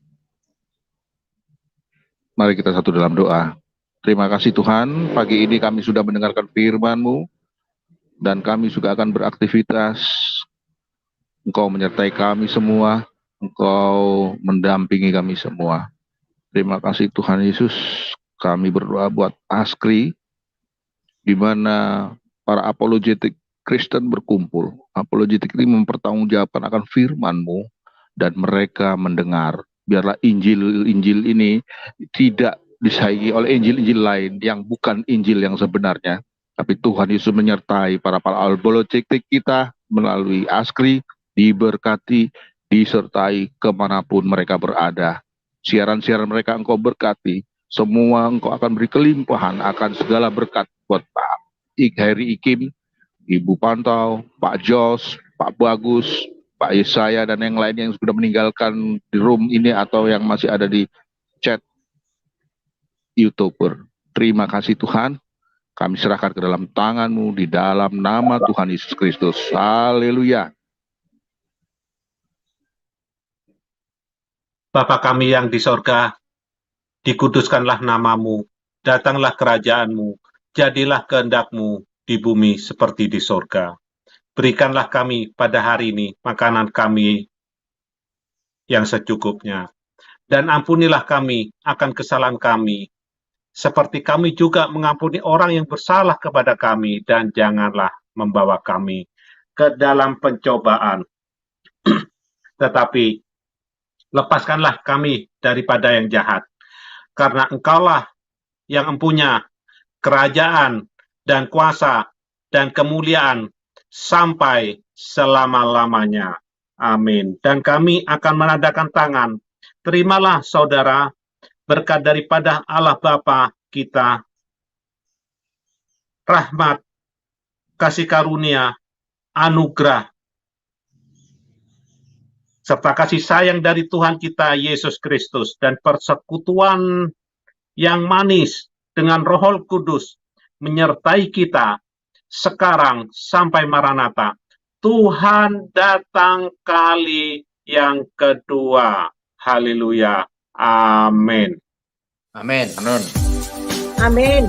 mari kita satu dalam doa. Terima kasih Tuhan, pagi ini kami sudah mendengarkan firman-Mu, dan kami juga akan beraktivitas. Engkau menyertai kami semua, Engkau mendampingi kami semua. Terima kasih Tuhan Yesus, kami berdoa buat Askri, di mana para apologetik Kristen berkumpul. Apologetik ini mempertanggungjawabkan akan firman-Mu, dan mereka mendengar. Biarlah Injil ini tidak disaingi oleh Injil-Injil lain yang bukan Injil yang sebenarnya. Tapi Tuhan Yesus menyertai para apologetik kita melalui Askri, diberkati, disertai kemanapun mereka berada. Siaran-siaran mereka Engkau berkati, semua Engkau akan beri kelimpahan akan segala berkat buat Pak Heri Ikim, Ibu Pantau, Pak Jos, Pak Bagus, Pak Yesaya, dan yang lain yang sudah meninggalkan di room ini atau yang masih ada di chat YouTuber. Terima kasih Tuhan, kami serahkan ke dalam tangan-Mu di dalam nama Tuhan Yesus Kristus. Haleluya. Bapa kami yang di sorga, dikuduskanlah nama-Mu, datanglah kerajaan-Mu, jadilah kehendak-Mu di bumi seperti di sorga. Berikanlah kami pada hari ini makanan kami yang secukupnya. Dan ampunilah kami akan kesalahan kami, seperti kami juga mengampuni orang yang bersalah kepada kami, dan janganlah membawa kami ke dalam pencobaan. Tetapi lepaskanlah kami daripada yang jahat, karena Engkaulah yang empunya kerajaan dan kuasa dan kemuliaan sampai selama-lamanya. Amin. Dan kami akan menadakan tangan. Terimalah saudara berkat daripada Allah Bapa kita, rahmat, kasih karunia, anugerah, serta kasih sayang dari Tuhan kita Yesus Kristus, dan persekutuan yang manis dengan Roh Kudus menyertai kita sekarang sampai Maranatha. Tuhan datang kali yang kedua. Haleluya. Amin. Amin. Amin.